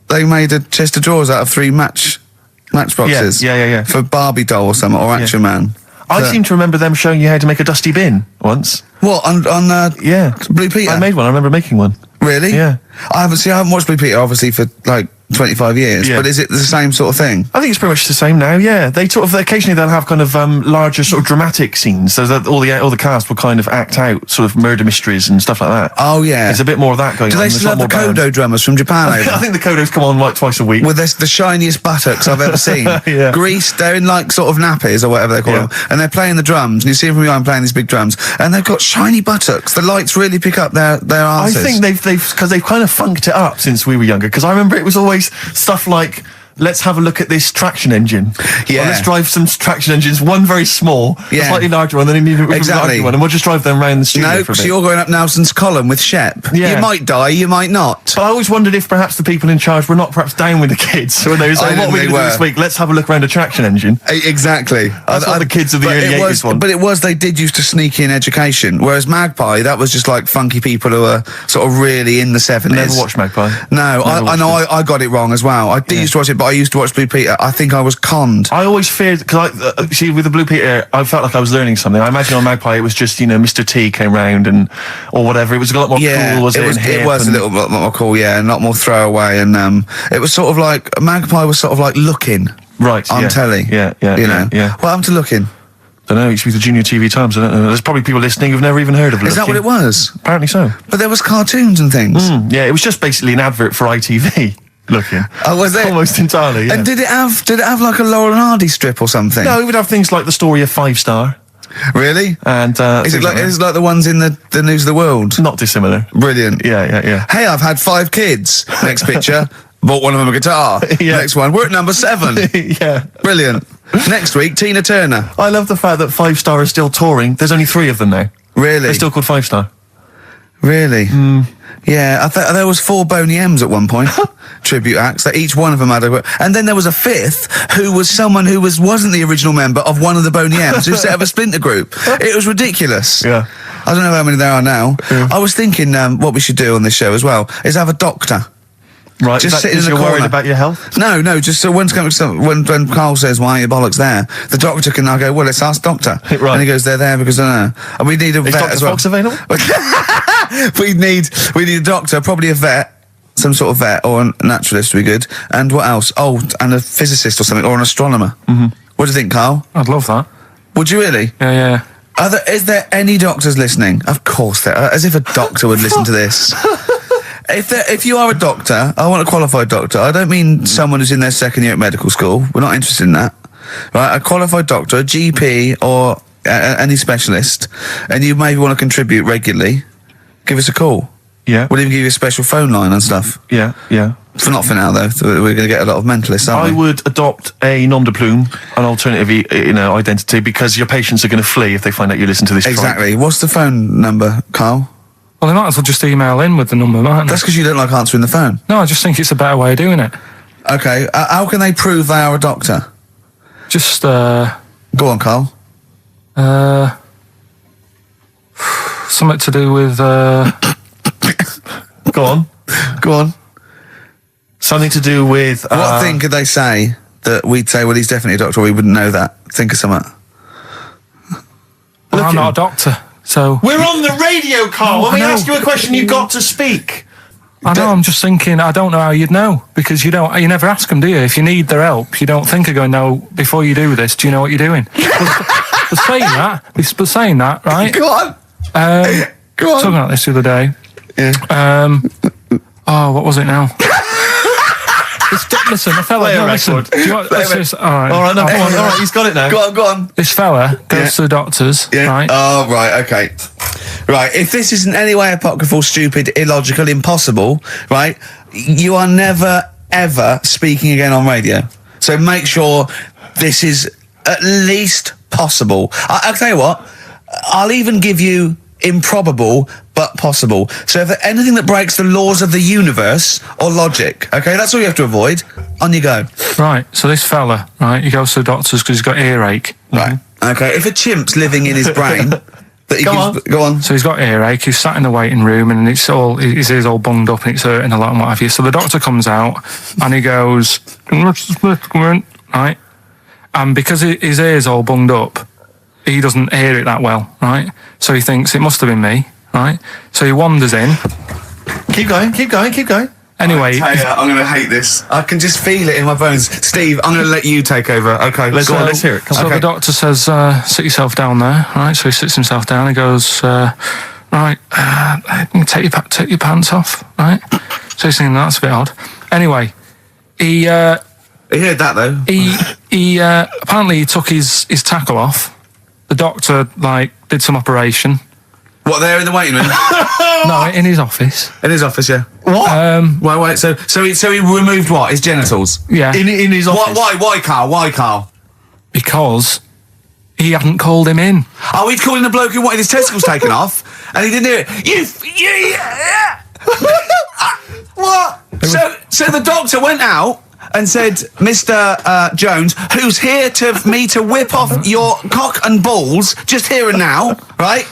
they made a chest of drawers out of 3 matchboxes. Yeah. For Barbie doll or something, or Action Man. I seem to remember them showing you how to make a dusty bin once. What, on Blue Peter? I made one. I remember making one. Really? Yeah. I haven't watched Blue Peter obviously for like 25 years, but is it the same sort of thing? I think it's pretty much the same now, yeah. They occasionally they'll have kind of larger sort of dramatic scenes, so that all the cast will kind of act out sort of murder mysteries and stuff like that. Oh, yeah. There's a bit more of that going on. Do they still have the Kodo drummers from Japan over? I think the Kodos come on like twice a week. With the shiniest buttocks I've ever seen. Yeah. Greased, they're in like sort of nappies or whatever they call them, and they're playing the drums, and you see them from behind playing these big drums, and they've got shiny buttocks. The lights really pick up their arses. I think they've kind of funked it up since we were younger, because I remember it was always stuff like, let's have a look at this traction engine. Yeah. Or let's drive some traction engines, one very small, a slightly larger one, then you need a larger one, and we'll just drive them around the studio for a bit. So you're going up Nelson's column with Shep. Yeah. You might die, you might not. But I always wondered if perhaps the people in charge were not perhaps down with the kids. So when they were saying, what are we going to do this week? Let's have a look around a traction engine. Exactly. That's what the kids of the early 80s want. But they did used to sneak in education, whereas Magpie, that was just like funky people who were sort of really in the 70s. Never watched Magpie. No, I got it wrong as well. I did used to watch it, but I used to watch Blue Peter, I think I was conned. I always feared, because see, with the Blue Peter, I felt like I was learning something. I imagine on Magpie it was just, Mr. T came round or whatever. It was a lot more cool, wasn't it? It was a little bit more cool, yeah, and a lot more throwaway, and it was sort of like, Magpie was sort of like Looking. Right, on telly. Yeah. What happened to Looking? I don't know, it used to be the Junior TV Times, I don't know. There's probably people listening who've never even heard of Looking. Is that what it was? Apparently so. But there was cartoons and things. Yeah, it was just basically an advert for ITV. Looking. Oh, was it? Almost entirely, yeah. And did it have like a Laurel and Hardy strip or something? No, it would have things like the story of 5 Star. Really? And is it like the ones in the News of the World? Not dissimilar. Brilliant. Yeah. Hey, I've had 5 kids. Next picture. Bought one of them a guitar. Next one. We're at number 7. Yeah. Brilliant. Next week, Tina Turner. I love the fact that 5 Star is still touring. There's only 3 of them now. Really? They're still called 5 Star. Really? Yeah, I thought there was 4 Boney M's at one point. Tribute acts that each one of them had a... And then there was a 5th who was someone who wasn't the original member of one of the Boney M's who set up a splinter group. It was ridiculous. Yeah. I don't know how many there are now. Yeah. I was thinking what we should do on this show as well is have a doctor. Right, just sitting in the corner. Worried about your health? No, just so when Carl says, why are your bollocks there? The doctor can now go, well, let's ask doctor. Right. And he goes, they're there because I don't know. And we need a vet Dr. as well. Fox available? we need a doctor, probably a vet, some sort of vet or a naturalist would be good. And what else? Oh, and a physicist or something, or an astronomer. What do you think, Carl? I'd love that. Would you really? Yeah. Is there any doctors listening? Of course there are. As if a doctor would listen to this. If you are a doctor, I want a qualified doctor. I don't mean someone who's in their 2nd year at medical school. We're not interested in that. Right? A qualified doctor, a GP, or any specialist, and you maybe want to contribute regularly, give us a call. Yeah. We'll even give you a special phone line and stuff. Yeah. Not for now, though. We're going to get a lot of mentalists, aren't we? I would adopt a nom de plume, an alternative, identity, because your patients are going to flee if they find out you listen to this. Exactly. What's the phone number, Carl? Well, they might as well just email in with the number, mightn't they? That's because you don't like answering the phone. No, I just think it's a better way of doing it. Okay. How can they prove they are a doctor? Just, Go on, Carl. Something to do with, Go on. Something to do with... What thing could they say that we'd say, well, he's definitely a doctor, or we wouldn't know that? Think of something. Well, I'm not a doctor, so... We're on the radio, Carl. When we ask you a question, you've got to speak. I know, I'm just thinking, I don't know how you'd know, because you never ask them, do you? If you need their help, you don't think of going, no, before you do this, do you know what you're doing? But saying that, right? Go on. Go on. Talking about this the other day. Yeah. What was it now? Listen, a fella. Play a listen. record. Do you want, let's just, all right. All right, he's got it now. Go on. This fella goes to the doctors, right? Oh, right, okay. Right, if this is in any way apocryphal, stupid, illogical, impossible, right, you are never, ever speaking again on radio. So make sure this is at least possible. I'll tell you what, I'll even give you improbable but possible. So if there's anything that breaks the laws of the universe or logic, okay, that's all you have to avoid. On you go. Right, so this fella, right, he goes to the doctors because he's got earache. Right, okay, if a chimp's living in his brain... Go on. So he's got earache, he's sat in the waiting room and his ear's all bunged up and it's hurting a lot and what have you. So the doctor comes out and he goes, right? And because his ear's all bunged up, he doesn't hear it that well, right? So he thinks it must have been me, right? So he wanders in. Keep going. Anyway, I'm going to hate this. I can just feel it in my bones. Steve, I'm going to let you take over. Okay, let's hear it. So the doctor says, sit yourself down there, right? So he sits himself down. He goes, right, take your pants off, right? So he's thinking, that's a bit odd. Anyway, he heard that though. He apparently he took his tackle off. The doctor did some operation. What, there in the waiting room? No, in his office. In his office, yeah. What? Wait. So he removed what? His genitals? Yeah. In his office. Why, Carl? Because he hadn't called him in. Oh, he'd called in the bloke who wanted his testicles taken off, and he didn't do it. What? So the doctor went out and said, Mr. Jones, who's here to whip off your cock and balls just here and now, right?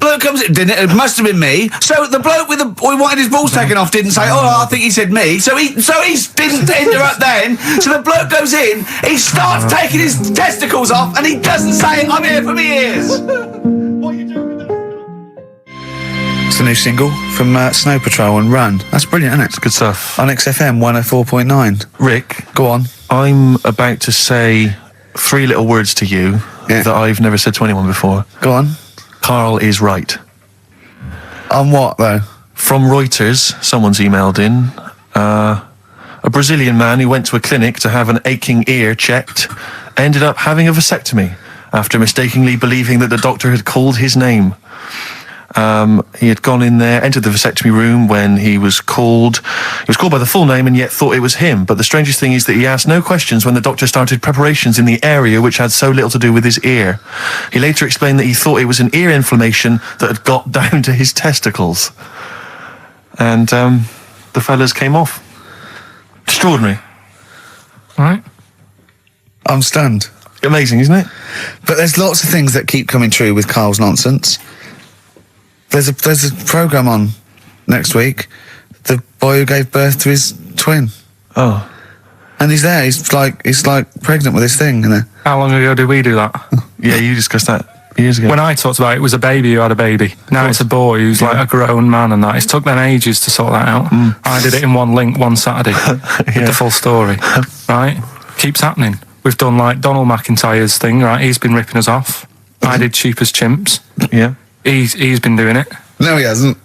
bloke comes in, didn't it? It must have been me. So the bloke with who wanted his balls taken off didn't say, I think he said me. So he didn't interrupt then. So the bloke goes in, he starts taking his testicles off, and he doesn't say, I'm here for me ears. What are you doing with that? It's the new single from Snow Patrol and Run. That's brilliant, isn't it? It's good stuff. On XFM 104.9. Rick. Go on. I'm about to say 3 little words to you that I've never said to anyone before. Go on. Karl is right. On what, though? From Reuters, someone's emailed in. A Brazilian man who went to a clinic to have an aching ear checked ended up having a vasectomy after mistakenly believing that the doctor had called his name. He had gone in there, entered the vasectomy room when he was called. He was called by the full name and yet thought it was him. But the strangest thing is that he asked no questions when the doctor started preparations in the area which had so little to do with his ear. He later explained that he thought it was an ear inflammation that had got down to his testicles. And the fellas came off. Extraordinary. Right? I'm stunned. Amazing, isn't it? But there's lots of things that keep coming true with Karl's nonsense. There's a programme on next week. The boy who gave birth to his twin. Oh. And he's there. He's like pregnant with this thing. How long ago did we do that? Yeah, you discussed that years ago. When I talked about it, it was a baby who had a baby. Now it's a boy who's like a grown man and that. It's took them ages to sort that out. I did it in one link one Saturday with the full story. Right? Keeps happening. We've done like Donald McIntyre's thing, right? He's been ripping us off. I did Cheap as Chimps. Yeah. He's been doing it. No, he hasn't.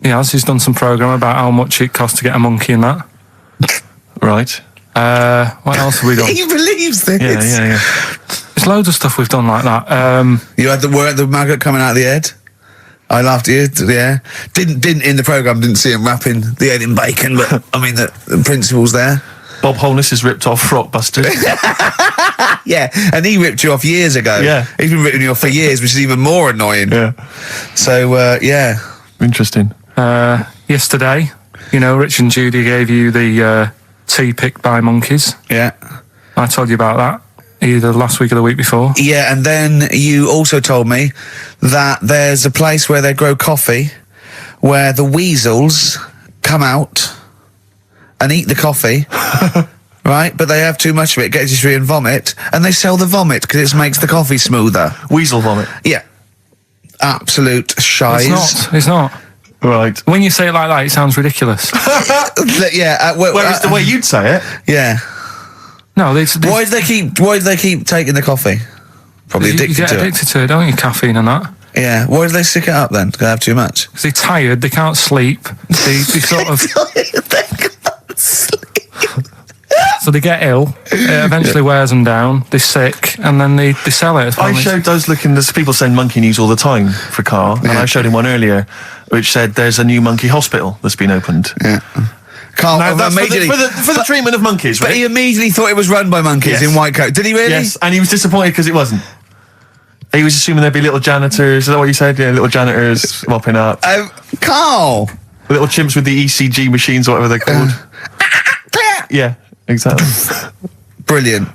He has. He's done some programme about how much it costs to get a monkey and that. Right. What else have we done? He believes this. Yeah. There's loads of stuff we've done like that. You had the maggot coming out of the head. I laughed at you. Yeah. Didn't in the programme. Didn't see him wrapping the head in bacon, but I mean the principle's there. Bob Holness is ripped off Rockbusters. Yeah, and he ripped you off years ago. Yeah. He's been ripping you off for years, which is even more annoying. Yeah. So, yeah. Interesting. Yesterday, Rich and Judy gave you the tea picked by monkeys. Yeah. I told you about that either last week or the week before. Yeah, and then you also told me that there's a place where they grow coffee where the weasels come out and eat the coffee, right? But they have too much of it, get dysentery and vomit, and they sell the vomit because it makes the coffee smoother. Weasel vomit. Yeah. Absolute shies. It's not. Right. When you say it like that, it sounds ridiculous. Yeah. Whereas the way you'd say it. Yeah. No, why do they keep taking the coffee? Probably addicted you get to addicted to it, don't you? Caffeine and that. Yeah. Why do they stick it up then? Because they have too much. Because they're tired, they can't sleep. They sort of. They can't sleep. So they get ill. It eventually wears them down. They're sick, and then they sell it. I showed those there's people send monkey news all the time for Karl, and I showed him one earlier, which said there's a new monkey hospital that's been opened. Yeah. Karl, now, that's for the treatment of monkeys, right? But he immediately thought it was run by monkeys in white coat. Did he really? Yes, and he was disappointed because it wasn't. He was assuming there'd be little janitors. Is that what you said? Yeah, little janitors mopping up. Carl! Little chimps with the ECG machines, or whatever they're called. Yeah, exactly. Brilliant.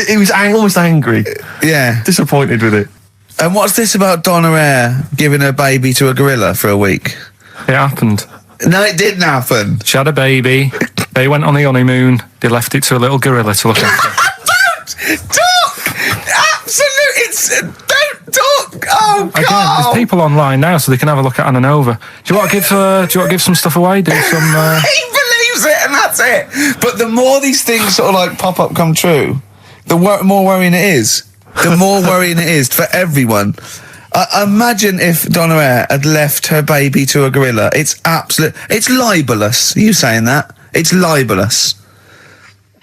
He was almost angry. Yeah. Disappointed with it. And what's this about Donna Eyre giving her baby to a gorilla for a week? It happened. No, it didn't happen. She had a baby. They went on the honeymoon. They left it to a little gorilla to look after. Don't talk! Absolutely, don't talk! Oh, God! Again, there's people online now, so they can have a look at Anna Nova. Do you want to give some stuff away? Do some... He believes it, and that's it. But the more these things sort of like pop up, come true, the more worrying it is. The more worrying it is for everyone. Imagine if Donna Eyre had left her baby to a gorilla. It's libelous. Are you saying that? It's libelous.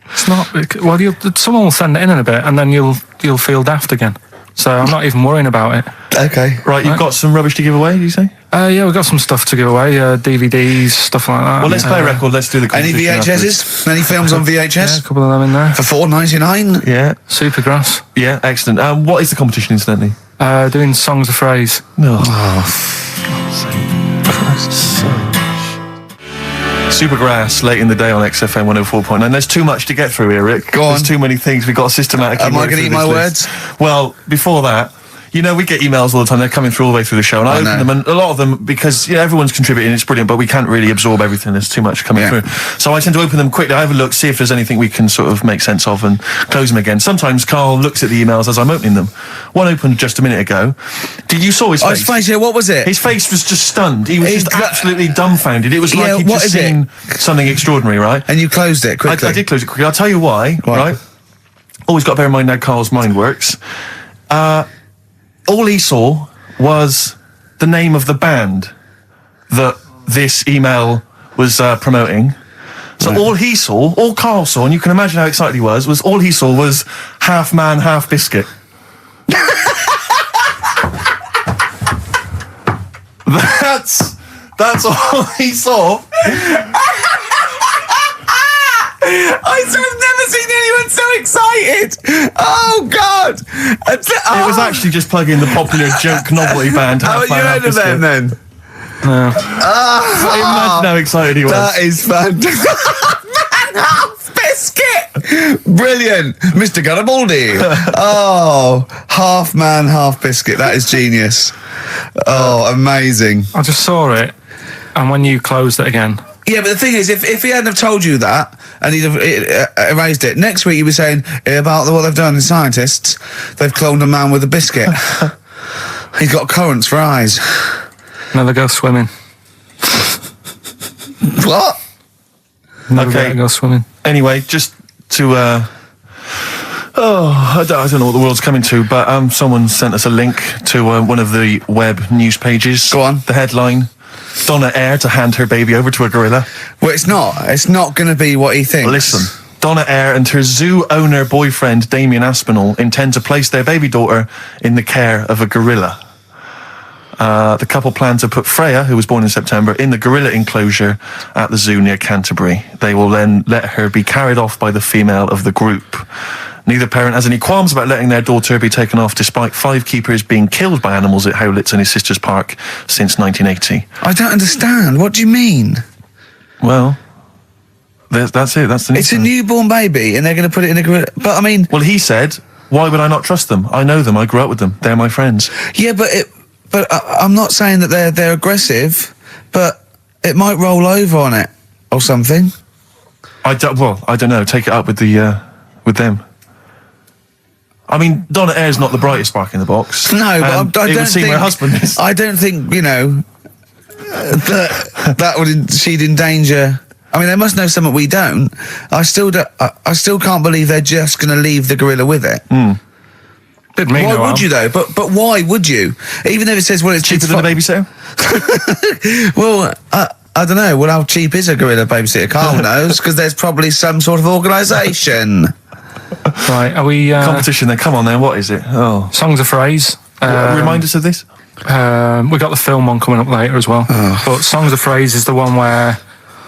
It's not. Well, someone will send it in a bit, and then you'll feel daft again. So I'm not even worrying about it. Okay. Right, you've got some rubbish to give away, did you say? Yeah, we've got some stuff to give away. DVDs, stuff like that. Well, let's play a record. Let's do the any VHSs? Any films on VHS? Yeah, a couple of them in there. For $4.99? Yeah. Supergrass. Yeah, excellent. What is the competition, incidentally? Doing songs of phrase. Supergrass, late in the day on XFM 104.9. There's too much to get through here, Rick. Go on. There's too many things. We've got systematically. Am I going to eat my words? Well, before that, You know, we get emails all the time. They're coming through all the way through the show, and I open them, and a lot of them, because everyone's contributing, it's brilliant, but we can't really absorb everything. There's too much coming through. So I tend to open them quickly. I have a look, see if there's anything we can sort of make sense of, and close them again. Sometimes Karl looks at the emails as I'm opening them. One opened just a minute ago. You saw his face? His face, yeah, what was it? His face was just stunned. He was just absolutely dumbfounded. It was like he'd just seen something extraordinary, right? And you closed it quickly. I did close it quickly. I'll tell you why, right? Always got to bear in mind how Karl's mind works. All he saw was the name of the band that this email was promoting. So all he saw, all Karl saw, and you can imagine how excited he was all he saw was Half Man, Half Biscuit. That's all he saw. I've never seen anyone so excited. Oh God! It was actually just plugging the popular joke novelty band. How you heard of them then? No. Imagine how excited he was. That is fantastic. Half biscuit. Brilliant, Mr. Garibaldi. Oh, half man, half biscuit. That is genius. Oh, amazing. I just saw it, and when you closed it again. Yeah, but the thing is, if he hadn't have told you that, and he'd have erased it, next week you'd be saying about what they've done in scientists, they've cloned a man with a biscuit. He's got currants for eyes. Never go swimming. What? Never go swimming. Anyway, just to, I don't know what the world's coming to, but going sent us a link to one of the web news pages. Go on. The headline: Donna Eyre to hand her baby over to a gorilla. Well, it's not. It's not going to be what he thinks. Listen, Donna Eyre and her zoo owner boyfriend Damien Aspinall intend to place their baby daughter in the care of a gorilla. The couple plan to put Freya, who was born in September, in the gorilla enclosure at the zoo near Canterbury. They will then let her be carried off by the female of the group. Neither parent has any qualms about letting their daughter be taken off, despite 5 keepers being killed by animals at Howlett's and his sister's park since 1980. I don't understand. What do you mean? Well, that's it. That's the news. It's a newborn baby, and they're going to put it in a gorilla. But I mean, well, he said, "Why would I not trust them? I know them. I grew up with them. They're my friends." Yeah, but I'm not saying that they're aggressive, but it might roll over on it or something. I don't know. Take it up with them. I mean, Donna Eyre's not the brightest spark in the box. No, but I don't think her husband is. I don't think she'd endanger. I mean, they must know something we don't. I still can't believe they're just going to leave the gorilla with it. Why would you though? But why would you? Even if it says, well, it's cheaper than a babysitter. Well, I don't know. Well, how cheap is a gorilla babysitter? Karl knows, because there's probably some sort of organisation. Right, are we... competition then, come on then, what is it? Oh. Songs of Phrase. Remind us of this? We got the film one coming up later as well. But Songs of Phrase is the one where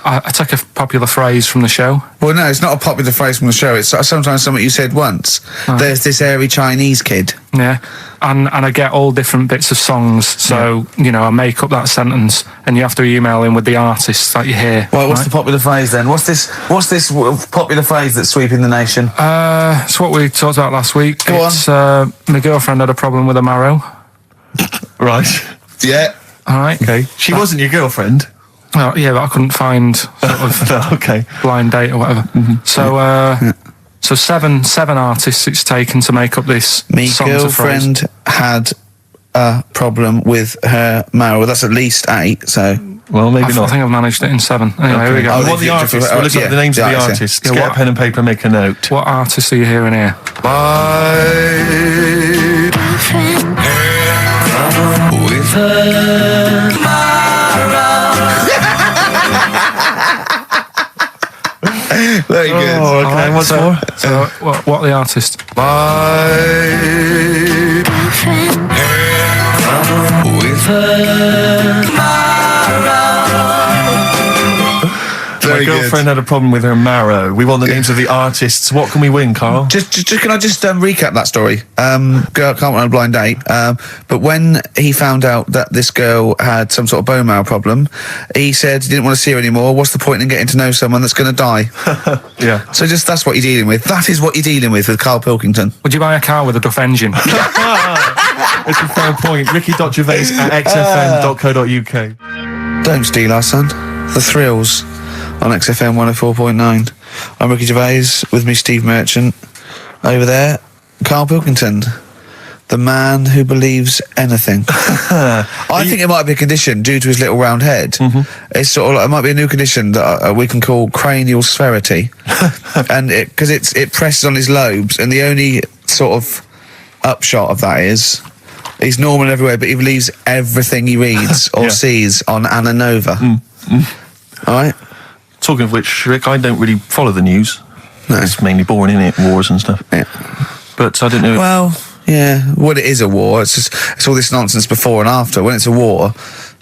I take a popular phrase from the show. Well, no, it's not a popular phrase from the show. It's sometimes something you said once. Oh. There's this airy Chinese kid. Yeah, and I get all different bits of songs, so, I make up that sentence, and you have to email in with the artists that you hear. Well, what's the popular phrase then? What's this popular phrase that's sweeping the nation? It's what we talked about last week. Go on. My girlfriend had a problem with a marrow. Right. Yeah. All right. Okay. She wasn't your girlfriend? Well, yeah, but I couldn't find sort of blind date or whatever. So seven artists it's taken to make up this. My girlfriend had a problem with her marrow. Well, that's at least 8, so... Well, maybe not. I think I've managed it in 7. Anyway, here we go. I want the artists. We'll look at the names of the artists. Get a pen and paper, make a note. What artists are you hearing here? With her Very good. Oh, okay. What's more? So, what are the artists? with her My girlfriend had a problem with her marrow. We want the names of the artists. What can we win, Karl? Can I just recap that story? Girl can't went on a blind date. But when he found out that this girl had some sort of bone marrow problem, he said he didn't want to see her anymore. What's the point in getting to know someone that's going to die? Yeah. So that's what you're dealing with. That is what you're dealing with Karl Pilkington. Would you buy a car with a Duff engine? It's a fair point. Ricky.Gervais at xfm.co.uk. Don't steal our son. The Thrills on XFM 104.9. I'm Ricky Gervais, with me Steve Merchant. Over there, Karl Pilkington, the man who believes anything. I think it might be a condition due to his little round head. It's sort of like, it might be a new condition that we can call cranial spherity, and because it presses on his lobes, and the only sort of upshot of that is he's normal everywhere, but he believes everything he reads or sees on Anna Nova. All right. Talking of which, Rick, I don't really follow the news. No. It's mainly boring, isn't it? Wars and stuff. Yeah. But I don't know. Well, yeah. Well, it is a war. It's all this nonsense before and after. When it's a war,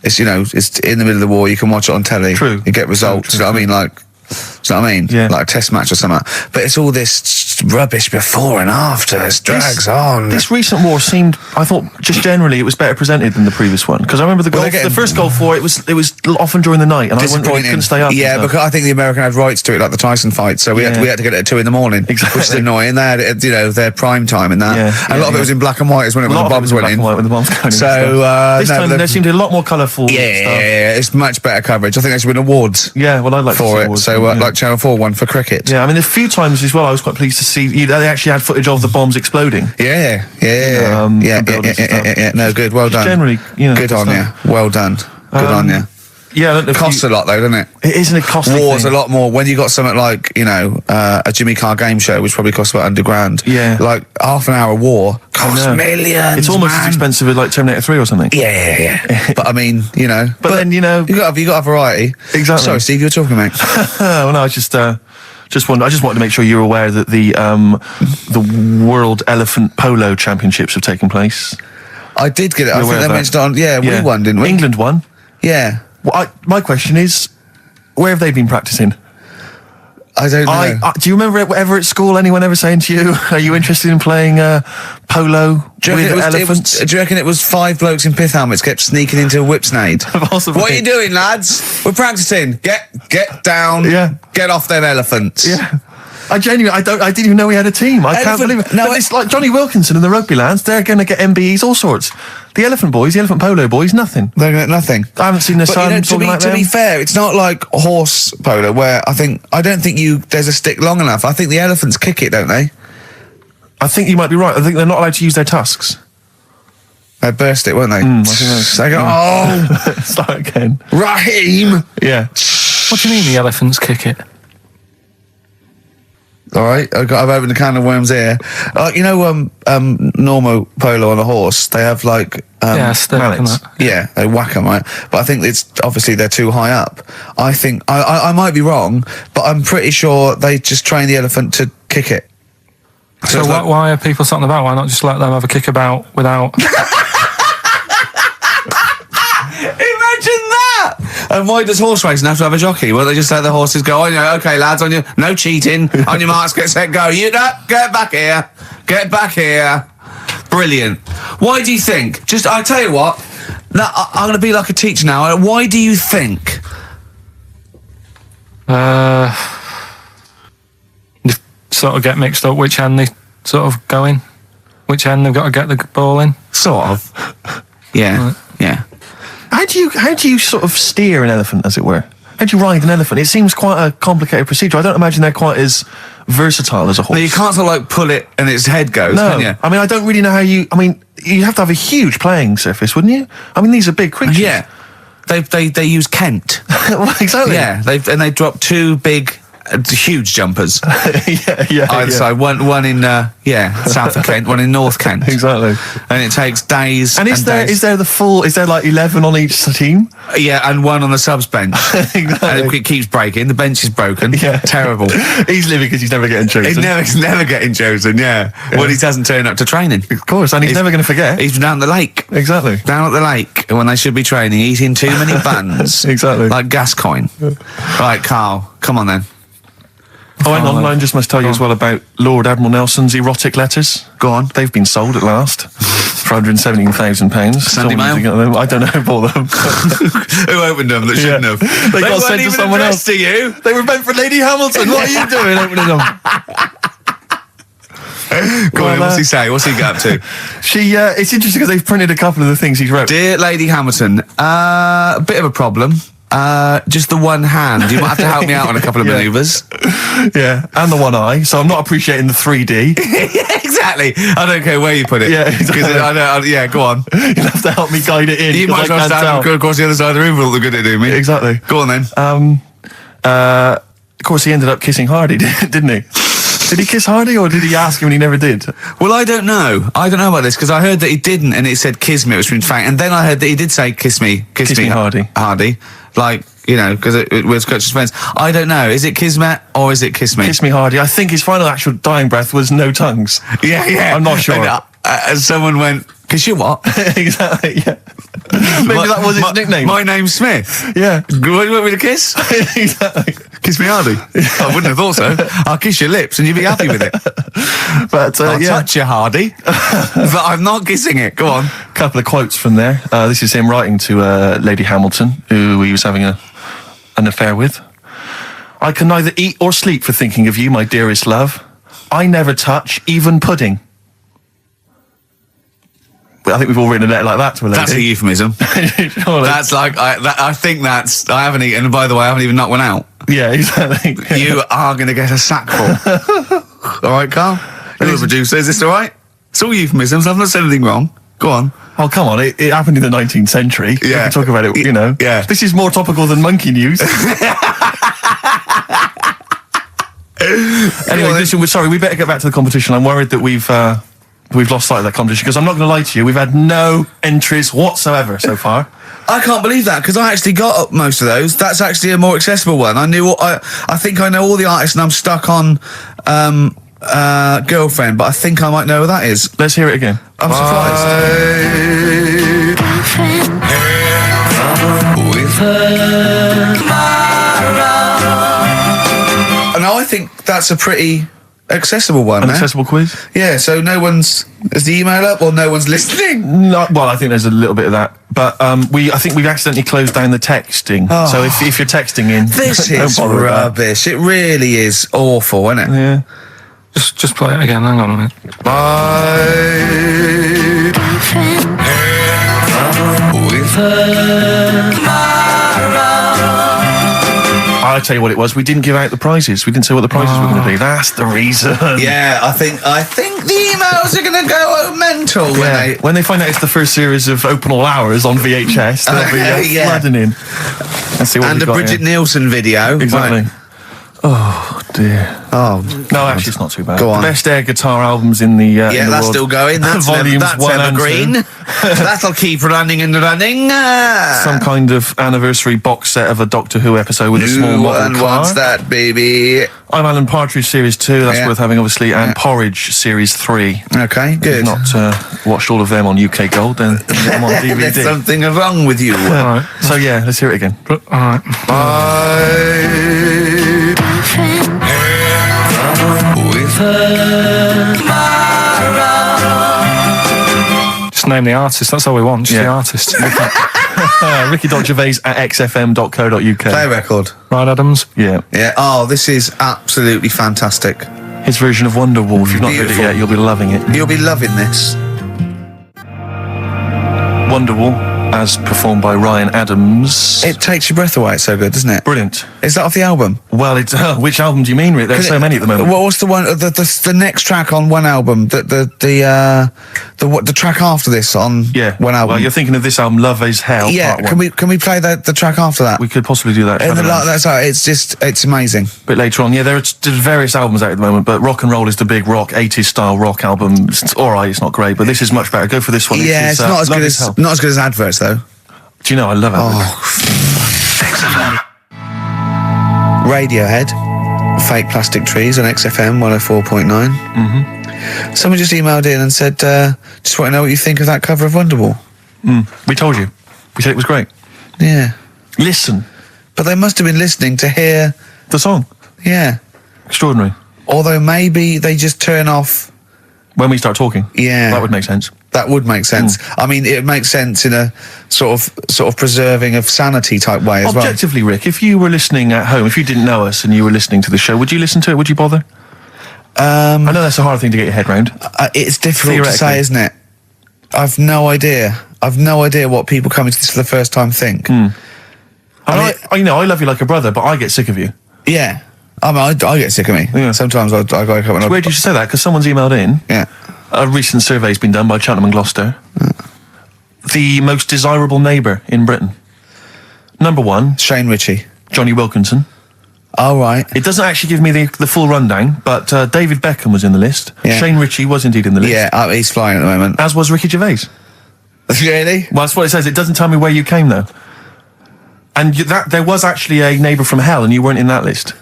it's it's in the middle of the war. You can watch it on telly. True. You get results. You know what I mean? Like, do you know what I mean? Yeah. Like a test match or something. But it's all this rubbish before and after. It drags on. This recent war seemed, I thought, just generally it was better presented than the previous one. Because I remember the first Gulf War, it was often during the night, and I couldn't stay up. Yeah, because I think the American had rights to it, like the Tyson fight. So we had to get it at 2 a.m, exactly, which is annoying. They had their prime time in that. And a lot of it was in black and white, when the bombs went in. When the bombs going in. So this time there seemed to be a lot more colourful. Yeah, it's much better coverage. I think they should win awards. Yeah, well, I'd like for to see it. awards, So like Channel 4 won for cricket. Yeah, I mean, a few times as well, I was quite pleased to see they actually had footage of the bombs exploding. Yeah. No, good. Well done. Generally, good on you. Well done. Good on you. Yeah, it costs a lot though, doesn't it? It isn't a costly War's thing. a lot more when you got something like a Jimmy Carr game show, which probably costs about $100,000. Yeah, like half an hour war costs millions. It's almost as expensive as like Terminator 3 or something. Yeah. But I mean, But then you got to have variety. Exactly. Sorry, Steve, you were talking, mate. Well, no, I just wanted to make sure you're aware that the World Elephant Polo Championships have taken place. I did get it. I think they mentioned it on. Yeah, we won, didn't we? England won. Yeah. Well, my question is, where have they been practicing? I don't know. Do you remember ever at school anyone ever saying to you, "Are you interested in playing polo with elephants?" Do you reckon it was 5 blokes in pith helmets kept sneaking into a whipsnade? Possibly. What are you doing, lads? We're practicing. Get down. Yeah. Get off them elephants. Yeah. I didn't even know we had a team. I can't believe it. No, it's like Johnny Wilkinson and the rugby lads. They're going to get MBEs, all sorts. The elephant polo boys, nothing. They're going to get nothing. I haven't seen their son talking like them. To be fair, it's not like horse polo where I don't think there's a stick long enough. I think the elephants kick it, don't they? I think you might be right. I think they're not allowed to use their tusks. They burst it, won't they? I think they go, start again. Raheem! Yeah. What do you mean the elephants kick it? All right, I've opened a can of worms here. Normal polo on a horse, they have like mallets. Yeah, they whack them, right? But I think it's obviously they're too high up. I think I might be wrong, but I'm pretty sure they just train the elephant to kick it. So why are people something about? Why not just let them have a kick about without? Imagine that! And why does horse racing have to have a jockey? Well, they just let the horses go, okay, lads, on your, no cheating, on your marks, get set, go. You get back here. Brilliant. Why do you think? I tell you what, I'm going to be like a teacher now. Why do you think? You sort of get mixed up which hand they sort of go in, which hand they've got to get the ball in. Sort of. Yeah. Right. Yeah. How do you sort of steer an elephant, as it were? How do you ride an elephant? It seems quite a complicated procedure. I don't imagine they're quite as versatile as a horse. No, you can't sort of like pull it and its head goes, can you? I mean, I don't really know how you... I mean, you have to have a huge playing surface, wouldn't you? I mean, these are big creatures. Yeah. They use Kent. Well, exactly. Yeah, they drop 2 big... huge jumpers. yeah. Either side. One in south of Kent, one in North Kent. Exactly. And it takes days. And is there like 11 on each team? Yeah, and one on the subs bench. Exactly. And it keeps breaking. The bench is broken. Yeah. Terrible. Easily because he's never getting chosen. He's never getting chosen, yeah. Well, he doesn't turn up to training. Of course, and he's never going to forget. He's down the lake. Exactly. Down at the lake when they should be training, eating too many buns. Exactly. Like Gascoigne. Right, Karl, come on then. Oh, hang on, I just must tell you as well about Lord Admiral Nelson's erotic letters. Go on. They've been sold at last for £117,000. Sunday Mail? I don't know who bought them. Who opened them that shouldn't have? They got sent to someone else. To you. They were meant for Lady Hamilton. What are you doing opening them? Go on, what's he say? What's he get up to? It's interesting because they've printed a couple of the things he's wrote. Dear Lady Hamilton, a bit of a problem. Just the one hand. You might have to help me out on a couple of manoeuvres. Yeah, and the one eye. So I'm not appreciating the 3D. Yeah, exactly. I don't care where you put it. Yeah, exactly. Yeah, go on. You'll have to help me guide it in. You might as well stand across the other side of the room for all the good it do me. Exactly. Go on then. Of course, he ended up kissing Hardy, didn't he? Did he kiss Hardy, or did he ask him and he never did? Well, I don't know. I don't know about this, because I heard that he didn't, and it said kiss me, which means fact. And then I heard that he did say kiss me, Hardy. Hardy. Like, you know, because it was Scratch's friends. I don't know. Is it Kismet or is it kiss me? Kiss me, Hardy. I think his final actual dying breath was no tongues. Yeah. I'm not sure. And someone went, kiss you what? Exactly, yeah. Maybe that was his nickname. My name's Smith. Yeah. You want me to kiss? Exactly. Kiss me Hardy. I wouldn't have thought so. I'll kiss your lips and you'll be happy with it. But I'll touch you, Hardy. But I'm not kissing it. Go on. A couple of quotes from there. This is him writing to Lady Hamilton, who he was having an affair with. I can neither eat or sleep for thinking of you, my dearest love. I never touch even pudding. I think we've all written a letter like that to a lady. That's a euphemism. That's like, I think that's, I haven't eaten, and by the way, I haven't even knocked one out. Yeah, exactly. You are going to get a sackful. All right, Carl? You're the producer. Is this all right? It's all euphemisms. I've not said anything wrong. Go on. Oh, come on. It happened in the 19th century. Yeah. We can talk about it, you know. Yeah. This is more topical than monkey news. Anyway, listen, we're sorry. We better get back to the competition. I'm worried that we've lost sight of that competition, because I'm not going to lie to you. We've had no entries whatsoever so far. I can't believe that, because I actually got up most of those. That's actually a more accessible one. I think I know all the artists, and I'm stuck on Girlfriend, but I think I might know who that is. Let's hear it again. I'm surprised. And I think that's a pretty accessible one. An accessible quiz? Yeah, so no one's... Is the email up, or no one's listening? No, well, I think there's a little bit of that. But I think we've accidentally closed down the texting. Oh. So if you're texting in... This don't is bother with that. rubbish. It really is awful, isn't it? Yeah. Just play it again. Hang on a minute. I'll tell you what it was. We didn't give out the prizes. We didn't say what the prizes were going to be. That's the reason. Yeah, I think the emails are going to go mental when they find out it's the first series of Open All Hours on VHS. They'll be flooding in. Let's see what and we've a got Bridget here. Nielsen video. Exactly. Right. Oh dear. Oh no, actually, it's not too bad. Go on. The best air guitar albums in the yeah, in the that's world. still going. That's Volumes that's 1 and evergreen. 2. That'll keep running and running. Some kind of anniversary box set of a Doctor Who episode with a small model and car. what's that, baby? I'm Alan Partridge Series 2. That's worth having, obviously, and Porridge Series 3. Okay, good. If you've not watched all of them on UK Gold, then get them on DVD. There's something wrong with you. All right. So yeah, let's hear it again. All right. Just name the artist. That's all we want. Just the artist. Ricky.Gervais at xfm.co.uk. Play record. Right, Adams? Yeah. Yeah. Oh, this is absolutely fantastic. His version of Wonderwall. If you've not heard it yet, you'll be loving it. You'll be loving this. Wonderwall, as performed by Ryan Adams. It takes your breath away. It's so good, doesn't it? Brilliant. Is that off the album? Well, it's which album do you mean, Rick? There's so many at the moment. What's the one? The next track on one album. The track after this on one album. Well, you're thinking of this album, Love Is Hell. Yeah. Part 1. Can we play the track after that? We could possibly do that. That's how it's amazing. A bit later on, yeah. There's various albums out at the moment, but Rock and Roll is the big rock 80s style rock album. It's all right. It's not great, but this is much better. Go for this one. Yeah, it's not as good as adverts though. Do you know I love adverts? Radiohead, Fake Plastic Trees on XFM 104.9. Mm-hmm. Someone just emailed in and said, just want to know what you think of that cover of Wonderwall. We told you. We said it was great. Yeah. Listen. But they must have been listening to hear... the song. Yeah. Extraordinary. Although maybe they just turn off... when we start talking. Yeah. That would make sense. That would make sense. I mean, it makes sense in a sort of preserving of sanity type way as well. Objectively, Rick, if you were listening at home, if you didn't know us and you were listening to the show, would you listen to it? Would you bother? I know that's a hard thing to get your head round. It's difficult to say, isn't it? I've no idea. I've no idea what people coming to this for the first time think. I love you like a brother, but I get sick of you. Yeah. I mean, I get sick of me. Yeah. Sometimes I wake up and... It's weird you should say that, because someone's emailed in. Yeah. A recent survey's been done by Cheltenham and Gloucester. The most desirable neighbour in Britain. Number 1. Shane Ritchie. Johnny Wilkinson. Oh, right. It doesn't actually give me the full rundown, but David Beckham was in the list. Yeah. Shane Ritchie was indeed in the list. Yeah, he's flying at the moment. As was Ricky Gervais. Really? Well, that's what it says. It doesn't tell me where you came, though. And there was actually a neighbour from hell, and you weren't in that list.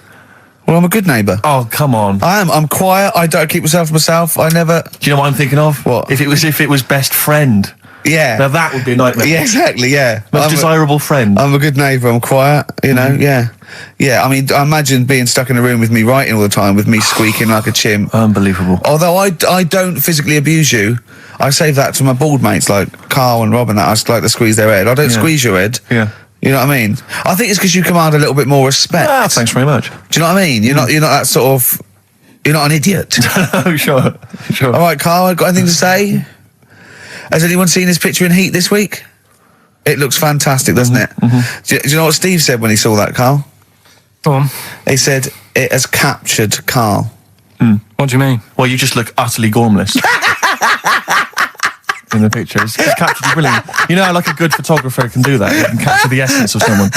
Well, I'm a good neighbour. Oh, come on. I am. I'm quiet. I don't keep myself to myself. I never... Do you know what I'm thinking of? What? If it was best friend. Yeah. Now that would be a nightmare. Yeah, exactly, yeah. Most desirable friend. I'm a good neighbour. I'm quiet, you know, yeah. Yeah, I mean, I imagine being stuck in a room with me writing all the time, with me squeaking like a chimp. Unbelievable. Although I don't physically abuse you, I save that to my bald mates like Carl and Rob and that. I just like to squeeze their head. I don't squeeze your head. Yeah. You know what I mean? I think it's because you command a little bit more respect. Ah, thanks very much. Do you know what I mean? You're not that sort of... You're not an idiot. Oh, sure. All right, Carl, got anything to say? Has anyone seen his picture in Heat this week? It looks fantastic, doesn't it? Do you know what Steve said when he saw that, Carl? Go on. He said, it has captured Carl. What do you mean? Well, you just look utterly gormless. In the picture. It's captured you brilliant. You know how like a good photographer can do that? He can capture the essence of someone.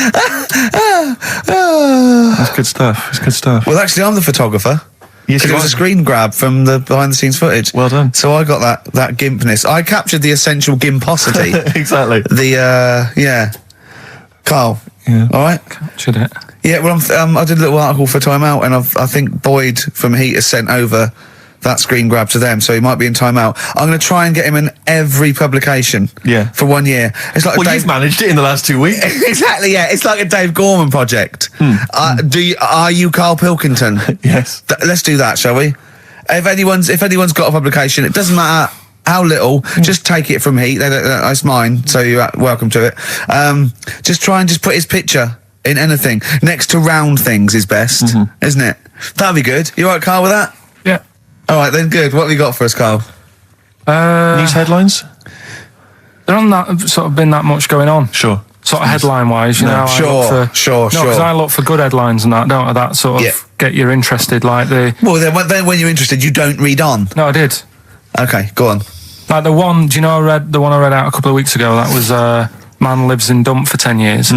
That's good stuff. It's good stuff. Well, actually, I'm the photographer. Yes, Because it was a screen grab from the behind-the-scenes footage. Well done. So I got that gimpness. I captured the essential gimposity. Exactly. Yeah. Carl. Yeah. All right? Captured it. Yeah, well, I did a little article for Time Out, and I think Boyd from Heat has sent over that screen grab to them, so he might be in Time Out. I'm going to try and get him in every publication. Yeah. For 1 year. It's like you've managed it in the last 2 weeks. Exactly, yeah. It's like a Dave Gorman project. Are you Karl Pilkington? Yes. Let's do that, shall we? If anyone's got a publication, it doesn't matter how little, just take it from Heat. It's mine, so you're welcome to it. Just try and just put his picture in anything. Next to round things is best, isn't it? That'd be good. You all right, Carl, with that? Yeah. All right, then, good. What have you got for us, Carl? News headlines? There hasn't sort of been that much going on. Sure. Sort of headline-wise, you know. Sure. No, because I look for good headlines and that, don't I? That sort of get you interested, like the... Well, then when you're interested, you don't read on. No, I did. Okay, go on. Like the one, do you know the one I read out a couple of weeks ago? That was man lives in dump for 10 years.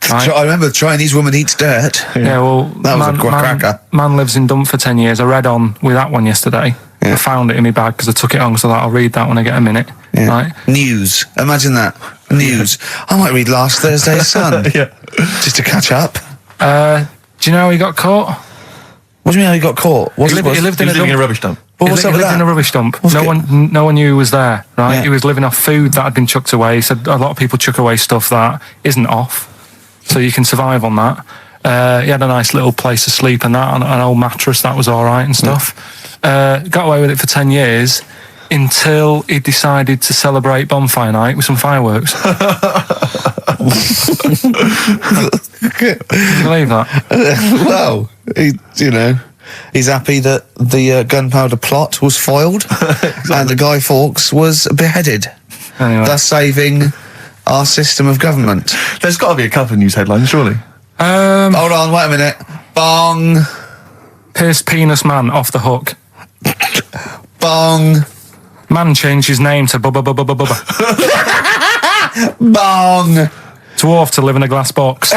Right? I remember the Chinese woman eats dirt. Yeah, well... That was a cracker. Man lives in dump for 10 years. I read on with that one yesterday. I found it in my bag because I took it on, so I'll read that when I get a minute. Yeah. Right? News. Imagine that. News. I might read last Thursday's Sun. Yeah. Just to catch up. Do you know how he got caught? What do you mean how he got caught? He lived in a rubbish dump. Well, what's up with lived that? in a rubbish dump. No one knew he was there, right? Yeah. He was living off food that had been chucked away. He said a lot of people chuck away stuff that isn't off, so you can survive on that. He had a nice little place to sleep and that, an old mattress that was all right and stuff. Got away with it for 10 years until he decided to celebrate bonfire night with some fireworks. Can you believe that? Well, he's happy that the gunpowder plot was foiled and the Guy Fawkes was beheaded, thus saving our system of government. There's got to be a couple of news headlines, surely. Hold on, wait a minute. Bong. Pierce penis man off the hook. Bong. Man changed his name to Bubba Bubba Bubba Bubba. Bong. Dwarf to live in a glass box.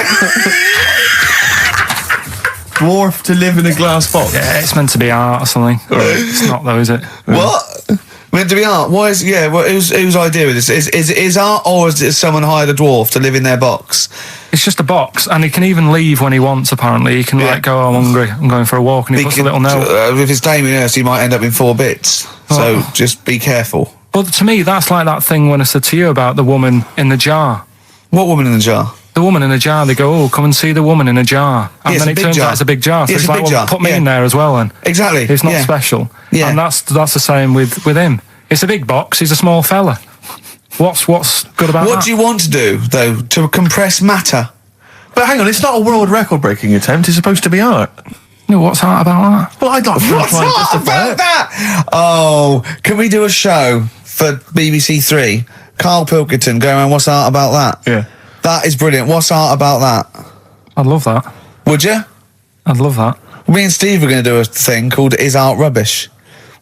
Dwarf to live in a glass box? Yeah, it's meant to be art or something. It's not though, is it? What? Meant to be art? Why is... Yeah, whose idea is this? Is art, or is someone hired a dwarf to live in their box? It's just a box, and he can even leave when he wants, apparently. He can, go, I'm hungry, I'm going for a walk, and he puts a little note. If it's Damien Hirst, he might end up in 4 bits. So just be careful. But to me, that's like that thing when I said to you about the woman in the jar. What woman in the jar? The woman in the jar. They go, come and see the woman in a jar. And then it turns out it's a big jar. So it's like, well, put me in there as well, then. Exactly. It's not special. Yeah. And that's the same with him. It's a big box, he's a small fella. What's good about that? What do you want to do, though, to compress matter? But hang on, it's not a world record-breaking attempt, it's supposed to be art. No, what's hard about that? Well, I'd like to What's try hot just about that? Oh, can we do a show for BBC Three? Karl Pilkington going around, what's art about that? Yeah. That is brilliant. What's art about that? I'd love that. Would you? I'd love that. Me and Steve are going to do a thing called Is Art Rubbish,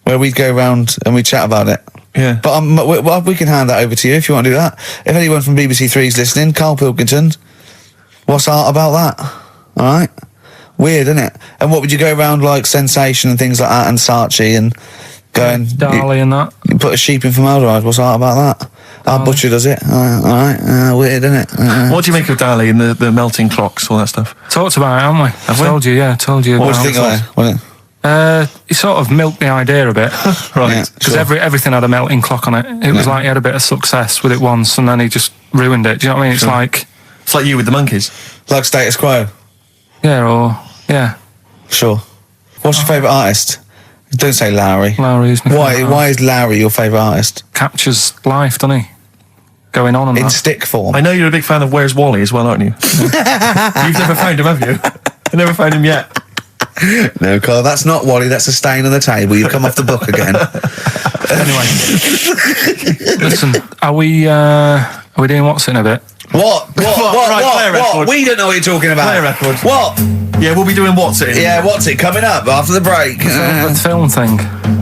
where we go around and we chat about it. Yeah. But we can hand that over to you if you want to do that. If anyone from BBC Three is listening, Karl Pilkington, what's art about that? All right. Weird, isn't it? And what would you go around like Sensation and things like that, and Saatchi and going Darley and that. You put a sheep in formaldehyde. What's art about that? Our butcher does it. All right. Weird, isn't it? What do you make of Dali and the melting clocks, all that stuff? Talked about it, haven't we? Have we? Told you. What about do you think of it? He sort of milked the idea a bit. Right. Because everything had a melting clock on it. It was like he had a bit of success with it once and then he just ruined it. Do you know what I mean? It's like you with the monkeys. Like Status Quo. Yeah. Sure. What's your favourite artist? Don't say Lowry. Lowry's my favourite Why is Lowry your favourite artist? Captures life, doesn't he? Going on and in that. stick form. I know you're a big fan of Where's Wally as well, aren't you? You've never found him, have you? I've never found him yet. No, Carl, that's not Wally, that's a stain on the table. You've come off the book again. Anyway. Listen, are we doing what's in a bit? What? We don't know what you're talking about. Play a record. What? Yeah, we'll be doing what's it in. Yeah, what's it? Coming up after the break. The film thing.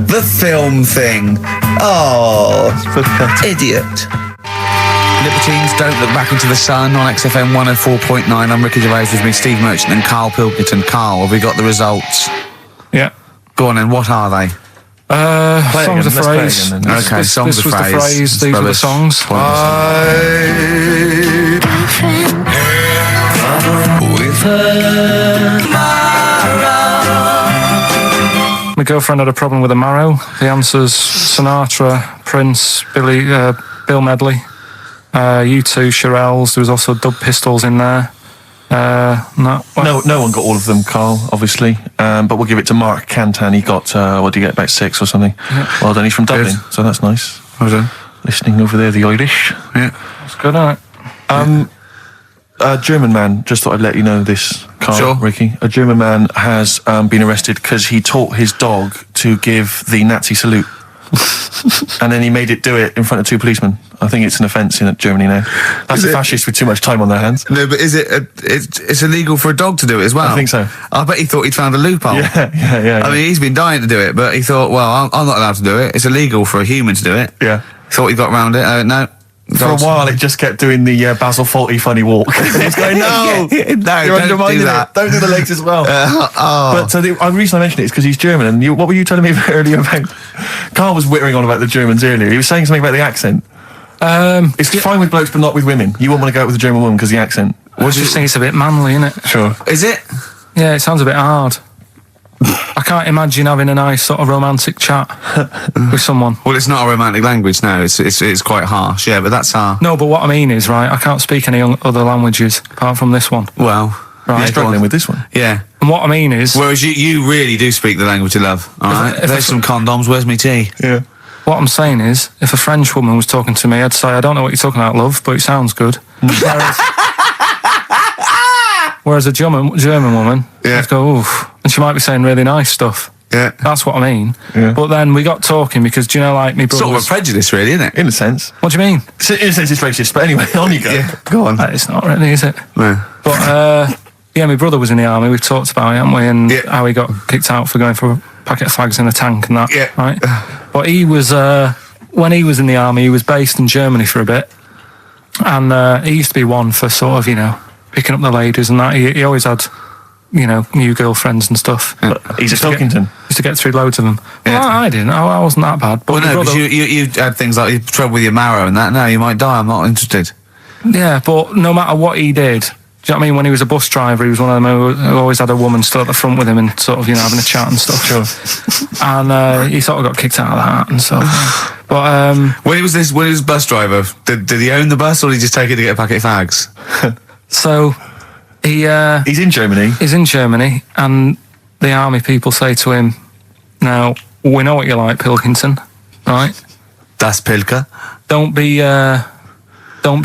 The film thing. Oh, idiot. Libertines, Don't Look Back Into the Sun on XFM 104.9. I'm Ricky Gervais, with me Steve Merchant and Karl Pilkington. Karl, have we got the results? Yeah. Go on then, what are they? Songs of phrase. Okay, songs of phrase. This was the phrase, these are the songs. My girlfriend had a problem with a marrow. The answer's Sinatra, Prince, Bill Medley, U2, Shirelles. There was also Dub Pistols in there. No one got all of them, Karl, obviously. But we'll give it to Mark Cantan. He got, what did he get, about 6 or something? Yeah. Well done, he's from Dublin, so that's nice. Well done. Listening over there, the Irish. Yeah. That's good, isn't it? A German man, just thought I'd let you know this, Karl, sure. Ricky. A German man has been arrested because he taught his dog to give the Nazi salute. And then he made it do it in front of 2 policemen. I think it's an offence in Germany now. That's a fascist with too much time on their hands. No, but is it? It's illegal for a dog to do it as well? I think so. I bet he thought he'd found a loophole. Yeah. I mean, he's been dying to do it, but he thought, well, I'm not allowed to do it. It's illegal for a human to do it. Yeah. Thought he got round it. No. For a while, it just kept doing the Basil Fawlty funny walk. He's going, no, you're undermining it. Don't do the legs as well. But so the reason I mentioned it is because he's German. And what were you telling me earlier about? Karl was whittering on about the Germans earlier. He was saying something about the accent. It's fine with blokes, but not with women. You wouldn't want to go out with a German woman because the accent. I just think it's a bit manly, isn't it? Sure. Is it? Yeah, it sounds a bit hard. I can't imagine having a nice sort of romantic chat with someone. Well, it's not a romantic language, no. It's quite harsh, yeah, but that's our... No, but what I mean is, right, I can't speak any other languages apart from this one. Well... Right. You're struggling with this one. Yeah. And what I mean is... Whereas you really do speak the language of love, alright? There's some condoms, where's me tea? Yeah. What I'm saying is, if a French woman was talking to me, I'd say, I don't know what you're talking about, love, but it sounds good. Whereas a German woman, yeah. I'd go, oof. And she might be saying really nice stuff. Yeah. That's what I mean. Yeah. But then we got talking because, do you know, like, me brother... Sort of a prejudice, really, isn't it? In a sense. What do you mean? In a sense, it's racist, but anyway, on you go. Yeah, go on. It's not really, is it? No. But, yeah, my brother was in the army. We've talked about it, haven't we? And how he got kicked out for going for a packet of fags in a tank and that. Yeah. Right? But he was... when he was in the army, he was based in Germany for a bit. And he used to be one for sort of, you know, picking up the ladies and that. He always had... you know, new girlfriends and stuff. He's a Pilkington. Used to get through loads of them. Yeah. Well, I didn't. I wasn't that bad. But Well, no, because you had things like you trouble with your marrow and that. No, you might die. I'm not interested. Yeah, but no matter what he did, do you know what I mean? When he was a bus driver, he was one of them who always had a woman still at the front with him and sort of, you know, having a chat and stuff. Sure. And he sort of got kicked out of that and stuff. But when he was bus driver, did he own the bus or did he just take it to get a packet of fags? So he's in Germany. He's in Germany, and the army people say to him, "Now we know what you like, Pilkington, right? Das Pilker. Don't be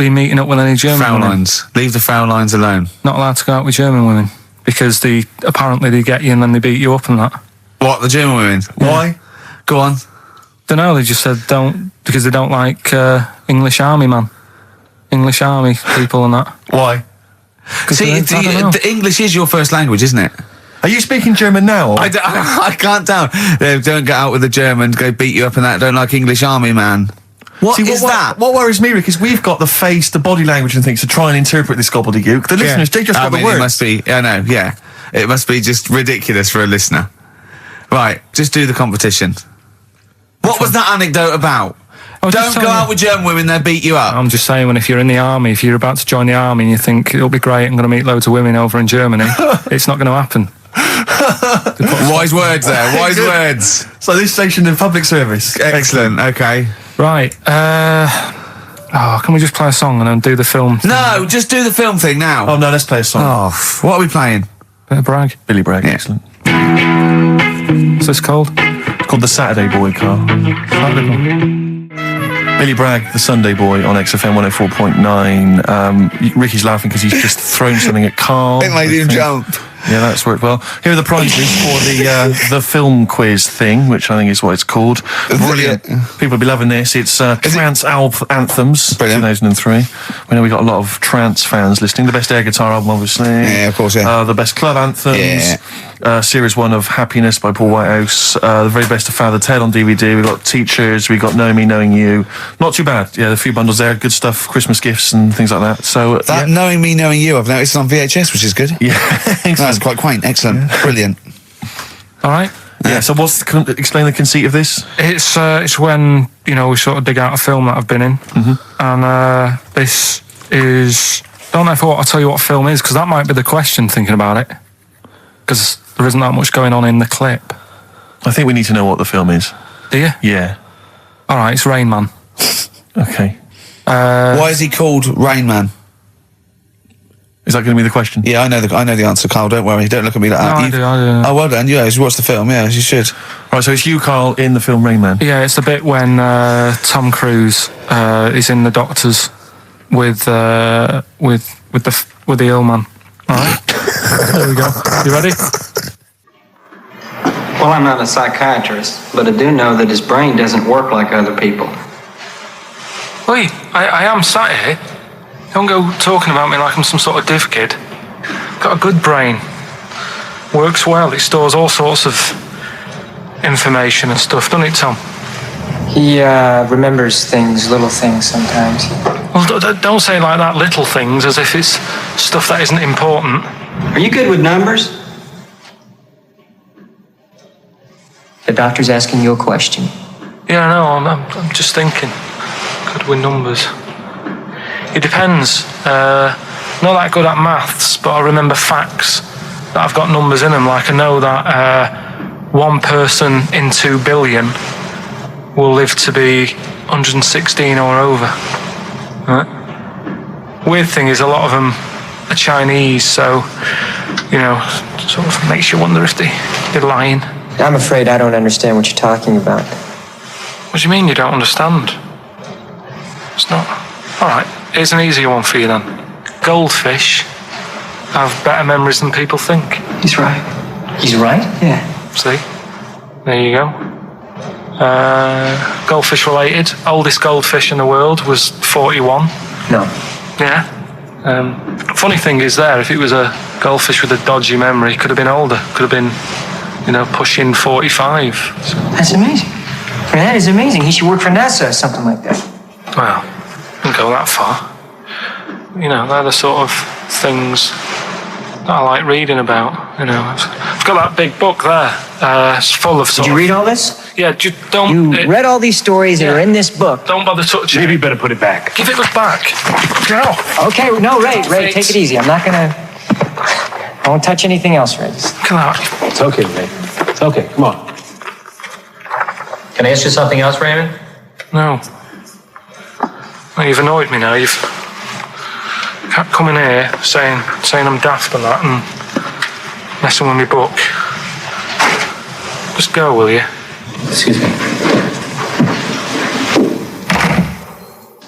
meeting up with any German women. Fraulines. Leave the Fraulines alone. Not allowed to go out with German women. because apparently they get you and then they beat you up and that. What, the German women? Yeah. Why? Go on. Don't know, they just said because they don't like English army people and that. Why? See, the English is your first language, isn't it? Are you speaking German now? Or? I can't tell. They don't get out with the German, go beat you up and that, don't like English army man. What is that? What worries me, Rick, is we've got the face, the body language and things to try and interpret this gobbledygook. The listeners, they just got the words. It must be, I know, yeah. It must be just ridiculous for a listener. Right, just do the competition. What was that anecdote about? Don't go out with German women, they'll beat you up. I'm just saying, if you're in the army, if you're about to join the army and you think, it'll be great, I'm going to meet loads of women over in Germany, it's not going to happen. Wise words there, wise words. So this station in public service. Excellent, okay. Right, can we just play a song and then do the film thing? No, just do the film thing now. Oh no, let's play a song. Oh, what are we playing? Bit of Bragg. Billy Bragg, excellent. What's this called? It's called The Saturday Boy, Carl. Billy Bragg, The Sunday Boy on XFM 104.9. Ricky's laughing because he's just thrown something at Carl. It made him jump. Yeah, that's worked well. Here are the prizes for the film quiz thing, which I think is what it's called. Brilliant. People will be loving this. It's Trance Anthems, Brilliant. 2003. We know we got a lot of trance fans listening. The best air guitar album, obviously. Yeah, of course, yeah. The best club anthems. Yeah. Series 1 of Happiness by Paul Whitehouse. The very best of Father Ted on DVD. We got Teachers. We got Knowing Me, Knowing You. Not too bad. Yeah, a few bundles there. Good stuff. Christmas gifts and things like that. So that Knowing Me, Knowing You, I've noticed on VHS, which is good. Yeah, that's quite quaint. Excellent. Yeah. Brilliant. All right. Yeah. So explain the conceit of this? It's when we sort of dig out a film that I've been in, and this is. Don't know if I'll tell you what film is, because that might be the question. Thinking about it, because there isn't that much going on in the clip. I think we need to know what the film is. Do you? Yeah. All right. It's Rain Man. Okay. Why is he called Rain Man? Is that going to be the question? Yeah, I know the answer, Carl. Don't worry. Don't look at me like that. I do. Oh, well done. Yeah, you watched the film. Yeah, you should. Right, so it's you, Carl, in the film Rain Man. Yeah, it's the bit when Tom Cruise is in the doctors with the ill man. All right. There we go. You ready? Well, I'm not a psychiatrist, but I do know that his brain doesn't work like other people. Wait, I am sat here. Don't go talking about me like I'm some sort of div kid. Got a good brain. Works well. It stores all sorts of information and stuff, doesn't it, Tom? He remembers things, little things sometimes. Well, don't say like that, little things, as if it's stuff that isn't important. Are you good with numbers? The doctor's asking you a question. Yeah, no, I'm just thinking. Good with numbers. It depends. Not that good at maths, but I remember facts that have got numbers in them. Like I know that 1 person in 2 billion will live to be 116 or over. Right? Weird thing is a lot of them are Chinese, so sort of makes you wonder if they're lying. I'm afraid I don't understand what you're talking about. What do you mean you don't understand? It's not. All right. Here's an easier one for you then. Goldfish have better memories than people think. He's right. He's right? Yeah. See? There you go. Goldfish related. Oldest goldfish in the world was 41. No. Yeah. Funny thing is if it was a goldfish with a dodgy memory, could have been older. Could have been, pushing 45. So. That's amazing. That is amazing. He should work for NASA or something like that. Well, don't go that far. They're the sort of things that I like reading about. I've got that big book there. It's full of Did you read all this? Yeah, don't... You read all these stories that are in this book. Don't bother touching it. Maybe you better put it back. Give it back. Go. Okay, no, Ray, take it easy. I won't touch anything else, Ray. Come out. It's okay, Ray. It's okay. Come on. Can I ask you something else, Raymond? No. Well, you've annoyed me now. You've kept coming here saying I'm daft and that and messing with my book. Just go, will you? Excuse me.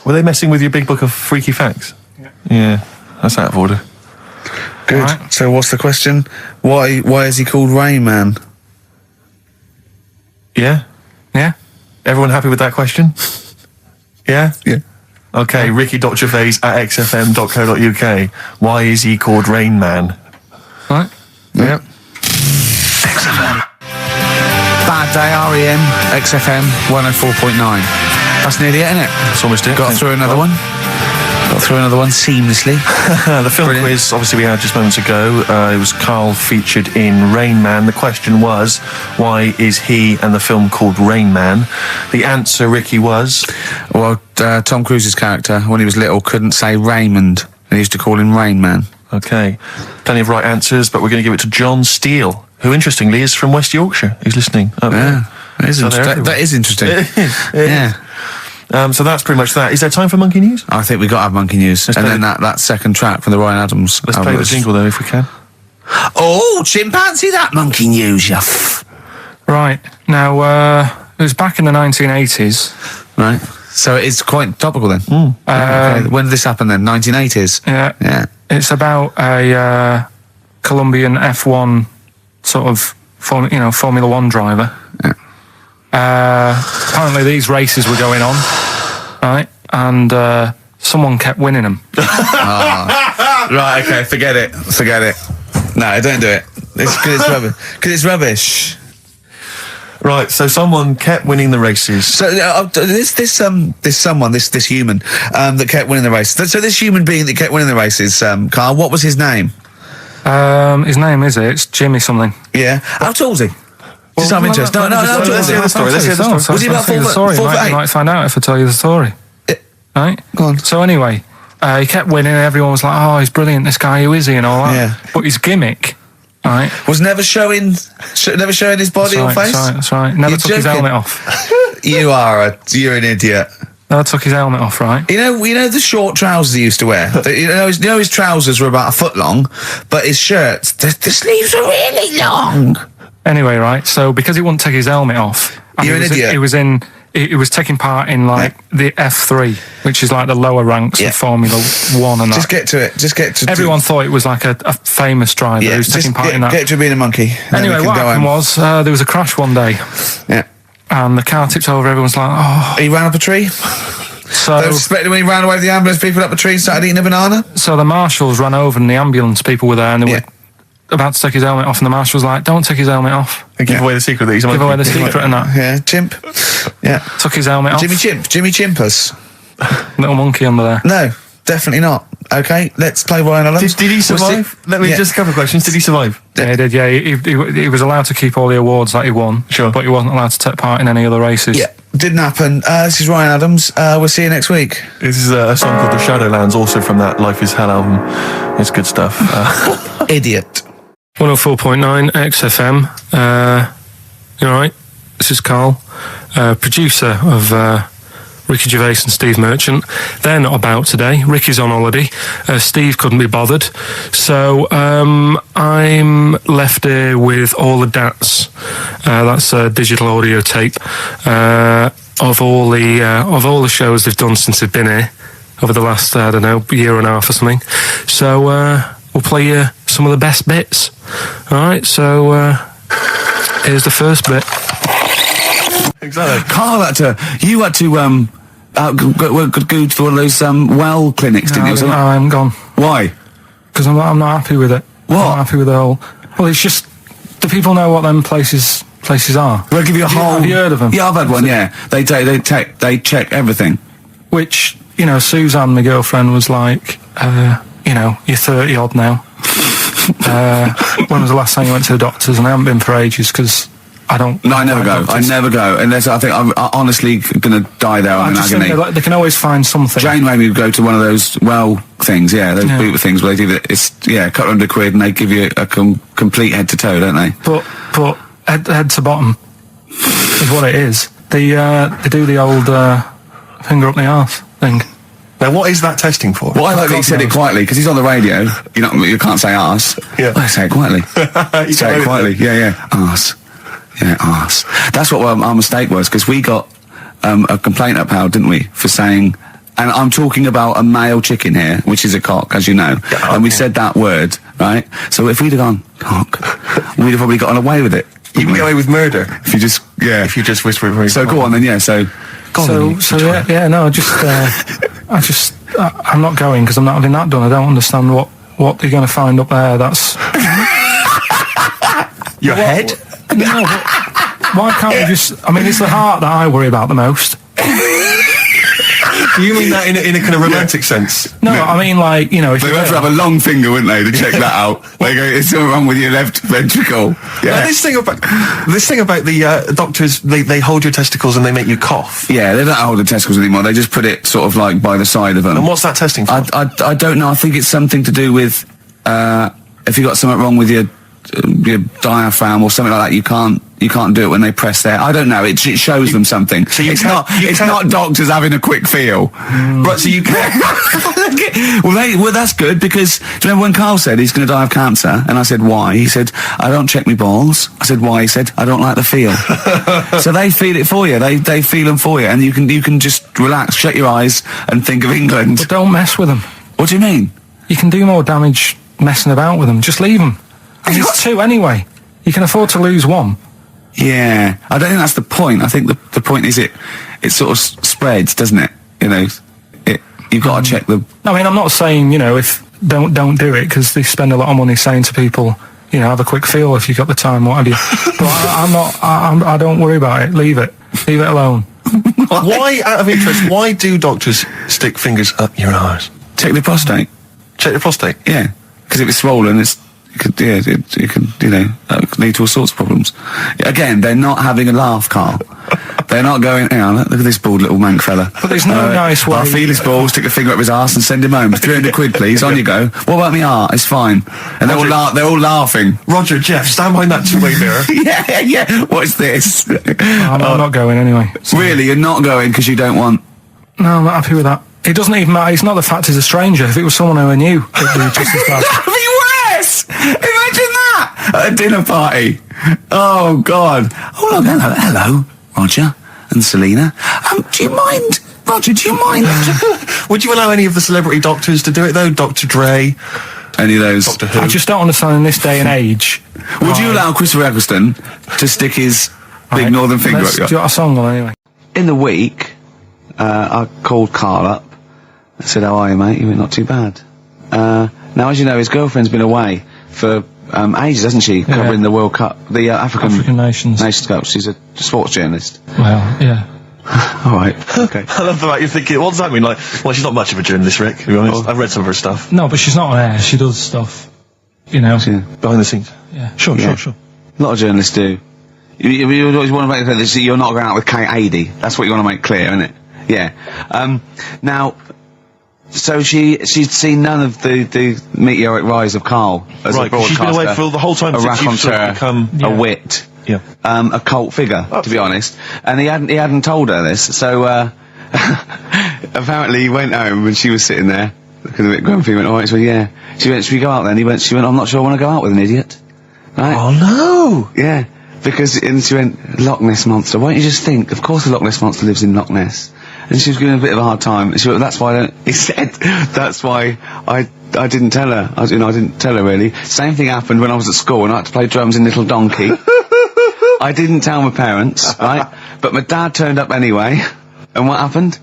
Were they messing with your big book of freaky facts? Yeah. Yeah, that's out of order. Good. Right. So what's the question? Why is he called Rain Man? Yeah? Yeah. Everyone happy with that question? Yeah? Yeah. Okay, Ricky.Gervais at xfm.co.uk. Why is he called Rain Man? Right. Yep. XFM. Bad Day, REM, XFM 104.9. That's nearly it, isn't it? That's almost it. Got through another one. Got through another one seamlessly. The film quiz, obviously, we had just moments ago. It was Karl featured in Rain Man. The question was, why is he and the film called Rain Man? The answer, Ricky, was... Well, Tom Cruise's character, when he was little, couldn't say Raymond. They used to call him Rain Man. Okay. Plenty of right answers, but we're going to give it to John Steele, who, interestingly, is from West Yorkshire. He's listening. Yeah. That is, that is interesting. Yeah. So that's pretty much that. Is there time for Monkey News? I think we got to have Monkey News. And then that second track from the Ryan Adams. Let's play the jingle, though, if we can. Oh, chimpanzee, that Monkey News, you Right. Now, it was back in the 1980s. Right. So it's quite topical then. Okay. When did this happen then? 1980s? Yeah. Yeah. It's about a Colombian F1 sort of, Formula One driver. Yeah. Apparently these races were going on, right? And someone kept winning them. Right, okay, forget it. No, don't do it. It's because it's rubbish. Because it's rubbish. Right, so someone kept winning the races. So this human that kept winning the races. So this human being that kept winning the races, Karl, what was his name? His name it's Jimmy something. Yeah. How tall is he? Just out of interest. No, let's hear the story. Was he about 4 foot 8? You might find out if I tell you the story. Right? Go on. So anyway, he kept winning and everyone was like, oh, he's brilliant, this guy, who is he, and all that. Yeah. But his gimmick, right? Was never showing his body or face? That's right. Never took his helmet off. You're an idiot. Never took his helmet off, right? You know the short trousers he used to wear? His trousers were about a foot long, but his shirts, the sleeves were really long. Anyway, right, so because he wouldn't take his helmet off, you're an idiot. He was taking part in the F3, which is like the lower ranks of Formula 1 and Just get to it. Everyone thought it was like a famous driver who was taking part in that. Get to being a monkey. Anyway, what happened was there was a crash one day. Yeah. And the car tipped over, everyone's like, oh. He ran up a tree? So they were suspecting when he ran away with the ambulance people up a tree and started eating a banana? So the marshals ran over and the ambulance people were there and they were about to take his helmet off, and the marshal was like, don't take his helmet off. And give away the secret that he's a monkey. Give away the secret and that. Yeah, chimp. Yeah. Took his helmet off. Jimmy Chimpus. Little monkey under there. No, definitely not. Okay, let's play Ryan Adams. Did he survive? Let me just a couple of questions. Did he survive? Yeah, he did, yeah. He was allowed to keep all the awards that he won. Sure. But he wasn't allowed to take part in any other races. Yeah, didn't happen. This is Ryan Adams. We'll see you next week. This is a song called The Shadowlands, also from that Life is Hell album. It's good stuff. Idiot. 104.9 XFM. You alright? This is Karl, producer of Ricky Gervais and Steve Merchant. They're not about today. Ricky's on holiday. Steve couldn't be bothered. So I'm left here with all the DATs. That's a digital audio tape of all the shows they've done since they've been here over the last, year and a half or something. So we'll play you some of the best bits. Alright, so here's the first bit. Exactly. Karl you had to go to one of those well clinics, didn't you? I'm gone. Why? Because I'm not happy with it. What? I'm not happy with the whole. Well, it's just, do people know what them places are? They'll give you a whole. Have you heard of them? Yeah, I've had one. Yeah, they check everything. Which, Suzanne, my girlfriend, was like, you're 30 odd now. When was the last time you went to the doctors? And I haven't been for ages because I don't. No, I never go. I never go unless I think I'm honestly going to die there. I'm in agony. They can always find something. Jane made me go to one of those things. Yeah, those boot things where they do it. It's couple £100 and they give you a complete head to toe, don't they? But head to bottom is what it is. They do the old finger up the arse thing. Now, what is that testing for? Well, I like that he said it quietly, because he's on the radio. You can't say arse. Yeah. I say it quietly. Say it quietly. Yeah. Arse. Yeah, arse. That's what our mistake was, because we got a complaint up, Hal, didn't we, for saying and I'm talking about a male chicken here, which is a cock, as you know, and we said that word, right? So if we'd have gone cock, we'd have probably gotten away with it. You can get away with murder if you just whisper it very So go on then, yeah. So I'm not going because I'm not having that done. I don't understand what they're going to find up there. That's your head. No, but why can't we just? I mean, it's the heart that I worry about the most. You mean that in a kind of romantic sense? No, I mean like, you know, if they have to have a long finger, wouldn't they, to check that out? They go, it's something wrong with your left ventricle. Yeah. Now, this thing about the doctors, they hold your testicles and they make you cough. Yeah, they don't hold the testicles anymore. They just put it sort of like by the side of them. And what's that testing for? I don't know. I think it's something to do with if you got something wrong with your diaphragm or something like that, you can't do it when they press there. I don't know. It shows them something. So it's not doctors having a quick feel. Right, so you can't. well, that's good because do you remember when Karl said he's going to die of cancer? And I said, why? He said, I don't check my balls. I said, why? He said, I don't like the feel. So they feel it for you. They feel them for you, and you can just relax, shut your eyes, and think of England. But don't mess with them. What do you mean? You can do more damage messing about with them. Just leave them. There's two anyway. You can afford to lose one. Yeah, I don't think that's the point. I think the point is it sort of spreads, doesn't it? You know, you've got to check the. I mean, I'm not saying, you know, if don't do it because they spend a lot of money saying to people, you know, have a quick feel if you've got the time, what have you. But I don't worry about it. Leave it alone. Why, out of interest, why do doctors stick fingers up your arse? Check the prostate. Check the prostate? Yeah, because if it's swollen, it could lead to all sorts of problems. Again, they're not having a laugh, Karl. They're not going, hang on, look at this bald little mank fella. But there's no nice way. I'll feel his balls, stick a finger up his arse and send him home. 300 quid, please, on you go. What about me art? It's fine. And they're all laughing. Roger, Jeff, stand behind that two-way mirror. yeah, what's this? I'm not going anyway. So. Really, you're not going because you don't want... No, I'm not happy with that. It doesn't even matter. It's not the fact he's a stranger. If it was someone who I knew, it'd be just as bad. Imagine that at a dinner party. Oh God. Oh look, hello, Roger and Selena. Do you mind, Roger? Do you mind? Would you allow any of the celebrity doctors to do it though? Dr. Dre, any of those? Doctor Who? I just don't understand in this day and age. Would you allow Christopher Eccleston to stick his big northern finger up your? Do you got a song on anyway? In the week, I called Karl up. I said, "How are you, mate?" He went, "Not too bad." Now, as you know, his girlfriend's been away for ages, hasn't she? Covering the World Cup, the African Nations Cup. She's a sports journalist. Well, yeah. All right. Okay. I love the fact you're thinking, what does that mean? Like, well, she's not much of a journalist, Rick, to be honest. I've read some of her stuff. No, but she's not on air. She does stuff, you know. Behind the scenes. Yeah. Sure. A lot of journalists do. You always want to make clear that you're not going out with Kate Adie. That's what you want to make clear, isn't it? Yeah. Now... So she'd seen none of the meteoric rise of Karl as a broadcaster. She's been away for the whole time since you've sort of become a wit, a cult figure, to be honest. And he hadn't told her this, so apparently he went home and she was sitting there looking a bit grumpy. He went, "All right," so yeah. She went, "Should we go out then?" She went, "I'm not sure I want to go out with an idiot." Right? Oh no! Yeah, and she went, "Loch Ness monster. Why don't you just think? Of course, the Loch Ness monster lives in Loch Ness." And she was giving a bit of a hard time. And she went, "That's why he said, that's why I didn't tell her. I didn't tell her really. Same thing happened when I was at school and I had to play drums in Little Donkey. I didn't tell my parents, right? But my dad turned up anyway. And what happened?"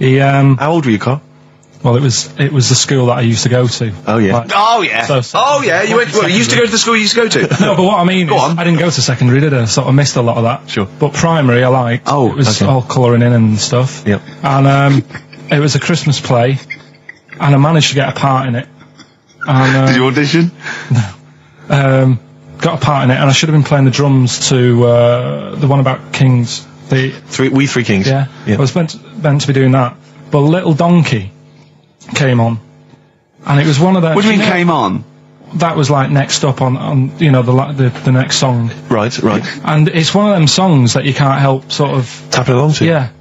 How old were you, Karl? Well, it was the school that I used to go to. Oh yeah. Like, You went. Well, you used to go to the school you used to go to. No, but what I mean is, I didn't go to secondary, did I? Sort of missed a lot of that. Sure. But primary, I liked. Oh, it was all colouring in and stuff. Yep. And it was a Christmas play, and I managed to get a part in it. And, did you audition? No. Got a part in it, and I should have been playing the drums to the one about Kings. We Three Kings. Yeah. I was meant to be doing that, but Little Donkey came on, and it was one of the. What do you mean came on? That was like next up on the next song. Right. And it's one of them songs that you can't help sort of tapping along to. Yeah.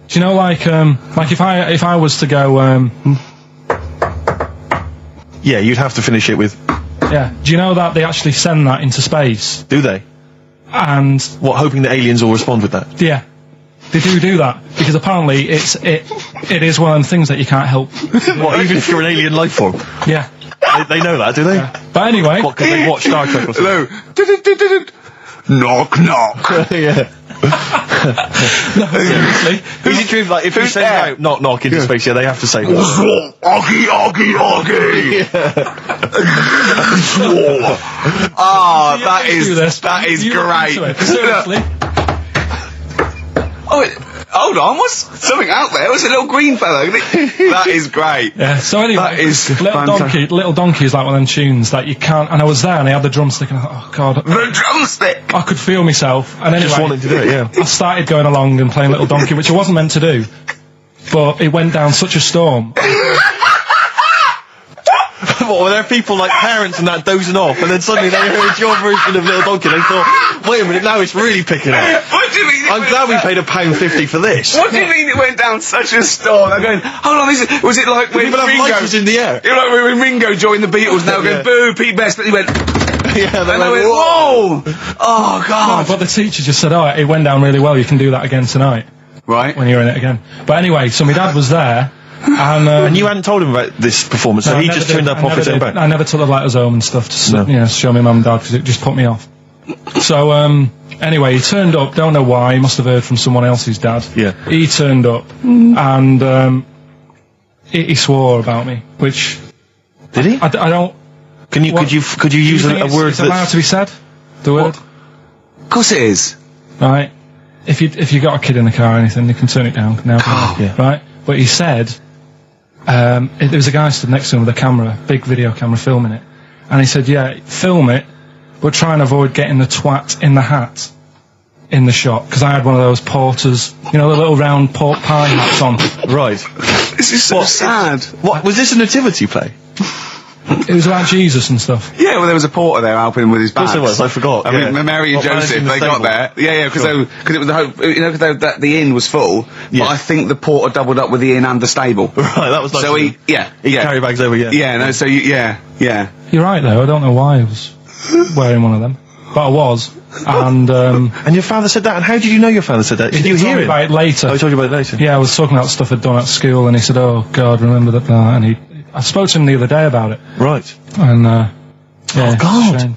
Do you know like if I was to go yeah, you'd have to finish it with. Yeah. Do you know that they actually send that into space? Do they? And what? Hoping that aliens will respond with that. Yeah. They do that because apparently it is one of them things that you can't help. What, even if you're an alien life form? Yeah. They know that, do they? Yeah. But anyway, what, because they watch Star Trek or something? Hello. Knock, knock. Yeah. no, seriously. Is it true, like, if you send out knock, knock into space, they have to say that? Oggy, oggy, oggy. Ah, that is great. Seriously. Oh, hold on, what's something out there? What's a little green fella? That is great. Yeah, so anyway, that is Little Donkey is like one of them tunes that you can't, and I was there and I had the drumstick and I thought, oh god. The drumstick! I could feel myself, and anyway, just wanted to do it, yeah. I started going along and playing Little Donkey, which I wasn't meant to do, but it went down such a storm. What, were there people like parents and that dozing off, and then suddenly they heard your version of Little Donkey, and they thought, wait a minute, now it's really picking up. What do you mean? I'm glad we paid £1.50 for this. What do you mean it went down such a storm? I'm going, hold on, was it like when people have Ringo lights in the air? You know, like when Ringo joined the Beatles, now going, boo, Pete Best, but he went, yeah, and they went, whoa! Oh, God. No, but the teacher just said, oh, it went down really well, you can do that again tonight. Right. When you're in it again. But anyway, so my dad was there, and you hadn't told him about this performance, so he just turned up off his own back? I never took the letters home and stuff to show my mum and dad, because it just put me off. So, anyway, he turned up, don't know why, he must have heard from someone else's dad. Yeah. He turned up, and he swore about me, which... Did he? I don't... Could you use a word that's allowed to be said? The word? Of course it is. Right. If you got a kid in the car or anything, you can turn it down now. Yeah. Right? But he said, there was a guy stood next to him with a camera, big video camera filming it. And he said, yeah, film it, but try and avoid getting the twat in the hat in the shot. Because I had one of those porters, you know, the little round pork pie hats on. Right. This is so sad. What, was this a nativity play? It was about Jesus and stuff. Yeah, well, there was a porter there helping him with his bags. Of course it was, I forgot. I mean, Mary and Joseph, they got there. Yeah, because it was the hope, you know, because the inn was full, but I think the porter doubled up with the inn and the stable. Right, that was like... So he carry bags over, yeah. Yeah, no, so yeah. You're right, though, I don't know why I was wearing one of them. But I was, and... and your father said that, and how did you know your father said that? Did you hear it? About it later. Oh, he told you about it later? Yeah, I was talking about stuff I'd done at school, and he said, oh, God, remember that, and I spoke to him the other day about it. Right. And, oh, God.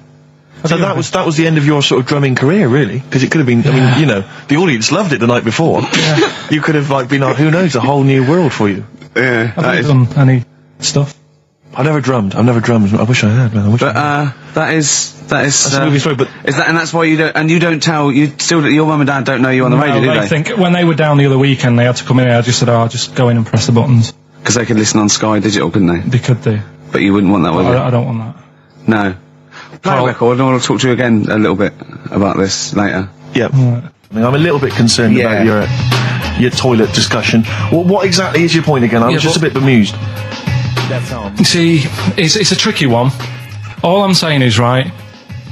So that was the end of your sort of drumming career, really? Because it could have been, I mean, you know, the audience loved it the night before. Yeah. You could have, like, been, who knows, a whole new world for you. Yeah. Have you done any stuff? I've never drummed. I wish I had, man. That is that's a movie story, but... Is that, and that's why you don't tell, your mum and dad don't know you on the radio, do they? I think when they were down the other weekend, they had to come in here, I just said, oh, just go in and press the buttons. Because they could listen on Sky Digital, couldn't they? They could do. But you wouldn't want that, would you? I don't want that. No. Play a record, and I'll talk to you again a little bit about this later. Yep. Right. I mean, I'm a little bit concerned about your toilet discussion. What exactly is your point again? I was just a bit bemused. You see, it's a tricky one. All I'm saying is, right,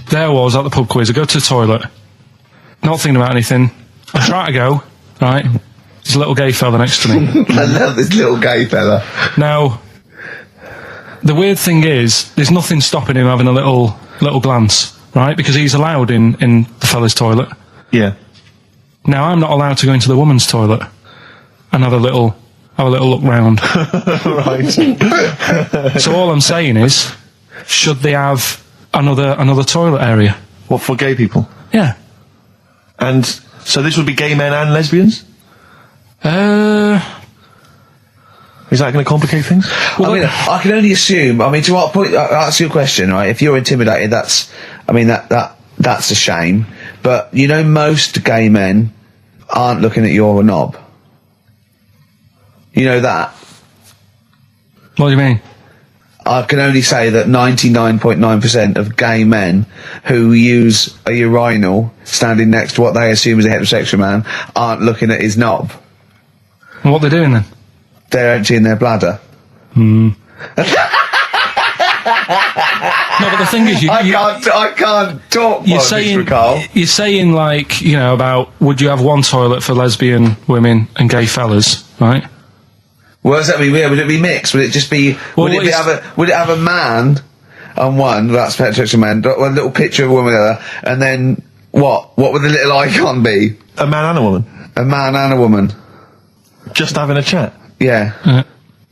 there I was at the pub quiz, I go to the toilet, not thinking about anything, I try to go, right, there's a little gay fella next to me. I love this little gay fella. Now, the weird thing is, there's nothing stopping him having a little glance, right, because he's allowed in the fella's toilet. Yeah. Now, I'm not allowed to go into the woman's toilet and have a little look round. Right. So all I'm saying is, should they have another toilet area? What, for gay people? Yeah. And so this would be gay men and lesbians? Is that going to complicate things? Well, I mean, I can only assume. I mean, to what point? Ask you a question, right? If you're intimidated, that's a shame. But you know, most gay men aren't looking at your knob. You know that. What do you mean? I can only say that 99.9% of gay men who use a urinal standing next to what they assume is a heterosexual man aren't looking at his knob. And what they're doing then? They're emptying their bladder. No, but the thing is, I can't talk. You're saying like, you know, about would you have one toilet for lesbian women and gay fellas, right? Well, does that mean? Would it be mixed? Would it just be? Would it have a man on one? That's heterosexual man. One little picture of a woman, and then what? What would the little icon be? A man and a woman. A man and a woman. Just having a chat? Yeah.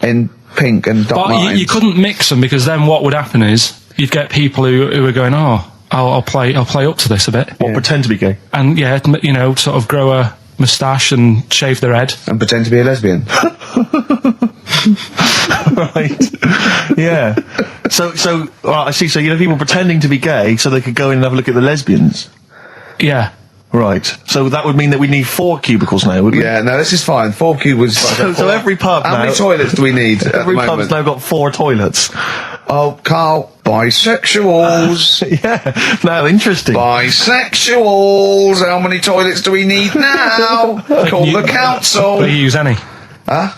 In pink and Doc But Martens. you couldn't mix them, because then what would happen is you'd get people who are going, I'll play up to this a bit. What, pretend to be gay? And yeah, you know, sort of grow a moustache and shave their head. And pretend to be a lesbian. Right. Yeah. So, I see. So, you know, people pretending to be gay so they could go in and have a look at the lesbians. Yeah. Right. So that would mean that we need 4 cubicles now, would we? Yeah, no, this is fine. 4 cubicles. So every pub How now... many toilets do we need at the Every moment? pub's now got 4 toilets. Oh, Carl, bisexuals. Yeah. Now, interesting. Bisexuals. How many toilets do we need now? Call the council. Do you use any? Huh?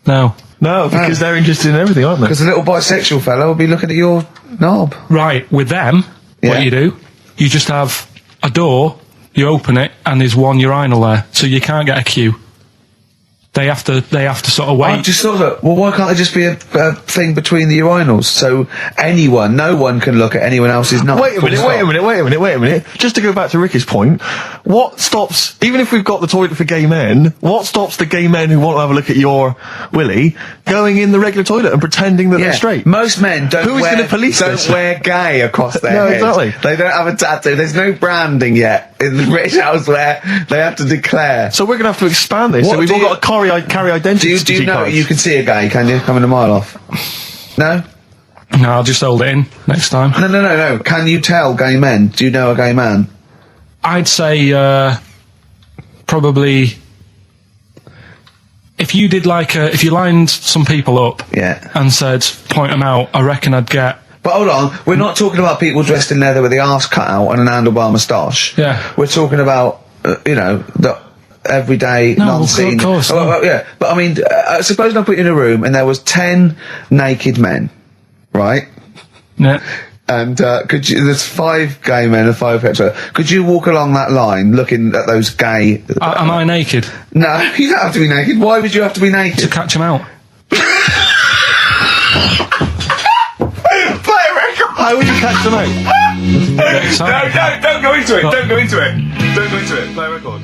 No. No, because they're interested in everything, aren't they? Because the little bisexual fellow will be looking at your knob. Right, with them, what you do, you just have a door, you open it, and there's one urinal there, so you can't get a queue. They have to sort of wait. I just thought that, well, why can't there just be a thing between the urinals, so no one can look at anyone else's knob? Wait a minute. Just to go back to Ricky's point, what stops, even if we've got the toilet for gay men, what stops the gay men who want to have a look at your willy going in the regular toilet and pretending that they're straight? Most men don't wear gay across their No, head. exactly. They don't have a tattoo. There's no branding yet in the British house where they have to declare. So we're going to have to expand this. So we've all got to carry identity. Do you know you can see a gay, can you? Coming a mile off. No? No, I'll just hold it in next time. No. Can you tell gay men? Do you know a gay man? I'd say, probably, if you did if you lined some people up and said, point them out, I reckon I'd get... But hold on, we're not talking about people dressed in leather with the arse cut out and an handlebar moustache. Yeah. We're talking about, the everyday, non-seen... of course. Yeah, but I mean, suppose I put you in a room and there was 10 naked men, right? Yeah. And there's 5 gay men and 5 hetero. Could you walk along that line looking at those gay... Am I naked? No, you don't have to be naked. Why would you have to be naked? To catch them out. How would you catch them out? Don't go into it. Don't go into it. Play a record.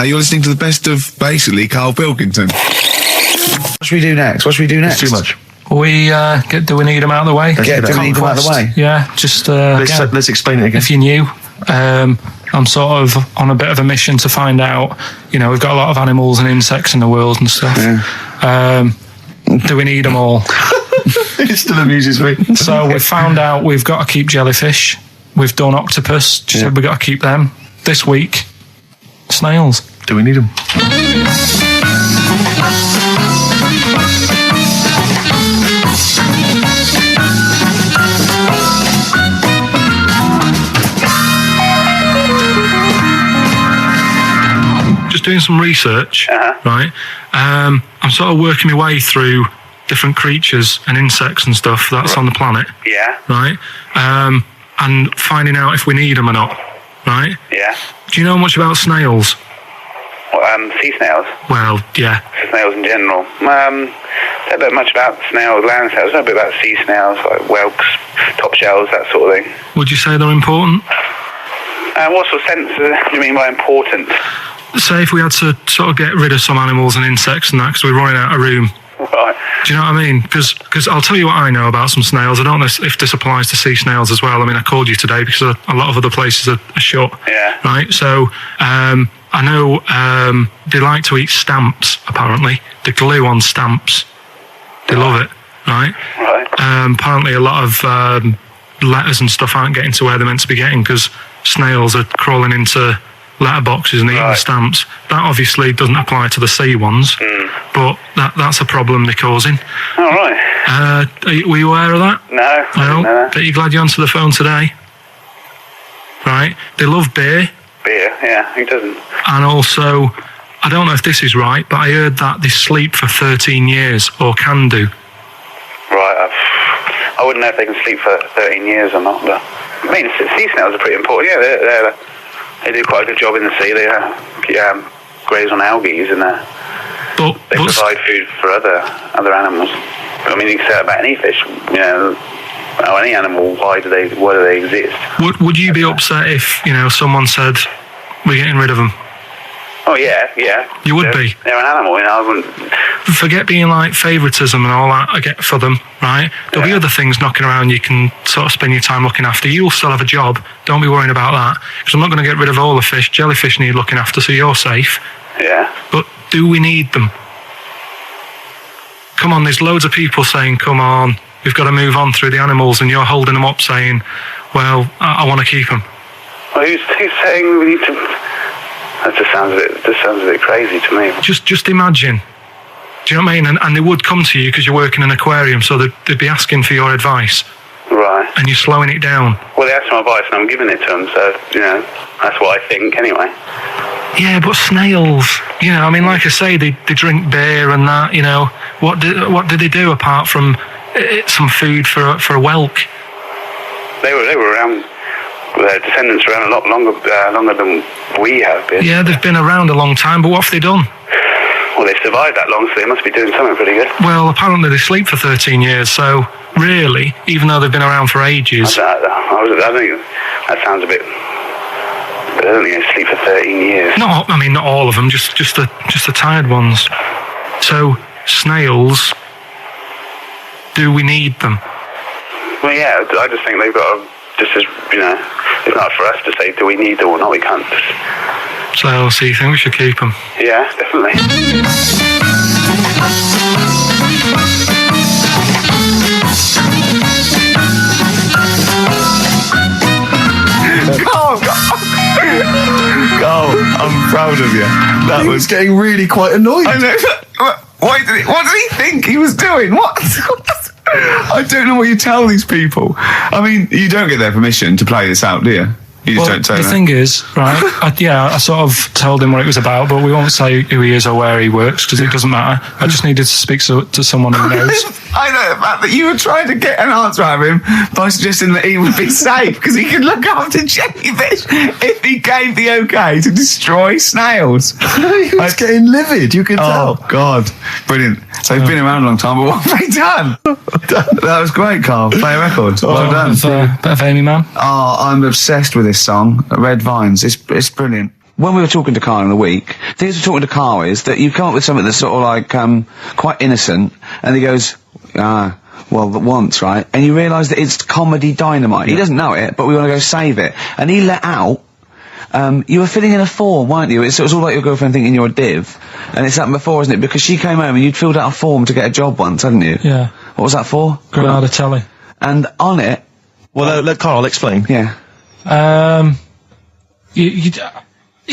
You're listening to the best of, basically, Karl Pilkington. What should we do next? It's too much. Do we need them out of the way? Do we need them out of the way? Yeah, just, let's explain it again. If you're new, I'm sort of on a bit of a mission to find out, we've got a lot of animals and insects in the world and stuff. Yeah. Do we need them all? It still amuses me. So we've found out we've got to keep jellyfish. We've done octopus. Just said we've got to keep them. This week, snails. Do we need them? Just doing some research, right? I'm sort of working my way through different creatures and insects and stuff that's on the planet. Yeah. Right? And finding out if we need them or not. Right? Yeah. Do you know much about snails? Sea snails? Well, yeah. Snails in general. Don't know much about snails, land snails. I know a bit about sea snails, like whelks, top shells, that sort of thing. Would you say they're important? What sort of sense do you mean by important? Say if we had to sort of get rid of some animals and insects and that because we're running out of room. Right. Do you know what I mean? Because I'll tell you what I know about some snails. I don't know if this applies to sea snails as well. I mean, I called you today because a lot of other places are shut. Yeah. Right? So, I know they like to eat stamps, apparently. The glue on stamps. They love it, right? Right. Apparently a lot of letters and stuff aren't getting to where they're meant to be getting because snails are crawling into letterboxes and eating the stamps. That obviously doesn't apply to the sea ones, but that's a problem they're causing. All right. Were you aware of that? No. No? But you're glad you answered the phone today? Right? They love beer. Beer, yeah, who doesn't? And also, I don't know if this is right, but I heard that they sleep for 13 years, or can do. Right, I wouldn't know if they can sleep for 13 years or not, but I mean, sea snails are pretty important. Yeah, they do quite a good job in the sea. They graze on algae in there. But they provide food for other animals. I mean, you can say that about any fish, or any animal. Why do they exist? Would you be upset if someone said we're getting rid of them? Oh, yeah. You would be. They're an animal, you know, I wouldn't... Forget being like favouritism and all that I get for them, right? There'll be other things knocking around you can sort of spend your time looking after. You'll still have a job. Don't be worrying about that. Because I'm not going to get rid of all the fish. Jellyfish need looking after, so you're safe. Yeah. But do we need them? Come on, there's loads of people saying, come on, we've got to move on through the animals, and you're holding them up saying, well, I want to keep them. Well, who's saying we need to... That just sounds a bit crazy to me. Just imagine. Do you know what I mean? And they would come to you because you're working in an aquarium, so they'd be asking for your advice. Right. And you're slowing it down. Well, they asked my advice and I'm giving it to them, so, you know, that's what I think anyway. Yeah, but snails, you know, I mean, like I say, they drink beer and that, you know. What do they do apart from some food for a whelk? They were around... Their descendants around a lot longer than we have been. Yeah, they've been around a long time, but what have they done? Well, they've survived that long, so they must be doing something pretty good. Well, apparently they sleep for 13 years, so really, even though they've been around for ages... I think that sounds a bit... I don't think they sleep for 13 years. Not all of them, just the tired ones. So, snails, do we need them? Well, yeah, I just think they've got to... Just as, you know, it's not for us to say, do we need them or not, we can't just... So you think we should keep them? Yeah, definitely. Carl, I'm proud of you. That was getting really quite annoyed. I know. What did he think he was doing? What? I don't know what you tell these people. I mean, you don't get their permission to play this out, do you? You just don't tell them. The thing is, right, I sort of told him what it was about, but we won't say who he is or where he works, because it doesn't matter. I just needed to speak to someone who knows. I know the fact that you were trying to get an answer out of him by suggesting that he would be safe, because he could look after jellyfish if he gave the okay to destroy snails. He was getting livid, you could tell. Oh, God. Brilliant. So he's been around a long time, but what have they done? That was great, Carl. Play a record. Well done. Bit of Amy Man. Oh, I'm obsessed with this song, Red Vines. It's brilliant. When we were talking to Carl in the week, the thing we were talking to Carl is that you come up with something that's sort of like quite innocent, and he goes, well, once, right? And you realise that it's comedy dynamite. He doesn't know it, but we want to go save it. And he let out, you were filling in a form, weren't you? It was all like your girlfriend thinking you're a div. And it's happened before, isn't it? Because she came home and you'd filled out a form to get a job once, hadn't you? Yeah. What was that for? Granada Telly. And on it... Well, let Carl explain. Yeah. You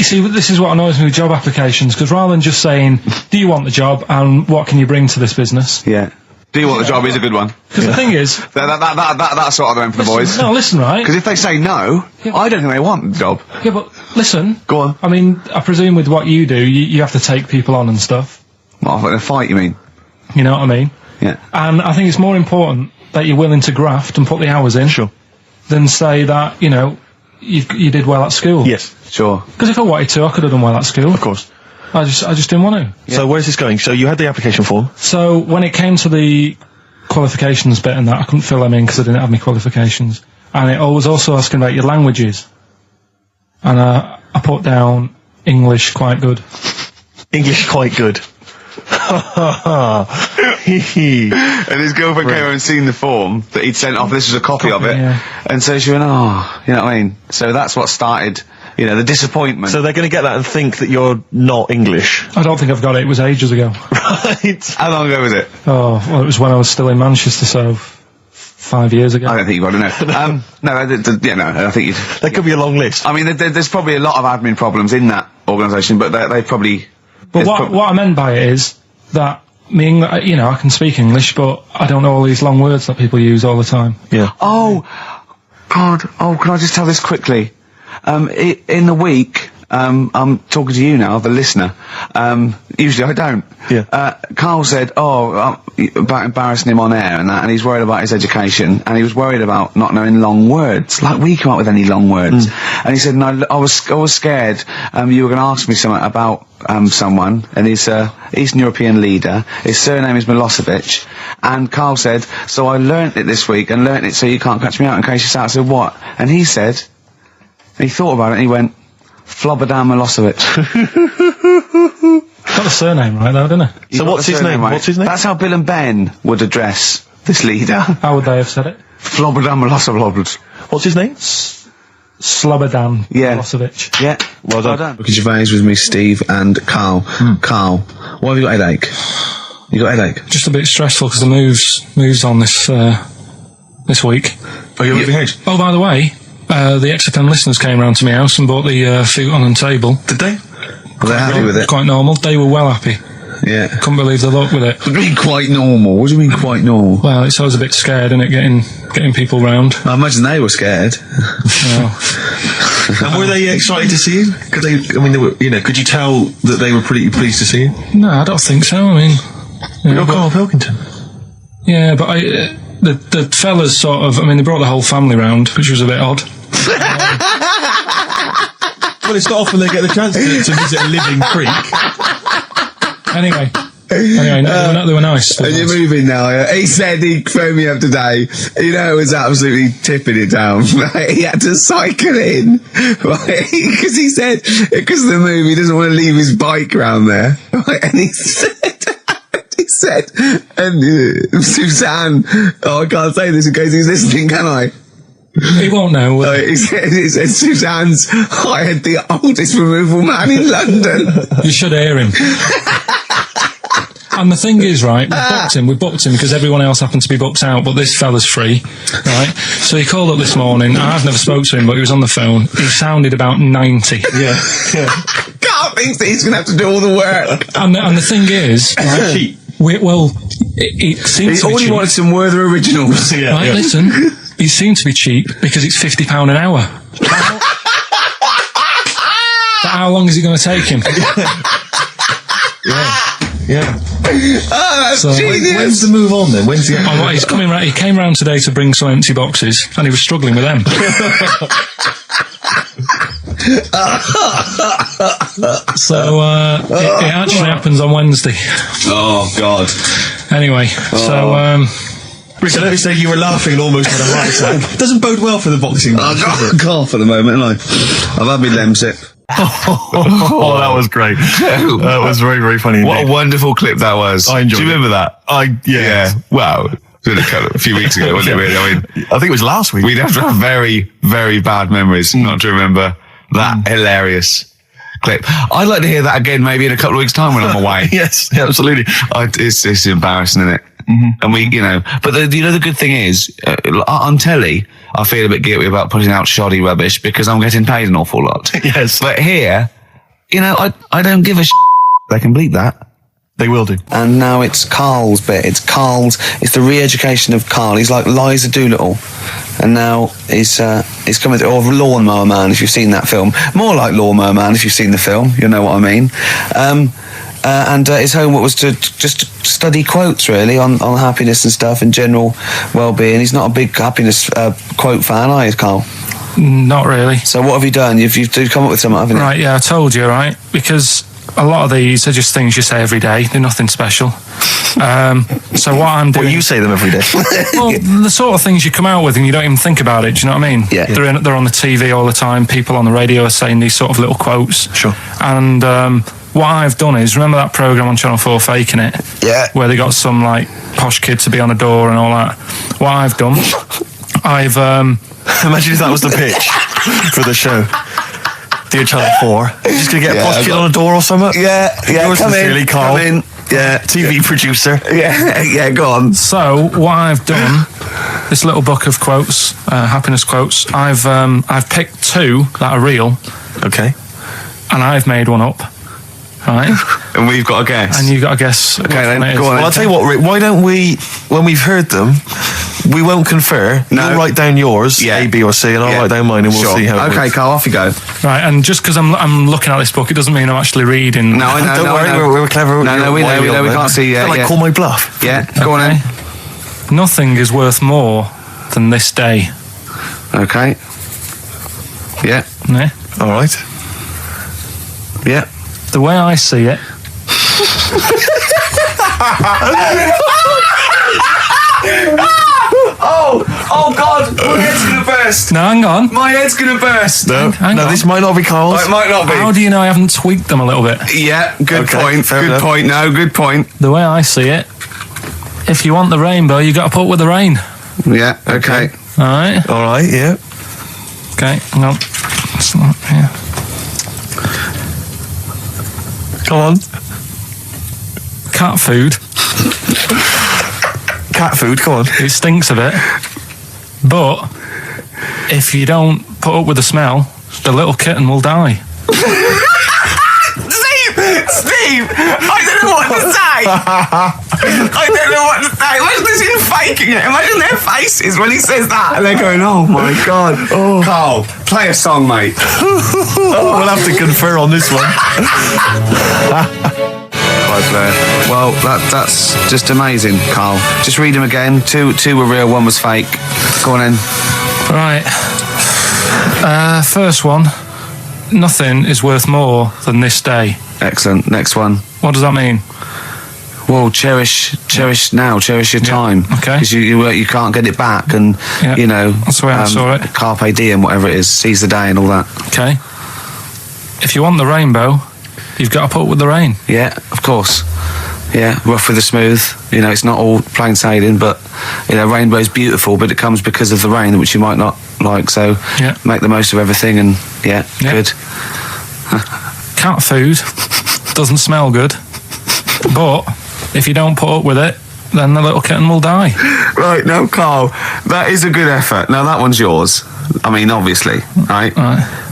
see, this is what annoys me with job applications, because rather than just saying, do you want the job and what can you bring to this business? Yeah. Do you want the job is a good one. Because the thing is... That's sort of the one for the boys. No, listen, right? Because if they say no, I don't think they want the job. Yeah, but listen. Go on. I mean, I presume with what you do, you have to take people on and stuff. What, in a fight, you mean? You know what I mean? Yeah. And I think it's more important that you're willing to graft and put the hours in. Sure. Than say that, you know, you did well at school. Yes. Sure. Because if I wanted to, I could have done well at school. Of course. I just didn't want to. Yeah. So where's this going? So you had the application form. So when it came to the qualifications bit and that, I couldn't fill them in because I didn't have any qualifications. And it was also asking about your languages. And I put down English quite good. English quite good. And his girlfriend came over and seen the form that he'd sent off. This was a copy of it. Yeah. And so she went, oh, you know what I mean? So that's what started, you know, the disappointment. So they're going to get that and think that you're not English. I don't think I've got it. It was ages ago. Right. How long ago was it? Oh, well, it was when I was still in Manchester, so 5 years ago. I don't think you've got to know. No, I think there could be a long list. I mean, there's probably a lot of admin problems in that organisation, but they probably... But what I meant by it is that, you know, I can speak English, but I don't know all these long words that people use all the time. Yeah. Oh, God. Oh, can I just tell this quickly? In the week, I'm talking to you now, the listener. Usually I don't. Yeah. Carl said, about embarrassing him on air and that, and he's worried about his education, and he was worried about not knowing long words. Like, we come up with any long words. And he said, no, I was scared, you were going to ask me something about, someone, and he's Eastern European leader. His surname is Milosevic. And Carl said, so I learnt it this week, and learnt it so you can't catch me out in case you start. I said, what? And he said, he thought about it, and he went, Flobodan Milosevic. got the surname right though, didn't he? So what's his name? Right? What's his name? That's how Bill and Ben would address this leader. How would they have said it? Flobberdam Milosevic. What's his name? Slobodan Milosevic. Yeah. Well done. Look at Gervais with me, Steve, and Karl. Karl, why have you got a headache? You got a headache? Just a bit stressful because the moves on this week. Oh, you're leaving house? Oh, by the way, the XFM listeners came round to my house and bought the futon and table. Did they? Were they happy with it? Quite normal. They were well happy. Yeah. Couldn't believe the luck with it. What do you mean quite normal? What do you mean quite normal? Well, it's always a bit scared, isn't it, getting people round. I imagine they were scared. And were they excited to see you? Could they? I mean, they were, could you tell that they were pretty pleased to see you? No, I don't think so. I mean, you're Karl Pilkington. Yeah, but the fellas sort of. I mean, they brought the whole family round, which was a bit odd. Well, it's not often they get the chance to visit a living creek. Anyway, they were nice. And you're moving now, yeah? He said he phoned me up today. It was absolutely tipping it down. Right? He had to cycle in, right? Because he said, because of the move, he doesn't want to leave his bike round there. Right? And he said, and Suzanne, I can't say this in case he's listening, can I? He won't know. He said Suzanne's hired the oldest removal man in London. You should hear him. And the thing is, right, we booked him because everyone else happened to be booked out, but this fella's free, right? So he called up this morning. I've never spoke to him, but he was on the phone. He sounded about 90. Yeah. Carl thinks that he's going to have to do all the work. And the thing is, right, it seems to be cheap. He wanted some Werther originals. Listen, he seemed to be cheap because it's £50 an hour. But how long is it going to take him? Yeah. Oh, that's so genius. When's the move on then? When's the he's coming round. He came round today to bring some empty boxes, and he was struggling with them. So it actually happens on Wednesday. Oh God. Anyway, Richard, let me say you were laughing and almost had a heart attack. Doesn't bode well for the boxing match, does it? Cough at the moment, and I've had my Lemsip. Oh, that was great. That was very, very funny. What a wonderful clip that was. I enjoyed it. Do you remember that? Yeah. Wow. It was a few weeks ago, wasn't it, really? I mean, I think it was last week. We'd have to have very, very bad memories not to remember that hilarious clip. I'd like to hear that again maybe in a couple of weeks' time when I'm away. Yes, absolutely. It's embarrassing, isn't it? Mm-hmm. And but the good thing is, on telly, I feel a bit guilty about putting out shoddy rubbish because I'm getting paid an awful lot. Yes. But here, I don't give a They can bleep that. They will do. And now it's Karl's bit. It's the re-education of Karl. He's like Liza Doolittle. And now he's coming to, or Lawnmower Man, if you've seen that film. More like Lawnmower Man, if you've seen the film. You know what I mean. And his homework was to just study quotes, really, on happiness and stuff and general well-being. He's not a big happiness quote fan, are you, Karl? Not really. So what have you done? You've come up with something, haven't you? Right, yeah, I told you, right? Because a lot of these are just things you say every day. They're nothing special. So what I'm doing... Well, you say them every day. Well, the sort of things you come out with and you don't even think about it, do you know what I mean? Yeah. They're on the TV all the time. People on the radio are saying these sort of little quotes. Sure. And what I've done is, remember that programme on Channel 4, Faking It? Yeah. Where they got some, posh kid to be on a door and all that. What I've done, I've... Imagine if that was the pitch for the show. Dear Channel 4, you're just going to get a posh kid on a door or something? Yeah, Yours come sincerely, in, Karl. come in. Yeah. TV producer. Yeah, go on. So, what I've done, this little book of quotes, happiness quotes, I've picked two that are real. Okay. And I've made one up. Right? And we've got to guess. And you've got to guess. Okay, then go on. Well, I'll tell you what, Rick, why don't we, when we've heard them, we won't confer. No. You'll write down yours, A, B, or C, and I'll write down mine, and we'll see how it works. Okay, Karl, off you go. Right, and just because I'm looking at this book, it doesn't mean I'm actually reading. No, I know. Don't worry, we're clever. No, we know, we can't see yet. Call my bluff. Yeah, go on then. Nothing is worth more than this day. Okay. Yeah. Yeah. All right. Yeah. The way I see it. Oh God! My head's gonna burst. No, hang on. My head's gonna burst. No, Hang on. this might not be Carl's. It might not be. How do you know I haven't tweaked them a little bit? Yeah, good Okay, point. fair Good enough. point. No, good point. The way I see it, if you want the rainbow, you got to put up with the rain. Yeah. Okay. All right. All right, yeah. Okay. Hang on. That's not, yeah. Come on. Cat food. Cat food, come on. It stinks a bit, but if you don't put up with the smell, the little kitten will die. Steve, I don't know what to say. I don't know what to say. Imagine this in faking it. Imagine their faces when he says that, and they're going, "Oh my God." Carl, play a song, mate. We'll have to confer on this one. Well, that's just amazing, Carl. Just read them again. Two were real, one was fake. Go on in. Right. First one. Nothing is worth more than this day. Excellent. Next one. What does that mean? Well, cherish now, cherish your time. Okay. Because you can't get it back, and you know that's the way I saw it. Carpe diem, whatever it is, seize the day and all that. Okay. If you want the rainbow, you've got to put up with the rain. Yeah, of course. Yeah, rough with the smooth. You know, it's not all plain sailing, but you know, rainbow's beautiful, but it comes because of the rain, which you might not like. So make the most of everything, and good. Cat food doesn't smell good, but if you don't put up with it, then the little kitten will die. Right, no, Carl, that is a good effort. Now that one's yours. I mean, obviously, right?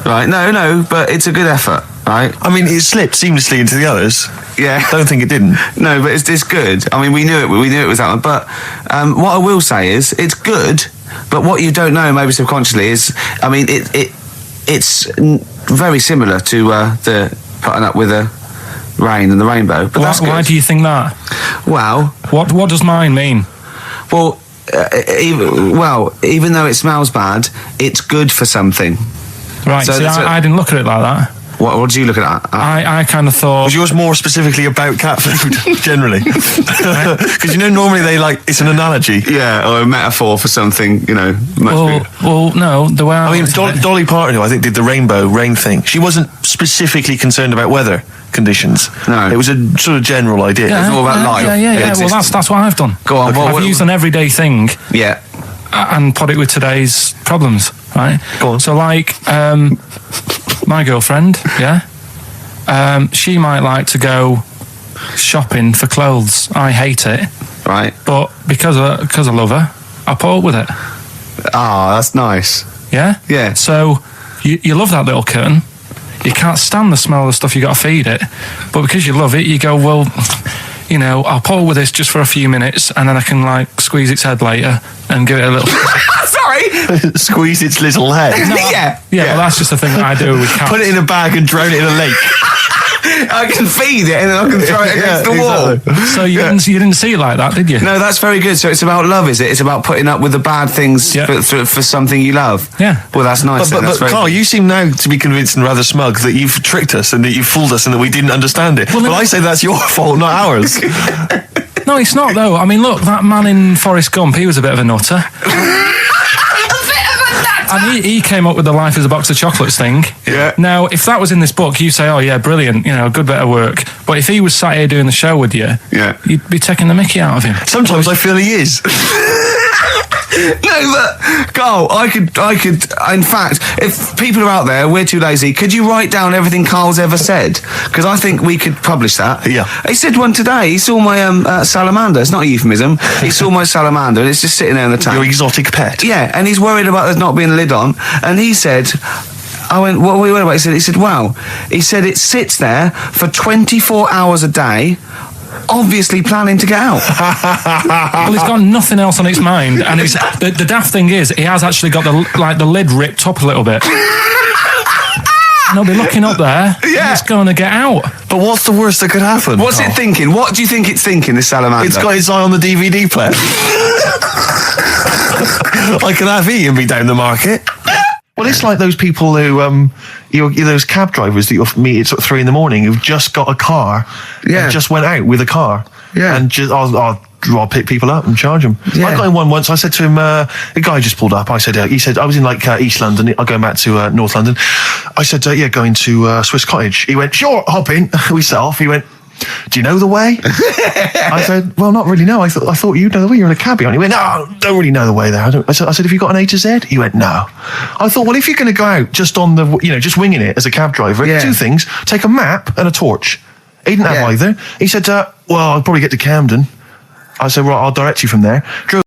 Right. No, but it's a good effort, right? I mean, it slipped seamlessly into the others. Yeah. Don't think it didn't. No, but it's good. I mean, we knew it was that one. But what I will say is, it's good. But what you don't know, maybe subconsciously, is, I mean, it's very similar to the putting up with the rain and the rainbow. But that's good. Why do you think that? Well, what does mine mean? Well, even though it smells bad, it's good for something. Right. So I didn't look at it like that. What did you look at? I kind of thought... Was yours more specifically about cat food, generally? Because, normally it's an analogy. Yeah, or a metaphor for something, Well, no, the way I mean, Dolly Parton, who I think did the rain thing, she wasn't specifically concerned about weather conditions. No. It was a sort of general idea. It was all about life. Yeah. Well, that's what I've done. Go on. Okay. I've used an everyday thing. Yeah. And put it with today's problems, right? Go on. So, my girlfriend, she might like to go shopping for clothes. I hate it. Right. But because I love her, I put up with it. Ah, that's nice. Yeah? Yeah. So, you love that little kitten. You can't stand the smell of the stuff you got to feed it. But because you love it, you go, well, I'll put up with this just for a few minutes, and then I can, squeeze its head later and give it a little... Sorry! Squeeze its little head. No, yeah, well, that's just the thing that I do with cats. Put it in a bag and drown it in a lake. I can feed it and then I can throw it against the wall. Exactly. So you didn't see it like that, did you? No, that's very good. So it's about love, is it? It's about putting up with the bad things for something you love. Yeah. Well, that's nice. But Carl, you seem now to be convinced and rather smug that you've tricked us and that you've fooled us and that we didn't understand it. Well, I say that's your fault, not ours. No, it's not, though. I mean, look, that man in Forrest Gump, he was a bit of a nutter. And he came up with the life as a box of chocolates thing. Yeah. Now, if that was in this book, you say, oh, yeah, brilliant, good bit of work. But if he was sat here doing the show with you, you'd be taking the mickey out of him. Sometimes I feel he is. No, but Carl, I could. In fact, if people are out there, we're too lazy. Could you write down everything Carl's ever said? Because I think we could publish that. Yeah. He said one today. He saw my salamander. It's not a euphemism. He saw my salamander, and it's just sitting there in the tank. Your exotic pet. Yeah, and he's worried about there not being a lid on. And he said, I went, what were you worried about? He said, wow. He said it sits there for 24 hours a day, obviously planning to get out. Well, he's got nothing else on its mind, and the daft thing is, he has actually got the lid ripped up a little bit. And he'll be looking up there, and it's going to get out. But what's the worst that could happen? What's it thinking? What do you think it's thinking, this salamander? It's got its eye on the DVD player. I can have Ian be down the market. Well, it's like those people who, those cab drivers that you'll meet at 3 a.m. who've just got a car, and just went out with a car, and just pick people up and charge them. Yeah. I got in one once. I said to him, a guy just pulled up. I said, he said, I was in like East London. I'm going back to North London. I said, going to Swiss Cottage. He went, sure, hop in. We set off. He went, do you know the way? I said, well, not really, no. I thought you'd know the way. You're in a cabbie. And he went, no, don't really know the way there. I said, have you got an A to Z? He went, no. I thought, well, if you're going to go out just on the, just winging it as a cab driver, two things, take a map and a torch. He didn't have either. He said, well, I'll probably get to Camden. I said, right, I'll direct you from there. Drove